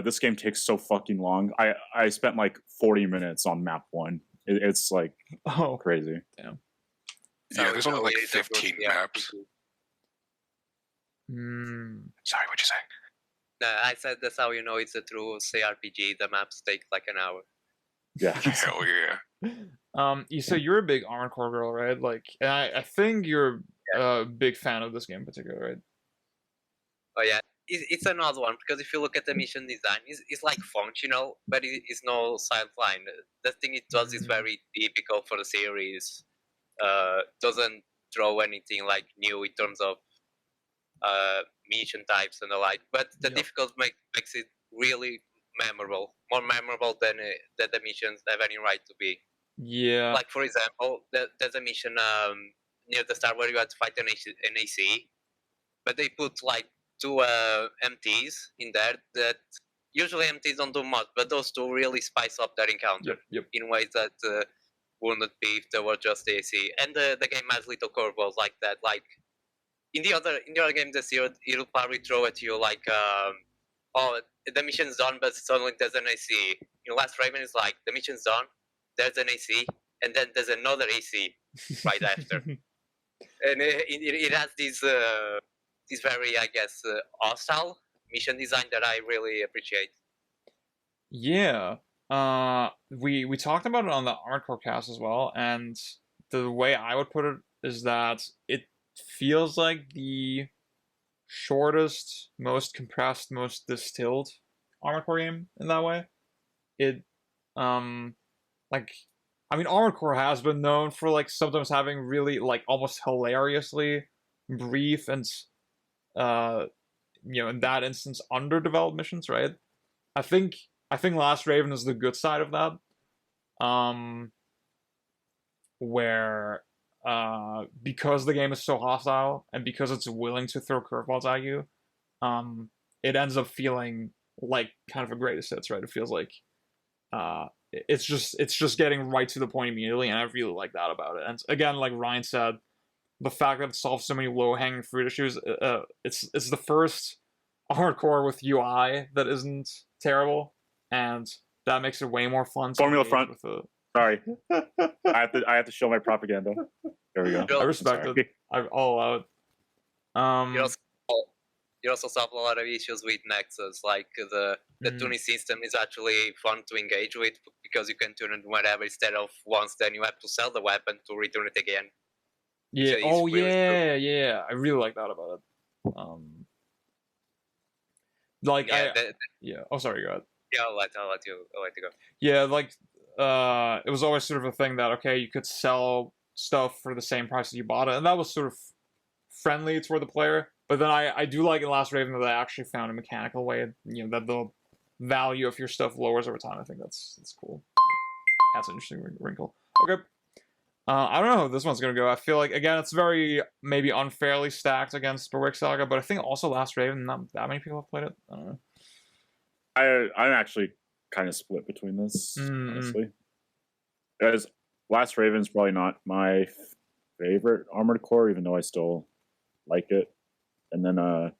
this game takes so fucking long. I spent like 40 minutes on map 1. It's like crazy. Damn. Yeah, there's only like it's a good 15 maps. Sorry, what'd you say? No, I said that's how you know it's a true CRPG. The maps take like an hour. Yeah. Hell yeah. You say you're a big Armored Core girl, right? Like, and I think you're a big fan of this game in particular, right? Oh yeah, it's an odd one because if you look at the mission design, it's like functional, but it's no sideline. The thing it does is very typical for the series. Doesn't throw anything like new in terms of mission types and the like. But the difficult makes it really memorable, more memorable than the missions have any right to be. Yeah. Like for example, there's a mission near the start where you have to fight an AC, but they put like 2 MTs in there that usually MTs don't do much, but those 2 really spice up their encounter in ways that wouldn't be if they were just AC. And the game has little curveballs like that. Like in the other game this year, it'll probably throw at you like, oh, the mission's done, but suddenly there's an AC. In Last Raven, it's like the mission's done, there's an AC, and then there's another AC right after. And it has these very, I guess, hostile mission design that I really appreciate. Yeah. We talked about it on the Armored Core cast as well, and the way I would put it is that it feels like the shortest, most compressed, most distilled Armored Core game in that way. It like, I mean, Armored Core has been known for like sometimes having really like almost hilariously brief and you know, in that instance underdeveloped missions, right? I think Last Raven is the good side of that. Where because the game is so hostile and because it's willing to throw curveballs at you, it ends up feeling like kind of a greatest hits, right? It feels like it's just getting right to the point immediately, and I really like that about it. And again, like Ryan said, the fact that it solves so many low-hanging fruit issues, it's the first Armored Core with UI that isn't terrible, and that makes it way more fun. Formula Front. Sorry, I have to show my propaganda. There we go. I respect it. I'll allow it. You also solve a lot of issues with Nexus, like the tuning system is actually fun to engage with because you can tune it whenever instead of once, then you have to sell the weapon to return it again. Yeah. Oh really yeah. I really like that about it. Like yeah. Oh, sorry. Go ahead. Yeah, I'll let you go. Yeah, like it was always sort of a thing that okay, you could sell stuff for the same price that you bought it, and that was sort of friendly toward the player. But then I do like in Last Raven that I actually found a mechanical way, you know, that the value of your stuff lowers over time. I think that's cool. That's an interesting wrinkle. Okay. I don't know how this one's gonna go. I feel like again it's very maybe unfairly stacked against Berwick Saga, but I think also Last Raven, not that many people have played it. I don't know. I'm actually kind of split between this, honestly. Because Last Raven's probably not my favorite Armored Core, even though I still like it. And then I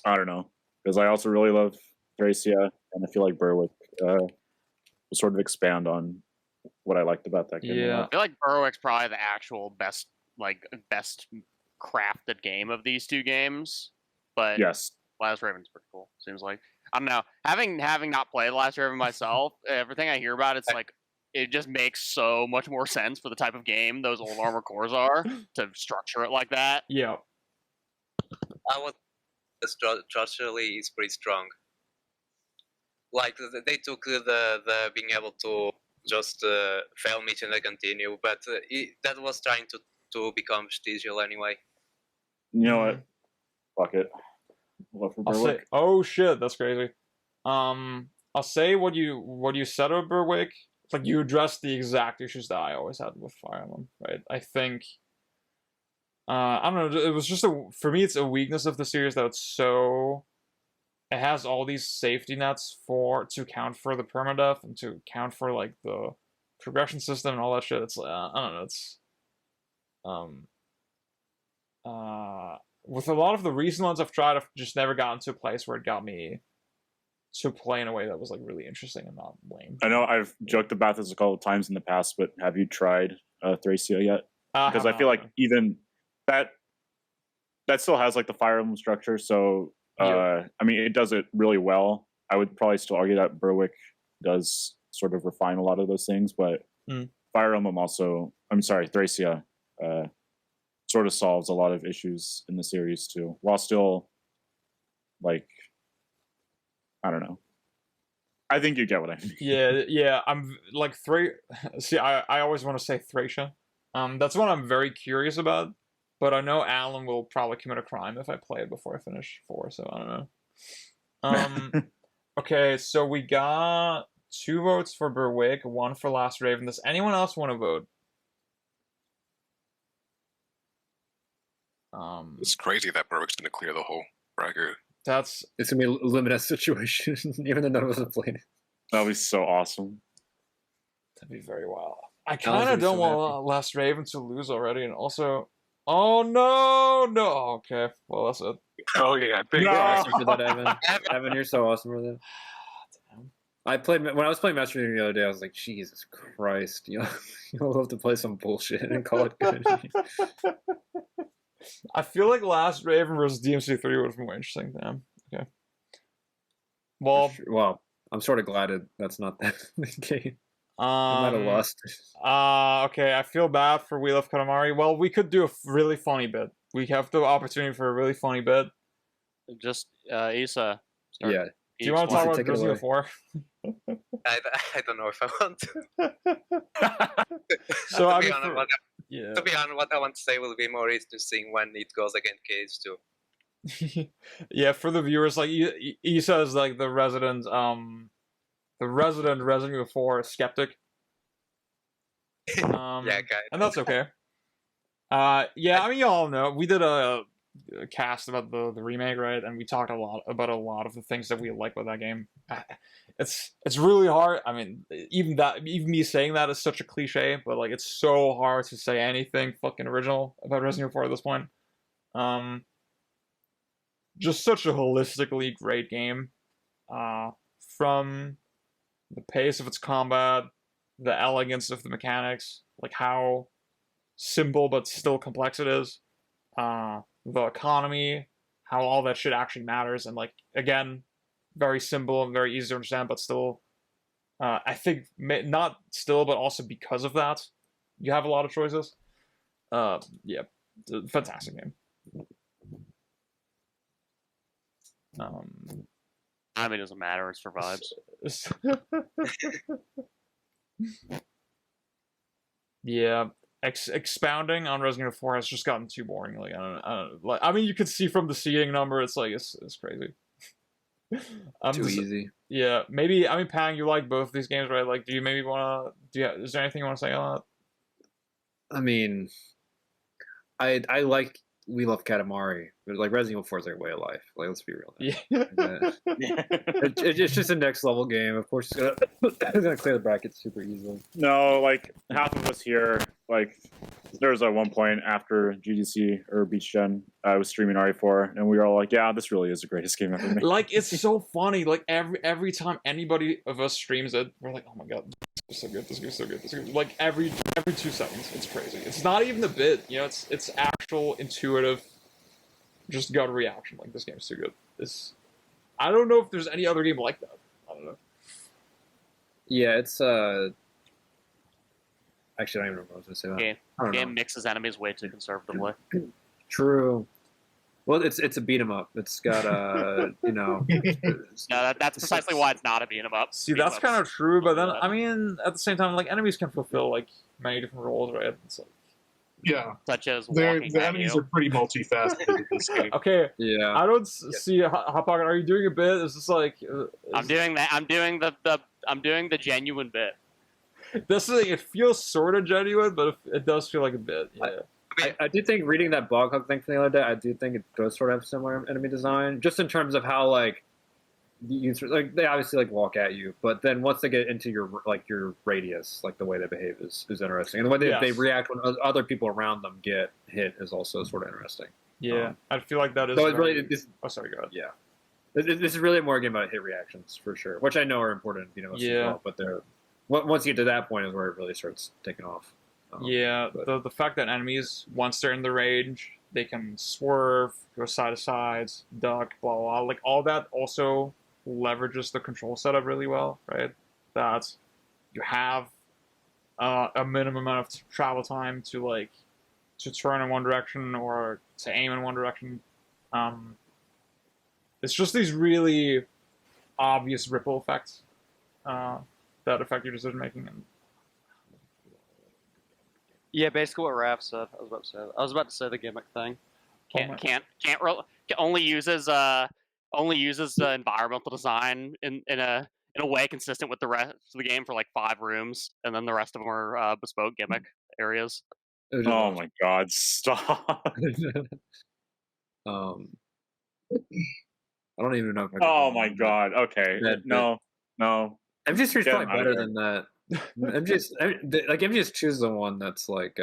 don't know, because I also really love Thracia, and I feel like Berwick will sort of expand on what I liked about that game. Yeah, I feel like Berwick's probably the actual best crafted game of these 2 games. But yes, Last Raven's pretty cool. Seems like, I don't know. Having not played Last Raven myself, everything I hear about it's like it just makes so much more sense for the type of game those old Armored Cores are to structure it like that. Yeah. structurally is pretty strong. Like they took the being able to just fail mission and continue, but that was trying to become vestigial anyway. You know what? Fuck it. Love for I'll say, Berwick. oh shit, that's crazy. I'll say what you said of Berwick. It's like you addressed the exact issues that I always had with Fire Emblem, right? I think, I don't know, it was just for me, it's a weakness of the series that it has all these safety nets to count for the permadeath and to count for like the progression system and all that shit. It's like, I don't know, it's with a lot of the recent ones I've tried, I've just never gotten to a place where it got me to play in a way that was like really interesting and not lame. I know I've joked about this a couple of times in the past, but have you tried Thracia yet? Because I feel like even that still has like the Fire Emblem structure, so I mean it does it really well. I would probably still argue that Berwick does sort of refine a lot of those things, but Fire Emblem Thracia sort of solves a lot of issues in the series too, while still like, I don't know. I think you get what I mean. Yeah. I'm like See, I always want to say Thracia. That's one I'm very curious about, but I know Alan will probably commit a crime if I play it before I finish 4. So I don't know. Okay, so we got 2 votes for Berwick, 1 for Last Raven. Does anyone else want to vote? It's crazy that Berwick's gonna clear the whole bracket. It's gonna be a limited situation, even though none of us have played it. That'll be so awesome. That'd be very wild. I kind of don't want Last Raven to lose already, and also, oh no. Okay, well that's it. Oh yeah, big You're awesome for that, Evan. Evan, you're so awesome for that. When I was playing Master Raven the other day, I was like, Jesus Christ, you'll have to play some bullshit and call it good. I feel like Last Raven versus DMC3 would have been more interesting than him. Okay. Well, I'm sort of glad that's not the game. I might have lost. Okay, I feel bad for We Love Katamari. Well, we could do a really funny bit. We have the opportunity for a really funny bit. Just, Issa. Yeah. Do you want to talk about Resident 4? I don't know if I want to. So to be honest, what I want to say will be more interesting when it goes against Cage too. Yeah, for the viewers, like Issa is like the resident Resident Evil 4 skeptic. Yeah, guys. And that's okay. Yeah, I mean, y'all know we did a cast about the remake, right? And we talked about a lot of the things that we like with that game. It's really hard. I mean, even me saying that is such a cliche, but like it's so hard to say anything fucking original about Resident Evil 4 at this point. Just such a holistically great game. From the pace of its combat, the elegance of the mechanics, like how simple but still complex it is. The economy, how all that shit actually matters, and like again, very simple and very easy to understand, but still, I think not still, but also because of that, you have a lot of choices. Yeah, fantastic game. I mean, it doesn't matter. It's for vibes. Yeah. Expounding on Resident Evil 4 has just gotten too boring. Like I don't know. Like I mean, you could see from the seating number, it's like it's crazy. Too easy. Yeah, maybe. I mean, Pang, you like both of these games, right? Like, do you maybe want to? Is there anything you want to say on that? I mean, I like We Love Katamari, but like Resident Evil 4 is like way of life. Like, let's be real. Yeah. It's just a next level game. Of course, it's gonna clear the brackets super easily. No, like half of us here, like there was at one point after GDC or Beach Gen, I was streaming RE4, and we were all like, "Yeah, this really is the greatest game ever made." Like it's so funny. Like every time anybody of us streams it, we're like, "Oh my god, this is so good. This is so good. This is good." Like every 2 seconds, it's crazy. It's not even the bit, you know. It's actual intuitive, just gut reaction. Like this game is too good. I don't know if there's any other game like that. I don't know. Yeah, it's actually, I don't even know what I was gonna say. Game mixes enemies way too conservatively. True. Well, it's a beat 'em up. It's got you know. No, that's precisely why it's not a beat 'em up. See, Beat 'em that's ups kind of true, but then that. I mean, at the same time, like enemies can fulfill like many different roles, right? It's like, Yeah, such as the walking at enemies you. are pretty multifaceted in this game. okay, Yeah. I don't see Hot Pocket. Are you doing a bit? Is this like? I'm doing that. I'm doing the genuine bit. This is it feels sort of genuine, but it does feel like a bit. Yeah. I do think reading that blog hub thing from the other day, I do think it does sort of have similar enemy design, just in terms of how like you like they obviously like walk at you, but then once they get into your radius, like the way they behave is interesting, and the way they react when other people around them get hit is also sort of interesting. Yeah, I feel like that is. So it really, oh, sorry, go ahead. Yeah, this is really more a game about hit reactions for sure, which I know are important, you know. As well, but they're once you get to that point is where it really starts taking off. Yeah, the fact that enemies, once they're in the range, they can swerve, go side to sides, duck, blah, blah, blah. Like, all that also leverages the control setup really well, right? That you have a minimum amount of travel time to, like, to turn in one direction or to aim in one direction. It's just these really obvious ripple effects that affect your decision-making. And Yeah, basically what Raph said. I was about to say the gimmick thing. Only uses environmental design in a way consistent with the rest of the game for like 5 rooms, and then the rest of them are bespoke gimmick areas. Oh my god, stop. I don't even know if oh my god, okay. No. MGS3 is probably better than that. MGS2 is the one that's like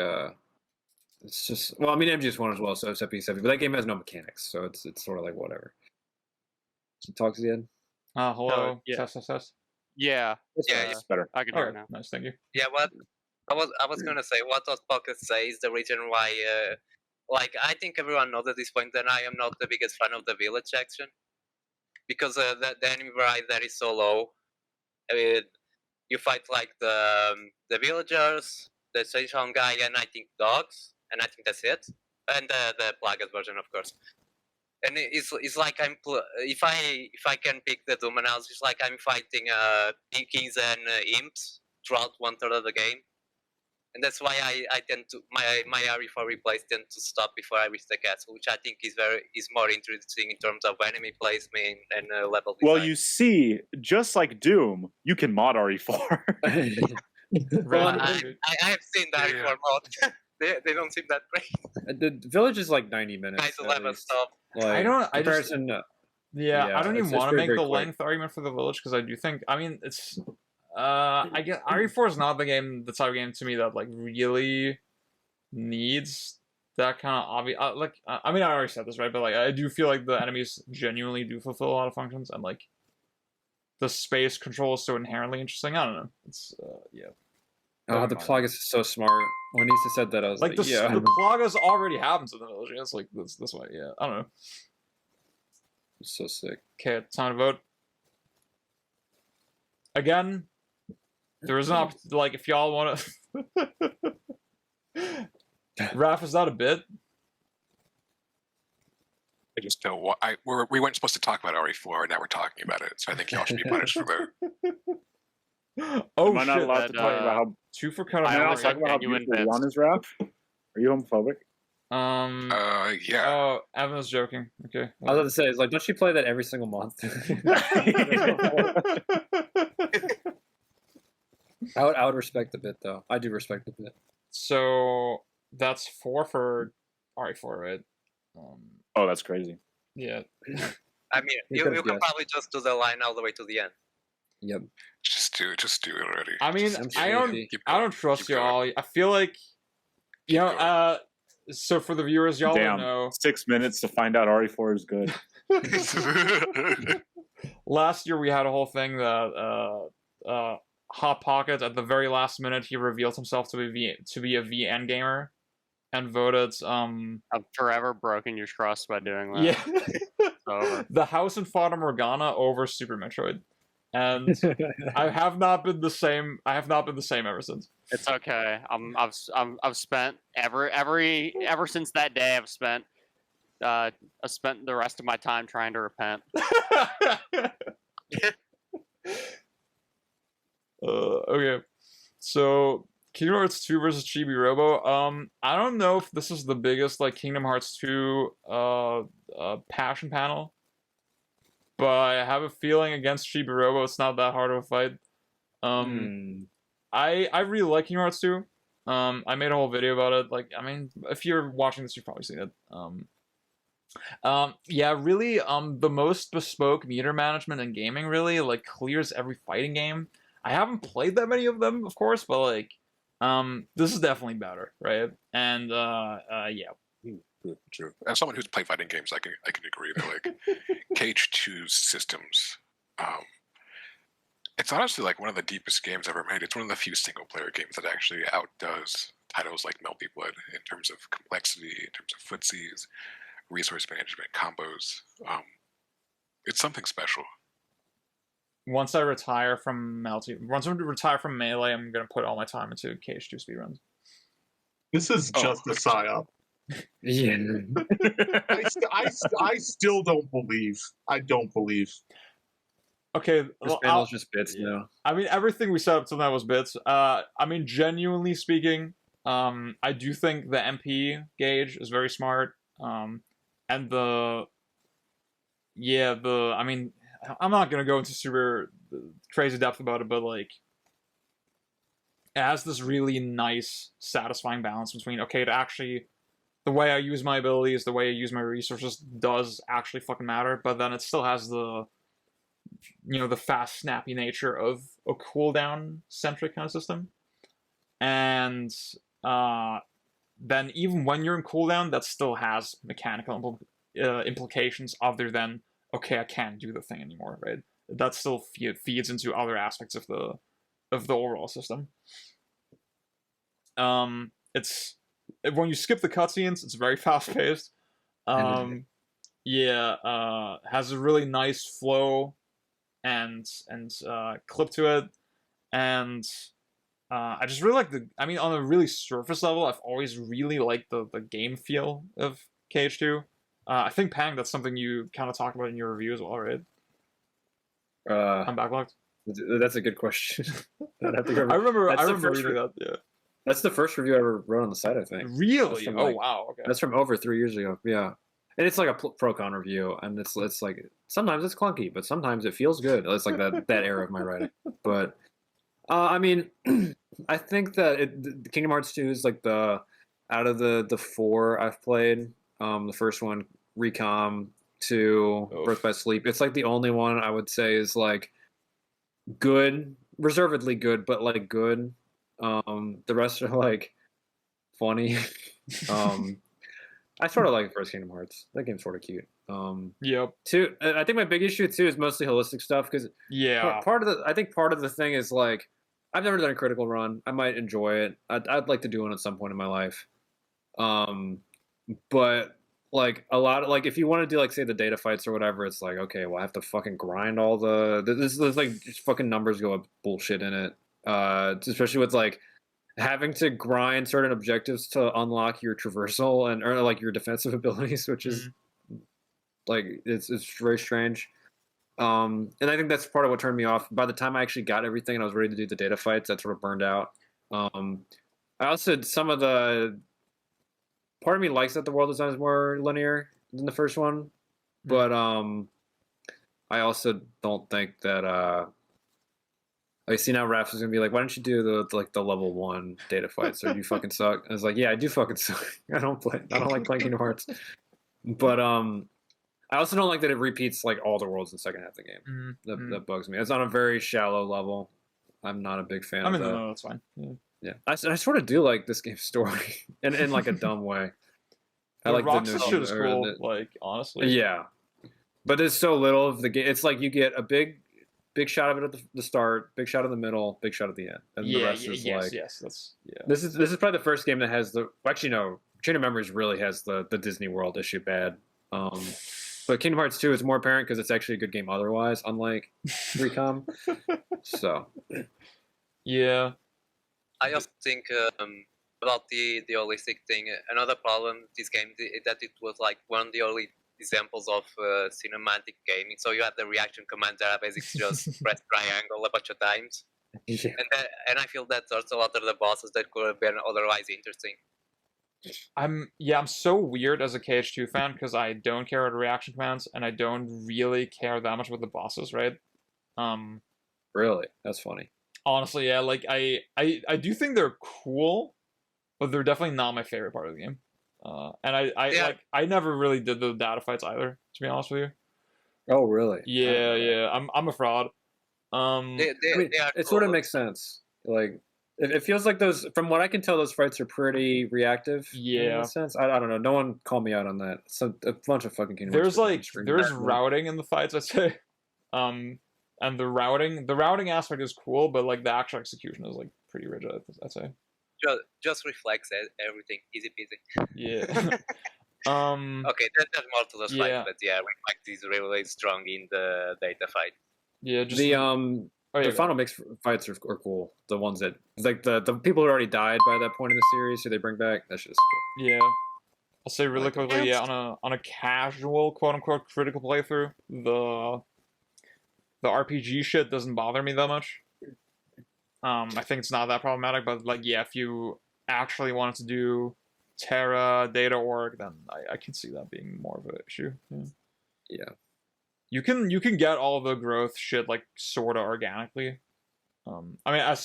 it's just, well, I mean MGS1 as well, so it's FP7, but that game has no mechanics, so it's sort of like whatever. So talk to the end. Hello. Yeah. Test. Yeah. It's better. I can hear All it right, now. nice, thank you. Yeah, what I was gonna say, what Hot Pocket say is the reason why, like, I think everyone knows at this point that I am not the biggest fan of the village section, because the enemy variety there is so low. I mean, you fight like the villagers, the station guy, and I think dogs, and I think that's it, and the Plagas version, of course. And it's like if I can pick the Doom analogy, it's like I'm fighting kings and imps throughout 1/3 of the game, and that's why I tend to my RE4 replays tend to stop before I reach the castle, which I think is more interesting in terms of enemy placement and level design. Well, you see, just like Doom, you can mod RE4. Well, I have seen the RE4 mod. They don't seem that great. The village is like 90 minutes. Nice 11 stuff. Like, I don't even it's want to very, make the very quick. length argument for the village, because I do think, I mean, it's I guess RE4 is not the type of game to me that like really needs that kind of obvious. I mean, I already said this, right? But like, I do feel like the enemies genuinely do fulfill a lot of functions, and like the space control is so inherently interesting. I don't know. It's yeah. Oh, the Plagas is so smart. When Nisa said that, I was like, the yeah. the Plagas already happens in the village. It's like this way. Yeah, I don't know. It's so sick. Okay, time to vote. Again, there is an like if y'all want to. Raph, is that a bit? I just don't want. We weren't supposed to talk about RE4, and now we're talking about it. So I think y'all should be punished for that. Oh Am I not shit! allowed to talk about how? 2 for cut. Am I not off. talking about how genuine beautiful bits. Ron is, Raph? Are you homophobic? Yeah. Oh, Evan was joking. Okay. I was about to say, it's like, don't you play that every single month? I would respect the bit, though. I do respect the bit. So that's 4 for RE4, right? Oh, that's crazy. Yeah. I mean, you can probably just do the line all the way to the end. Yep. Just do it already. I mean, Just I don't trust keep going. y'all. I feel like, you know, so for the viewers, y'all Damn, don't know. 6 minutes to find out RE4 is good. Last year we had a whole thing that Hot Pocket at the very last minute he revealed himself to be a VN gamer, and voted I've forever broken your trust by doing that. yeah Over. the House and Fata Morgana over Super Metroid, and I have not been the same. I have not been the same ever since. It's okay. I've spent ever since that day. I've spent I spent the rest of my time trying to repent. Okay, so Kingdom Hearts 2 versus Chibi Robo. I don't know if this is the biggest like Kingdom Hearts 2 passion panel, but I have a feeling against Chibi Robo it's not that hard of a fight. I really like Kingdom Hearts 2. I made a whole video about it. Like, I mean, if you're watching this, you've probably seen it. Yeah, really, the most bespoke meter management in gaming really like clears every fighting game. I haven't played that many of them, of course, but like, this is definitely better, right? And yeah. True. As someone who's played fighting games, I can agree that like KH2's systems, it's honestly like one of the deepest games ever made. It's one of the few single player games that actually outdoes titles like Melty Blood in terms of complexity, in terms of footsies, resource management, combos. It's something special. Once I retire from Melee, I'm gonna put all my time into KH2 speedruns. This is just a psyop. Yeah. I still don't believe. I don't believe. Okay, This well, panel's just bits now. I mean, everything we set up till now was bits. I mean, genuinely speaking, I do think the MP gauge is very smart. And I mean, I'm not gonna go into super crazy depth about it, but like, it has this really nice, satisfying balance between, okay, it actually, the way I use my abilities, the way I use my resources does actually fucking matter, but then it still has the, you know, the fast, snappy nature of a cooldown-centric kind of system. And then even when you're in cooldown, that still has mechanical implications other than, okay, I can't do the thing anymore, right? That still feeds into other aspects of the overall system. It's when you skip the cutscenes, it's very fast paced. Has a really nice flow and clip to it, and I just really like I mean, on a really surface level, I've always really liked the game feel of KH2. I think, Pang, that's something you kind of talked about in your review as well, right? I'm backlogged. That's a good question. I'd have to go I remember first reading that. Yeah. That's the first review I ever wrote on the site, I think. Really? From, Oh, like, wow. Okay. That's from over 3 years ago. Yeah, and it's like a pro-con review, and it's like sometimes it's clunky, but sometimes it feels good. It's like that era of my writing. But I mean, I think that Kingdom Hearts 2 is like out of the four I've played. The first one, Recom, 2, Birth by Sleep. It's like the only one I would say is like good, reservedly good, but like good. The rest are like funny. I sort of like first Kingdom Hearts. That game's sort of cute. Yep. 2, I think my big issue too is mostly holistic stuff because part of the thing is like I've never done a critical run. I might enjoy it. I'd like to do one at some point in my life. But like a lot of like if you want to do like say the data fights or whatever, it's like okay, well I have to fucking grind all there's like just fucking numbers go up bullshit in it. Especially with like having to grind certain objectives to unlock your traversal and or like your defensive abilities, which is like it's very strange. And I think that's part of what turned me off. By the time I actually got everything and I was ready to do the data fights, that sort of burned out. I also some of the part of me likes that the world design is more linear than the first one, but I also don't think that like see now Raps is gonna be like, why don't you do the level 1 data fights? Or you fucking suck. I was like, yeah, I do fucking suck. I don't like playing Kingdom Hearts. But I also don't like that it repeats like all the worlds in the second half of the game. That bugs me. It's on a very shallow level. I'm not a big fan of that. No, that's fine. Yeah. I sort of do like this game's story in like a dumb way. I like Roxas shit is cool, like honestly. Yeah. But there's so little of the game. It's like you get a big shot of it at the start, big shot in the middle, big shot at the end. And the rest is like This is probably the first game that has Chain of Memories really has the Disney World issue bad. But Kingdom Hearts 2 is more apparent because it's actually a good game otherwise, unlike Recom. So yeah. I also think about the holistic thing, another problem with this game is that it was like one of the early examples of cinematic gaming. So you have the reaction commands that are basically just press triangle a bunch of times, Yeah. and I feel that hurts a lot of the bosses that could have been otherwise interesting. I'm so weird as a KH2 fan because I don't care about reaction commands and I don't really care that much about the bosses, right? Really, that's funny. Honestly, yeah, like I do think they're cool, but they're definitely not my favorite part of the game. And I never really did the data fights either, to be honest with you. Oh, really? Yeah. I'm a fraud. They I mean, they are it cool. sort of makes sense. Like, it feels like those. From what I can tell, those fights are pretty reactive. In Yeah. a sense, I don't know. No one called me out on that. So a bunch of fucking Kingdom There's Hearts like fans there's screaming. routing in the fights, I'd say. And the routing aspect is cool, but like the actual execution is like pretty rigid, I'd say. Just reflects everything, easy peasy. Yeah. Okay, there's more to those Yeah. fights, but yeah, reflect is really strong in the data fight. Yeah, just The oh, yeah, the go final mix fights are cool. The ones that like the people who already died by that point in the series, who they bring back. That's just cool. Yeah. I'll say really quickly, yeah, on a casual quote unquote critical playthrough, the RPG shit doesn't bother me that much. I think it's not that problematic, but like yeah, if you actually wanted to do Terra, Data Org, then I can see that being more of an issue. Yeah. You can get all the growth shit like sorta organically. I mean,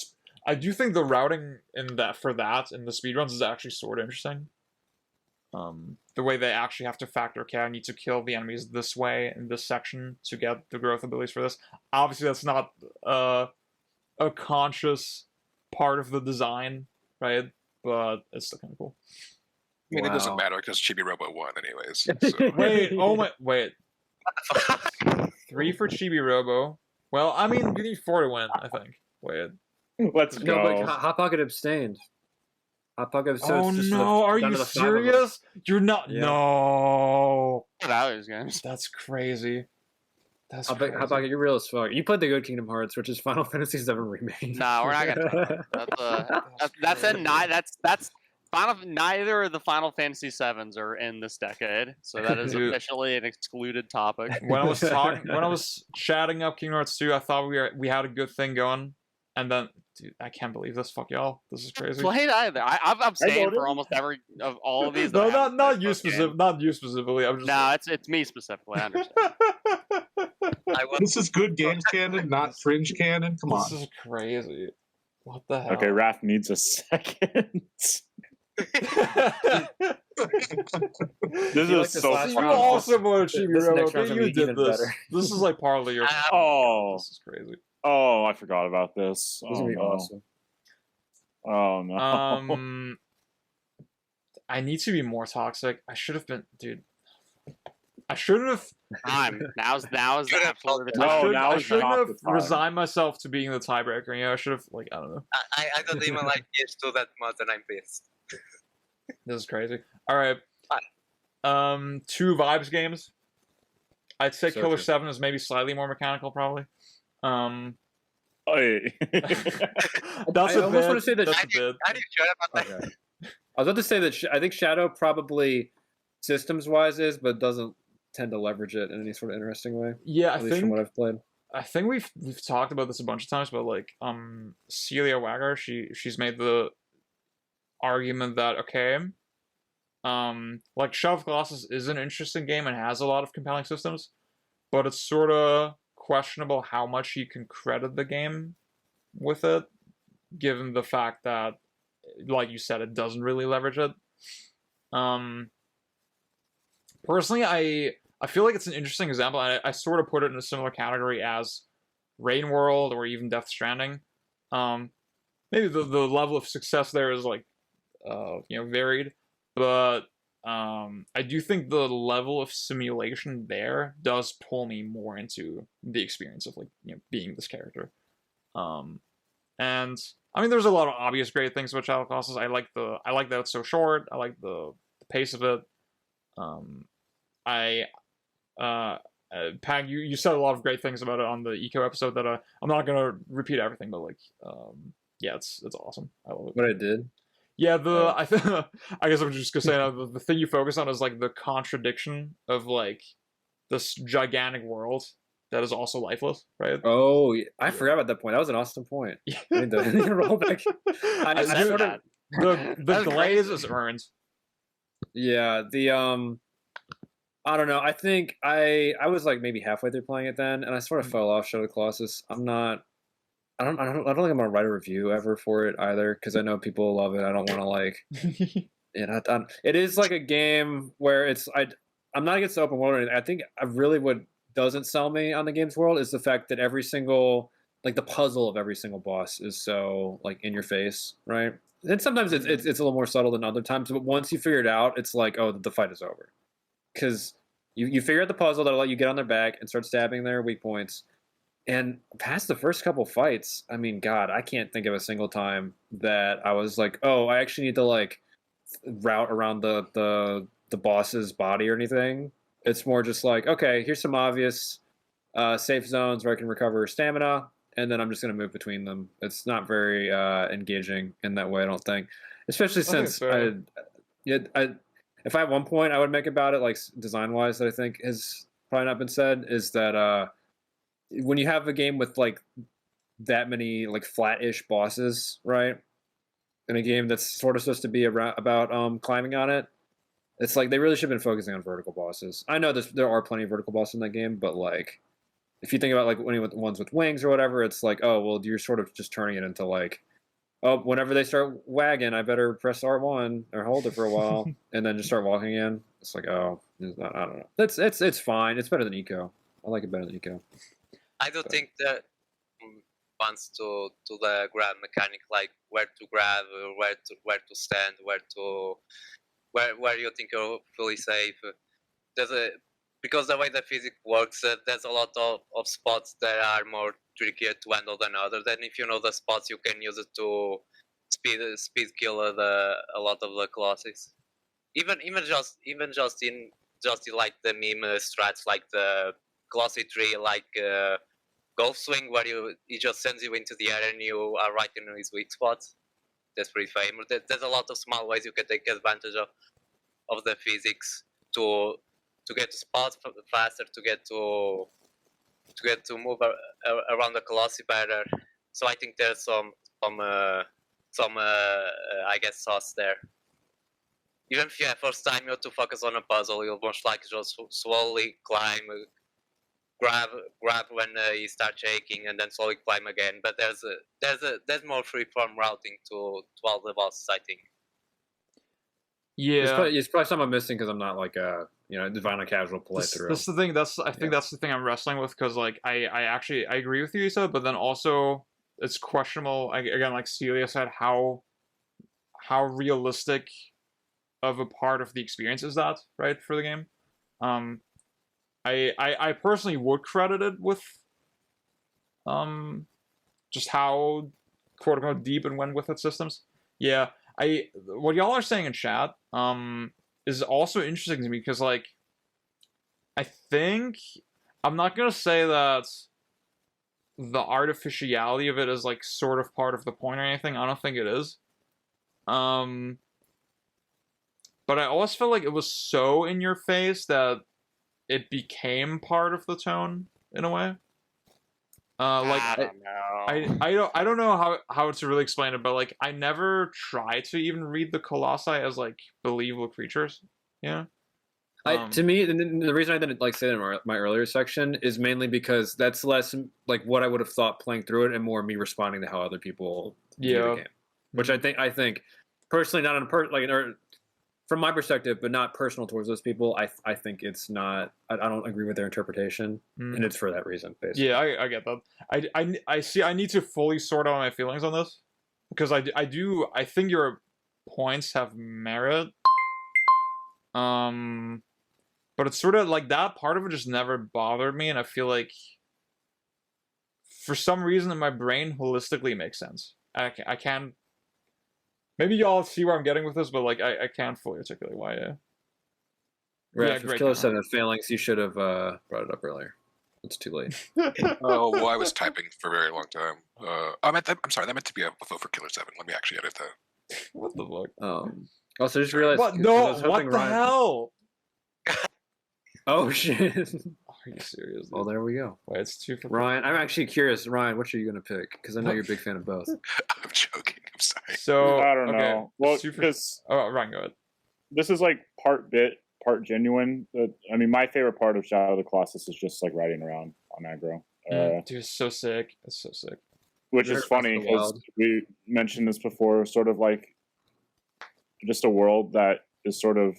I do think the routing in that in the speedruns is actually sort of interesting. The way they actually have to factor, okay, I need to kill the enemies this way in this section to get the growth abilities for this. Obviously, that's not a conscious part of the design, right? But it's still kind of cool. I mean, it doesn't Wow. matter because Chibi Robo won anyways. So. Wait. 3 for Chibi Robo. Well, I mean, you need 4 to win, I think. Wait. Let's No, but go. Hot Pocket abstained. Hot Pocket. So Oh it's just no, are down you to the 5 of them. serious? You're not. Yeah. No. Get out of these games. That's crazy. That's Hot crazy. Pocket, you're real as fuck. You played the good Kingdom Hearts, which is Final Fantasy VII remake. No, we're not gonna. That's neither of the Final Fantasy VIIs are in this decade, so that is Dude. officially an excluded topic. When I was chatting up Kingdom Hearts 2, I thought we had a good thing going, and then, dude, I can't believe this. Fuck y'all, this is crazy. Played either. I've abstained voted. for almost every of all of these. No, that I haven't not played you both games. specific, not you specifically. I'm just. No, it's me specifically. I understand. This is good games canon, not fringe canon. Come on. This is crazy. What the hell? Okay, Raph needs a second. This You like is this so last You fun. round? also wanted Chibi This Robo. next round's Okay, gonna you be did even this. better. This is like partly your. Oh, This is crazy. oh, I forgot about this. This is Oh, gonna be no. awesome. Oh no. I need to be more toxic. I should have been, dude. I shouldn't have. Now's the absolute No, time. now I is shouldn't not have the time. resigned myself to being the tiebreaker. You know, I should have like I don't know. I don't even like PS2 that much, and I'm pissed. This is crazy. All right. Fine. 2 vibes games. I'd say So Killer true. 7 is maybe slightly more mechanical, probably. Hey. That's I a almost bit. wanna say that- That's a bit. Are you sure about that? Okay. I was about to say that I think Shadow probably systems-wise is, but doesn't tend to leverage it in any sort of interesting way. Yeah, At least from what I've played. I think we've talked about this a bunch of times, but like Celia Wagger, she's made the argument that okay, like Shadow of the Colossus is an interesting game and has a lot of compelling systems, but it's sort of questionable how much you can credit the game with it, given the fact that, like you said, it doesn't really leverage it. Personally, I feel like it's an interesting example, and I sort of put it in a similar category as Rain World or even Death Stranding. Maybe the level of success there is like, varied, but I do think the level of simulation there does pull me more into the experience of like being this character. And I mean, there's a lot of obvious great things about Shadow of the Colossus. I like that it's so short. I like the pace of it. Pag, you said a lot of great things about it on the Eco episode that I'm not gonna repeat everything, but like, yeah, it's awesome. I love it. What I did? Yeah, I guess I'm just gonna say the thing you focus on is like the contradiction of like this gigantic world that is also lifeless, right? Oh, I forgot about that point. That was an awesome point. I need to roll back. I said sort of that. the That's glaze crazy. is earned. Yeah, the I don't know. I think I was like maybe halfway through playing it then, and I sort of fell off Shadow of the Colossus. I'm not. I don't think I'm gonna write a review ever for it either because I know people love it. I don't want to like. It is like a game where I'm not against the open world or anything. I think I really what doesn't sell me on the game's world is the fact that every single like the puzzle of every single boss is so like in your face, right? And sometimes it's a little more subtle than other times, but once you figure it out, it's like, oh, the fight is over. Because you figure out the puzzle that'll let you get on their back and start stabbing their weak points. And past the first couple fights, I mean, God, I can't think of a single time that I was like, oh, I actually need to like route around the boss's body or anything. It's more just like, okay, here's some obvious safe zones where I can recover stamina, and then I'm just gonna move between them. It's not very engaging in that way, I don't think. Especially since if I had one point I would make about it, like design wise, that I think has probably not been said, is that when you have a game with like that many like flat-ish bosses, right? In a game that's sort of supposed to be about climbing on it, it's like they really should have been focusing on vertical bosses. I know there are plenty of vertical bosses in that game, but like if you think about like ones with wings or whatever, it's like, oh well, you're sort of just turning it into like, oh, whenever they start wagging, I better press R1 or hold it for a while and then just start walking in. It's like, oh, I don't know. It's fine. It's better than Eco. I like it better than Eco. I do think that wants to the grab mechanic, like where to grab, where to stand, where you think you're fully safe. There's a because the way the physics works, there's a lot of spots that are more trickier to handle than others. And if you know the spots, you can use it to speed kill a lot of the Colossus. Even just in like the meme strats, like the Colossi tree, like golf swing, where he just sends you into the air and you are right in his weak spots. That's pretty famous. There's a lot of small ways you can take advantage of the physics to get to spots faster, to get to move around the Colossi better. So I think there's some I guess sauce there. Even if first time you have to focus on a puzzle, you'll most likely just slowly climb, grab when you start shaking, and then slowly climb again. But there's more freeform routing to all the bosses, I think. Yeah, it's probably something I'm missing because I'm not like a divine casual playthrough. That's the thing. I think that's the thing I'm wrestling with because like I agree with you, Issa, but then also it's questionable. Again, like Celia said, how realistic of a part of the experience is that, right, for the game? I personally would credit it with just how quote unquote deep and went with its systems. Yeah, what y'all are saying in chat is also interesting to me because like I think I'm not gonna say that the artificiality of it is like sort of part of the point or anything. I don't think it is. But I always felt like it was so in your face that it became part of the tone in a way. Like I don't know. I don't know how to really explain it, but like I never tried to even read the colossi as like believable creatures. Yeah. To me, the reason I didn't like say that in my earlier section is mainly because that's less like what I would have thought playing through it, and more me responding to how other people view the game. Which I think personally, not on or from my perspective, but not personal towards those people. I think it's not. I don't agree with their interpretation, and it's for that reason, basically. Yeah, I get that. I see. I need to fully sort out my feelings on this because I think your points have merit. But it's sort of like that part of it just never bothered me, and I feel like for some reason in my brain holistically makes sense. I can't. Maybe y'all see where I'm getting with this, but like I can't fully articulate why. Right. If Killer said the failings, you should have brought it up earlier. It's too late. Oh, well, I was typing for a very long time. I'm sorry, that meant to be a vote for Killer 7. Let me actually edit that. What the fuck? Also, just realized. What? 'cause I No. was What hoping the Ryan- hell? Oh shit! Are you serious? Well, dude? there we go. Wait, it's 2 for Ryan, I'm actually curious. Ryan, which are you gonna pick? Because I know you're a big fan of both. I'm joking. I'm sorry. So I don't okay, know. Well, it's 2 for. because Oh, Ryan, go ahead. this is like part bit, part genuine. I mean, my favorite part of Shadow of the Colossus is just like riding around on aggro. Dude, it's so sick. It's so sick. Which Have you is heard Breath of funny the because Wild? we mentioned this before, sort of like just a world that is sort of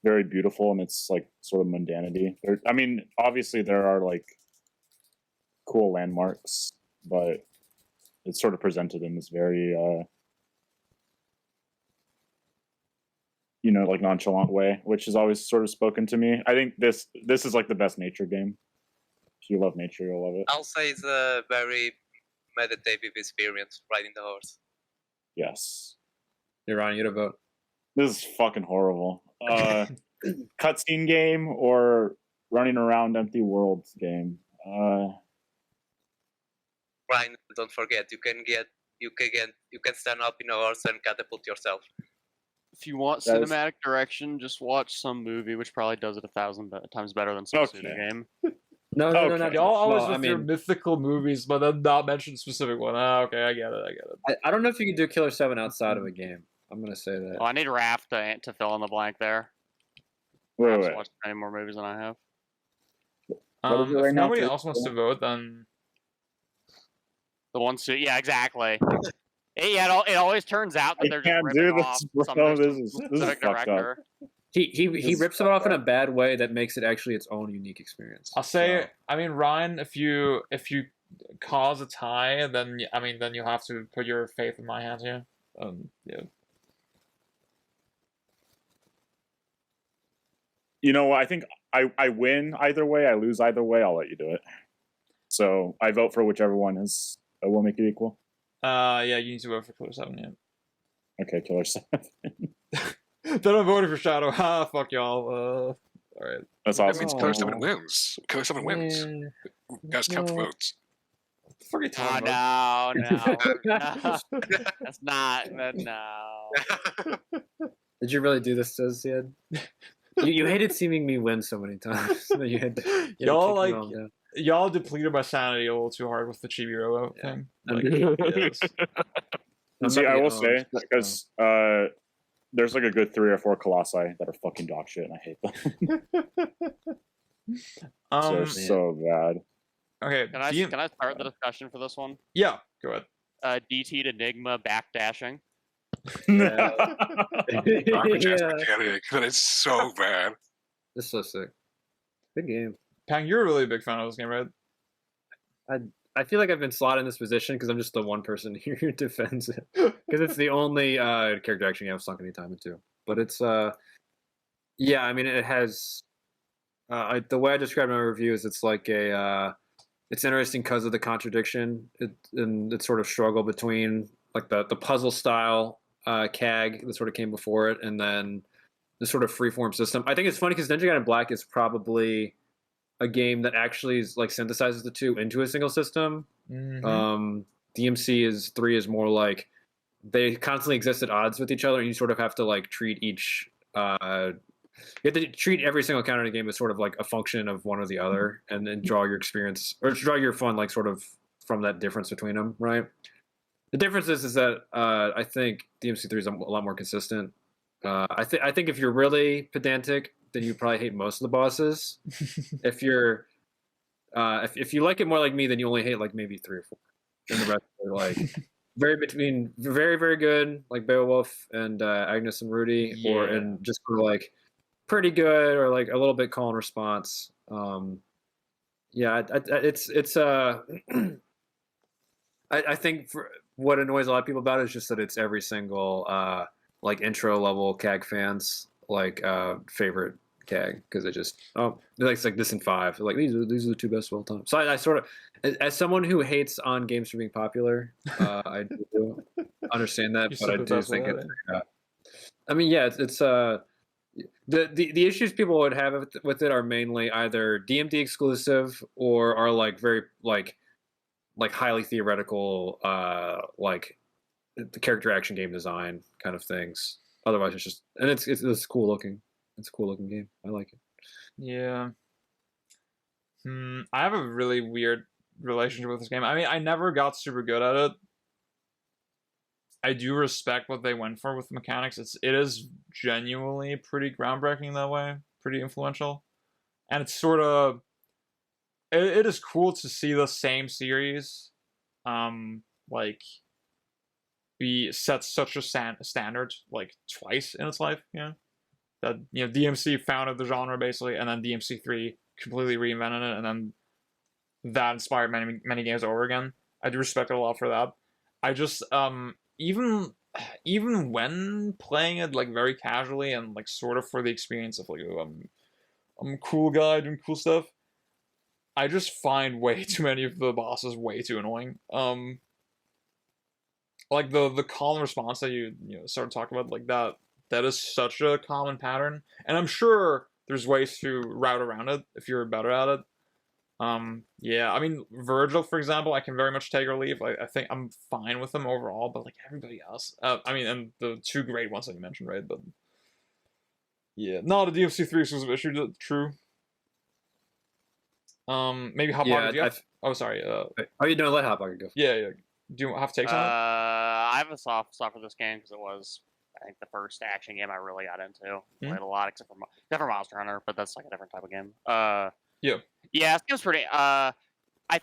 very beautiful and it's like sort of mundanity. I mean, obviously there are like cool landmarks, but it's sort of presented in this very, like nonchalant way, which has always sort of spoken to me. I think this is like the best nature game. If you love nature, you'll love it. I'll say it's a very meditative experience riding the horse. Yes. Hey, Ryan, you had a vote. This is fucking horrible. Cutscene game or running around empty worlds game. Ryan, don't forget you can stand up in a horse and catapult yourself. If you want That is- cinematic direction, just watch some movie, which probably does it 1,000 times better than some pseudo Okay. game. No, Okay. Y'all always well, with your mythical movies, but then not mention specific one. Ah, okay, I get it. I don't know if you can do Killer 7 outside of a game. I'm gonna say that. Well, I need Raph to fill in the blank there. Wait, Raph's wait. watched many more movies than I have. What is it right If now, nobody too? else wants to vote, then The one suit, yeah, exactly. It always turns out that I they're just can't ripping do this, off bro. some This is specific fucked up. director. He This rips is it off in a fucked bad way that makes it actually its own unique experience. I'll say. So, I mean, Ryan, if you cause a tie, then then you have to put your faith in my hands here. Yeah. You know what? I think I win either way. I lose either way. I'll let you do it. So I vote for whichever one is will make it equal. Yeah, you need to vote for Killer 7. Yeah. Okay, Killer 7. Then I'm voting for Shadow. Ha! Fuck y'all. All right. That's That awesome. means Killer 7 wins. Killer 7 wins. eh, Guys, count the no. votes. What the fuck are you Oh, talking about? no. That's not. No. Did you really do this to us, Sid? You hated seeing me win so many times. that you had to kick Y'all me like off, yeah. y'all depleted my sanity a little too hard with the Chibi Robo thing. Like, yes. I'm See, not I gonna will get say on. because there's like a good 3 or 4 Colossi that are fucking dog shit, and I hate them. They're so bad. Okay. Can I start the discussion for this one? Yeah. Go ahead. DT to Enigma backdashing. Yeah. Garbage ass Yeah. mechanic. That is so bad. This is so sick. Good game. Pang, you're really a big fan of this game, right? I feel like I've been slotted in this position because I'm just the one person here who defends it. Because it's the only character action game I've sunk any time into. But it's yeah, I mean it has the way I described my review is it's like it's interesting because of the contradiction and its sort of struggle between like the puzzle style CAG that sort of came before it and then the sort of freeform system. I think it's funny because Ninja Gaiden Black is probably a game that actually is like synthesizes the two into a single system. Mm-hmm. DMC 3 is more like they constantly exist at odds with each other, and you sort of have to like treat each. You have to treat every single counter in a game as sort of like a function of one or the other, and then draw your experience or draw your fun like sort of from that difference between them, right? The difference is that I think DMC3 is a lot more consistent. I think if you're really pedantic, then you probably hate most of the bosses. If you're if you like it more like me, then you only hate like maybe 3 or 4. And the rest are like very very good, like Beowulf and Agnes and Rudy, or Yeah. and just sort of like pretty good or like a little bit call and response. Yeah, it's I think for what annoys a lot of people about it is just that it's every single like intro level CAG fans like favorite CAG because it just it's like this and 5 like these are the 2 best of all time. So I sort of as someone who hates on games for being popular, I do understand that, but I do think it's. I mean, yeah, it's the issues people would have with it are mainly either DMD exclusive or are like very like highly theoretical like the character action game design kind of things. Otherwise, it's just and it's cool looking. It's a cool looking game. I like it. Yeah. I have a really weird relationship with this game. I mean, I never got super good at it. I do respect what they went for with the mechanics. It is genuinely pretty groundbreaking that way, pretty influential, and it's sort of it is cool to see the same series, like be set such a standard like twice in its life. You know that DMC founded the genre basically, and then DMC3 completely reinvented it, and then that inspired many games over again. I do respect it a lot for that. I just even when playing it like very casually and like sort of for the experience of like I'm a cool guy doing cool stuff, I just find way too many of the bosses way too annoying. Like the call and response that you started talking about, like that is such a common pattern, and I'm sure there's ways to route around it if you're better at it. Yeah, I mean, Virgil, for example, I can very much take or leave. I think I'm fine with them overall, but like everybody else, I mean, and the two great ones that you mentioned, right? But yeah, not a DMC3 exclusive issue. True. Maybe Hot Pocket. Oh, sorry. Oh, you don't let Hot Pocket go. Yeah. Do you have takes on it? I have a soft spot for this game because it was, I think, the first action game I really got into. Played a lot, except for Monster Hunter, but that's like a different type of game. Yeah, this game's pretty. I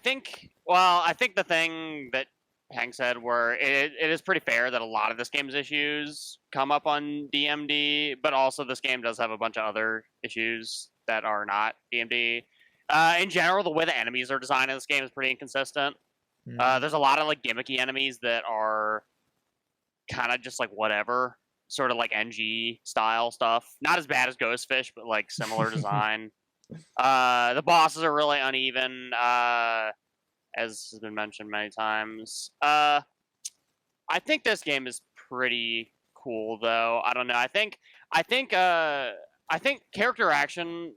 think the thing that Hank said where it is pretty fair that a lot of this game's issues come up on DMD, but also this game does have a bunch of other issues that are not DMD. In general, the way the enemies are designed in this game is pretty inconsistent. There's a lot of like gimmicky enemies that are kind of just like whatever, sort of like NG style stuff. Not as bad as Ghostfish, but like similar design. The bosses are really uneven, as has been mentioned many times. I think this game is pretty cool, though. I don't know. I think character action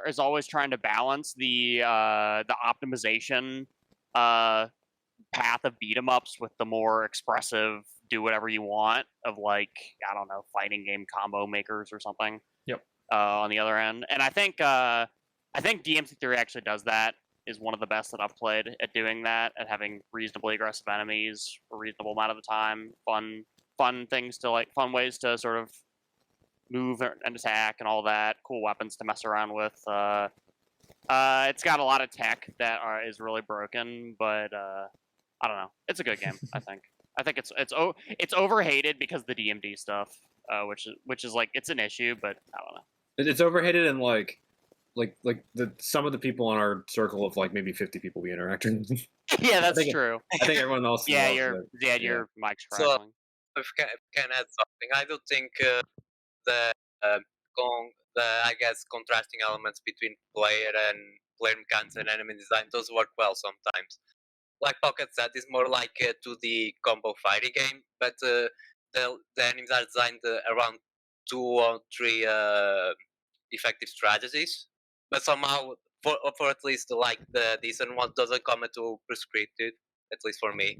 is always trying to balance the optimization path of beat 'em ups with the more expressive do whatever you want of like, I don't know, fighting game combo makers or something. Yep. On the other end, and I think DMC3 actually does that. Is one of the best that I've played at doing that, at having reasonably aggressive enemies for a reasonable amount of the time, fun things to like, fun ways to sort of move and attack and all that, cool weapons to mess around with. It's got a lot of tech that is really broken, but I don't know. It's a good game. I think it's overhated because of the DMD stuff, which is like, it's an issue, but I don't know. It's overhated and like some of the people in our circle of like maybe 50 people we interact with. Yeah, that's true. I think everyone else. Your mic's crackling. So if I can add something, I do think the I guess contrasting elements between player mechanics and enemy design does work well sometimes. Like Pocket said, it's more like a 2D combo fighting game, but the enemies are designed around 2 or 3 effective strategies. But somehow, for at least like the decent one, doesn't come into prescripted, at least for me.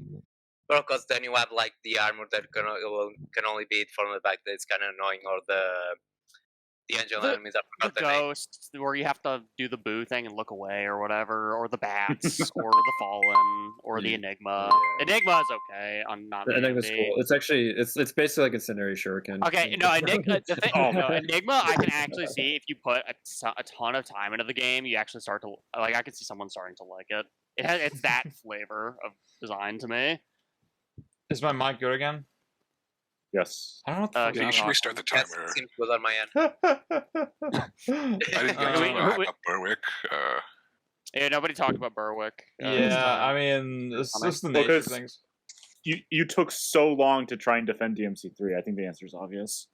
Because then you have like the armor that can only be hit from the back, that it's kind of annoying, or the angel enemies. I forgot the ghosts, where you have to do the boo thing and look away or whatever, or the bats, or the fallen, or the enigma. Yeah. Enigma is okay on not. Enigma's cool. It's actually it's basically like incendiary shuriken. Okay, no, Enigma. Enigma, I can actually see if you put a ton of time into the game, you actually start to like. I could see someone starting to like it. It's that flavor of design to me. Is my mic good again? Yes. I don't know. I think you should restart the timer. Yes, seems good on my end. I didn't get to Berwick. Yeah, nobody talked about Berwick. Yeah, I mean, it's just the nature of things. You took so long to try and defend DMC3. I think the answer is obvious.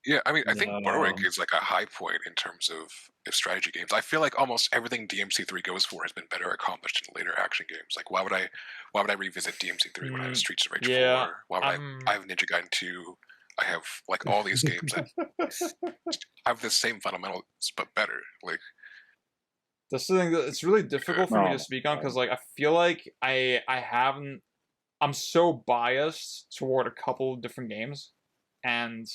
Yeah, I mean, I think Berwick is like a high point in terms of strategy games. I feel like almost everything DMC3 goes for has been better accomplished in later action games. Like, why would I revisit DMC3 when I have Streets of Rage 4? Why would I have Ninja Gaiden 2? I have like all these games that have the same fundamentals but better. Like, that's the thing that it's really difficult for me to speak on, because like I feel like I haven't I'm so biased toward a couple of different games, and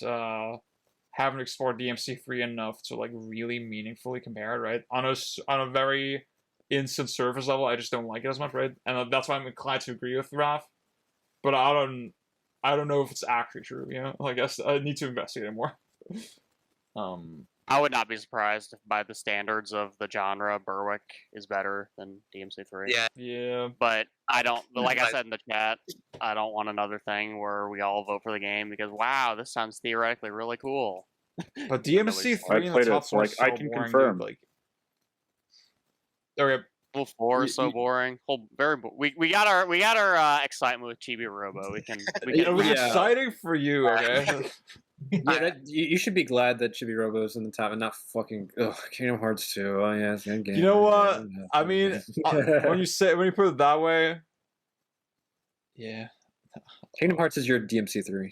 haven't explored DMC3 enough to like really meaningfully compare it, right? On a very instant surface level, I just don't like it as much, right? And that's why I'm inclined to agree with Raph. But I don't know if it's actually true, you know? I guess I need to investigate it more. I would not be surprised if, by the standards of the genre, Berwick is better than DMC3. Yeah, Yeah. But I don't, like I said in the chat, I don't want another thing where we all vote for the game because, wow, this sounds theoretically really cool. But DMC3 I in the played top it, so four like is so I can boring, confirm. dude. Like, okay, Level 4 is so boring. We got our excitement with Chibi Robo. We can it was Yeah. exciting for you, okay? Yeah, you should be glad that Chibi Robo is in the top and not fucking Kingdom Hearts 2. Oh yeah, it's a good game. You know what? I mean, when you put it that way, yeah. Kingdom Hearts is your DMC3.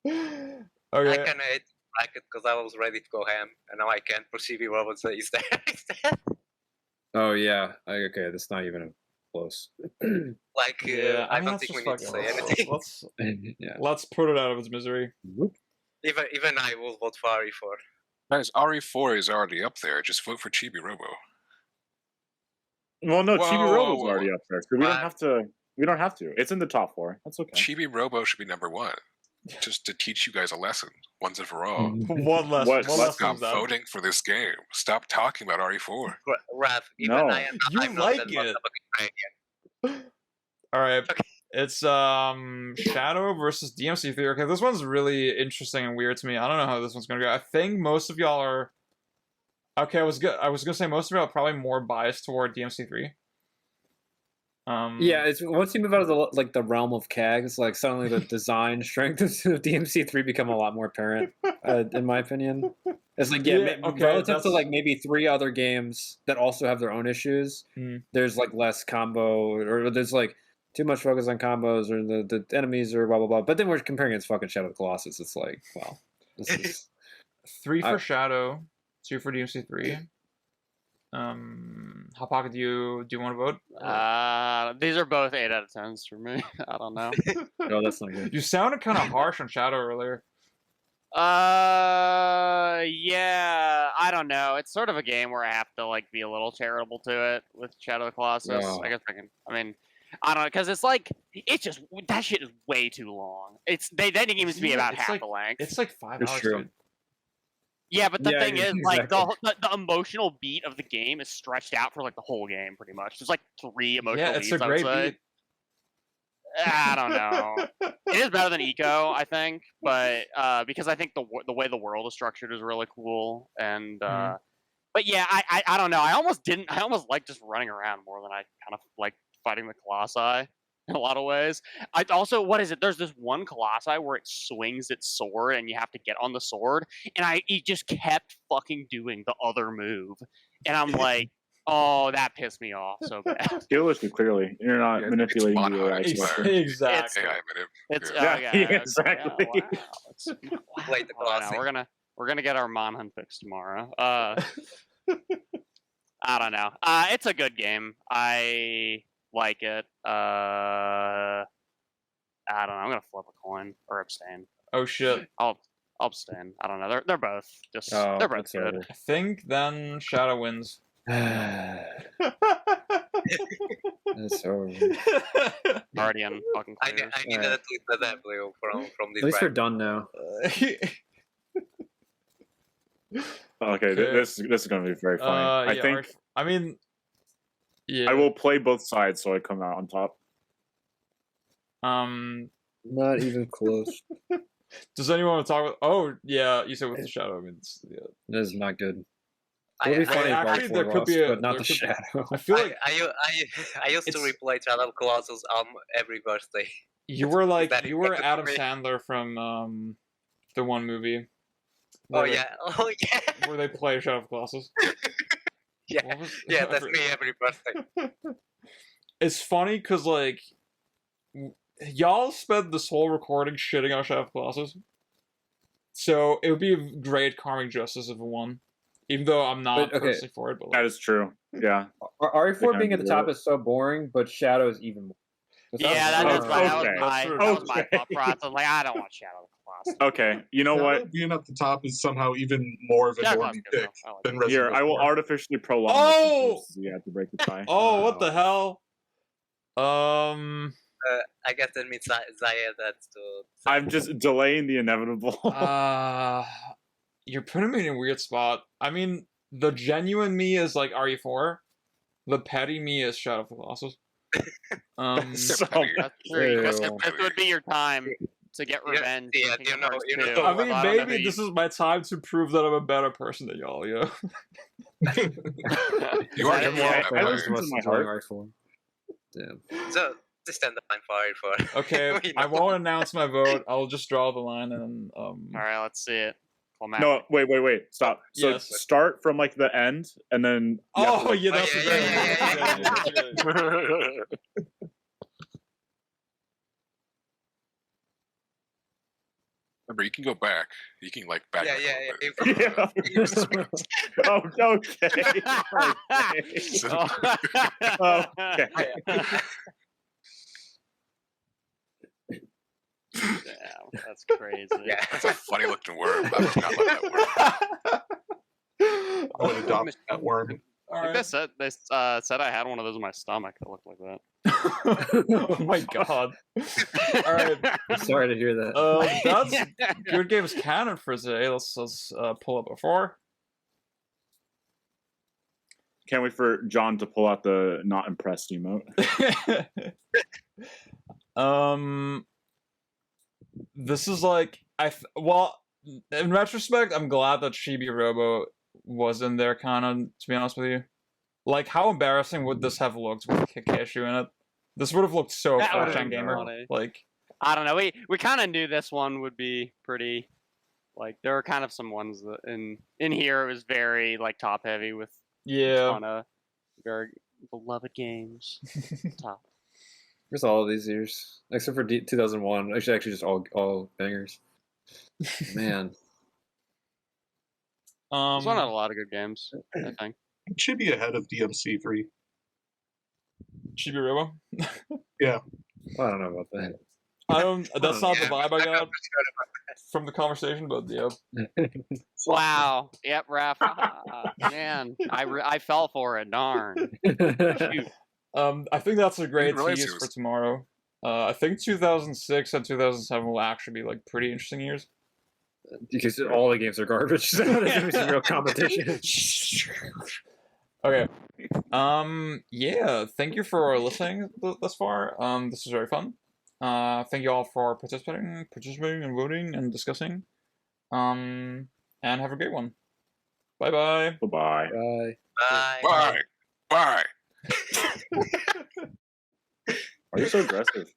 I Okay. kind of hate like it because I was ready to go ham, and now I can't for CB Robots instead. Oh yeah, okay, that's not even close. Like, Yeah, I mean, don't let's think we just need to fucking- say anything. Yeah. Let's put it out of its misery. Even I will vote for RE4. Guys, RE4 is already up there. Just vote for Chibi Robo. Well, no, Chibi Whoa, Robo's whoa, whoa. already up there, so we don't have to. We don't have to. It's in the top 4. That's okay. Chibi Robo should be number 1. Just to teach you guys a lesson, once and for all. One less. What? One less Stop comes out. voting for this game. Stop talking about RE4. Raph, even No. I am. You I'm like not that much it. of a Ukrainian. All right. Okay. It's Shadow versus DMC3. Okay, this one's really interesting and weird to me. I don't know how this one's gonna go. I think most of y'all are. Okay, I was gonna say most of y'all are probably more biased toward DMC3. Yeah, it's once you move out of the realm of CAGs, like suddenly the design strength of DMC3 become a lot more apparent, in my opinion. It's like Okay, relative to like maybe 3 other games that also have their own issues. There's like less combo, or there's like too much focus on combos, or the enemies, or blah blah blah. But then we're comparing it to fucking Shadow of the Colossus. It's like, wow, this is 3 for Shadow, 2 for DMC3. Hot Pocket, do you want to vote? These are both 8 out of 10s for me. I don't know. no, that's not good. You sounded kind of harsh on Shadow earlier. Yeah, I don't know. It's sort of a game where I have to like be a little charitable to it with Shadow of the Colossus. Oh. I guess I mean, I don't know, because it's like it's just that shit is way too long. That game used to be about It's half like- the length. It's like 5 It's hours, true. dude. Yeah, but the Yeah, thing yeah, is, like exactly. the emotional beat of the game is stretched out for like the whole game, pretty much. There's like 3 emotional Yeah, it's beats. a great I would say. beat. I don't know. It is better than Eco, I think, but because I think the way the world is structured is really cool, and but yeah, I don't know. I almost like just running around more than I kind of like fighting the Colossi in a lot of ways. I also, what is it? There's this one Colossi where it swings its sword and you have to get on the sword, and it just kept fucking doing the other move, and I'm like, oh, that pissed me off so bad. Skillishly, clearly, you're not Yeah, manipulating it's the mono, AI. it's system. Exactly. AI minute. It's Yeah. Yeah, okay, exactly. wow, it's, Wait, the wow, Colossi. we're gonna get our Monhunt fixed tomorrow. I don't know. It's a good game. I like it. I don't know. I'm gonna flip a coin or abstain. Oh shit. I'll abstain. I don't know. They're both just Oh, they're both it's good. over. I think then Shadow wins. It's over. Already in fucking I clears. needed to tweet the W from this At least we're round. done now. Okay, this is going to be very funny. I yeah, think I mean, yeah. I will play both sides so I come out on top. Not even close. Does anyone want to talk about? Oh, yeah, you said with the Shadow. I mean, yeah. This is not good. I- It'll be I- funny if actually, Arc there 4 could be lost, a- but not there the could- Shadow. I feel like I used to It's- replay Shadow of the Colossus every birthday. you were like that you were effective Adam for me. Sandler from the one movie. Oh where- yeah, oh yeah, Where they play Shadow of the Colossus. yeah, What was- yeah. I That's forget. me every birthday. It's funny because like y'all spent this whole recording shitting on Shadow of the Colossus. So it would be great karmic justice if it won. Even though I'm not But, okay. personally for it, but That like, is true. Yeah. RE4 Like, being at the top yeah. is so boring, but Shadow is even more. Yeah, that was my Okay. thought process. Like, I don't want Shadow of the Colossus. Okay, you know Shadow what? being at the top is somehow even more of a Shadow normie Colossus pick good, though. I like than it. Resident Here, I Evil will 4. artificially prolong Oh! this since you have to break the tie. Oh, what the hell? I guess that means Zaya that's to. I'm just delaying the inevitable. You're putting me in a weird spot. I mean, the genuine me is like RE4. The petty me is Shadow of the Colossus. So- That's true. This Ew. would be your time to get revenge. yeah, for Kingdom Hearts you know 2. I mean, Although I don't know maybe who this is my time to prove that I'm a better person than y'all, you know? You are That getting is- more I that listen way. to What's my enjoying heart. RE4. Damn. So just stand the line for it. Okay, We I know. won't announce my vote. I'll just draw the line and All right, let's see it. Climactic. No, wait. Stop. So Yes. start from like the end, and then. you have to, Oh, like, yeah, that's a yeah, great yeah, idea. yeah, That's a great idea. That's a great idea. Remember, you can go back. You can like back. Yeah, up a yeah, little bit. Yeah. Oh, okay. Okay. Damn, that's crazy. Yeah. That's a funny looking worm. I would not let that worm. I would adopt that worm. All I think right. they said I had one of those in my stomach that looked like that. Oh my god. All right. I'm sorry to hear that. That's Good Games Canon for today. Let's pull up a 4. Can't wait for John to pull out the not impressed emote. This is like well, in retrospect, I'm glad that Chibi Robo was in there, canon. To be honest with you, like, how embarrassing would this have looked with Kikeshu in it? This would have looked so That fresh would've on been Gamer. funny. Like, I don't know. We kind of knew this one would be pretty. Like, there are kind of some ones that in here it was very like top heavy with yeah. ton of very beloved games. Top. There's all of these years, except for 2001. Actually, just all bangers. Man, This one had a lot of good games. I think. It should be ahead of DMC3. Chibi Robo. I don't know about that. I don't. That's not the Yeah, vibe I I'm not got sure about from the conversation, but yeah. Wow. Yep, Raph. Man, I fell for it. Darn. Shoot. I think that's a great realize tease it for was- tomorrow. I think 2006 and 2007 will actually be like pretty interesting years. Because all the games are garbage. So there's gonna be some real competition. Okay. Yeah. Thank you for listening thus far. This was very fun. Thank you all for participating and voting and discussing. And have a great one. Bye bye. Bye-bye. Bye. Bye. Bye. Bye. Why are you so aggressive?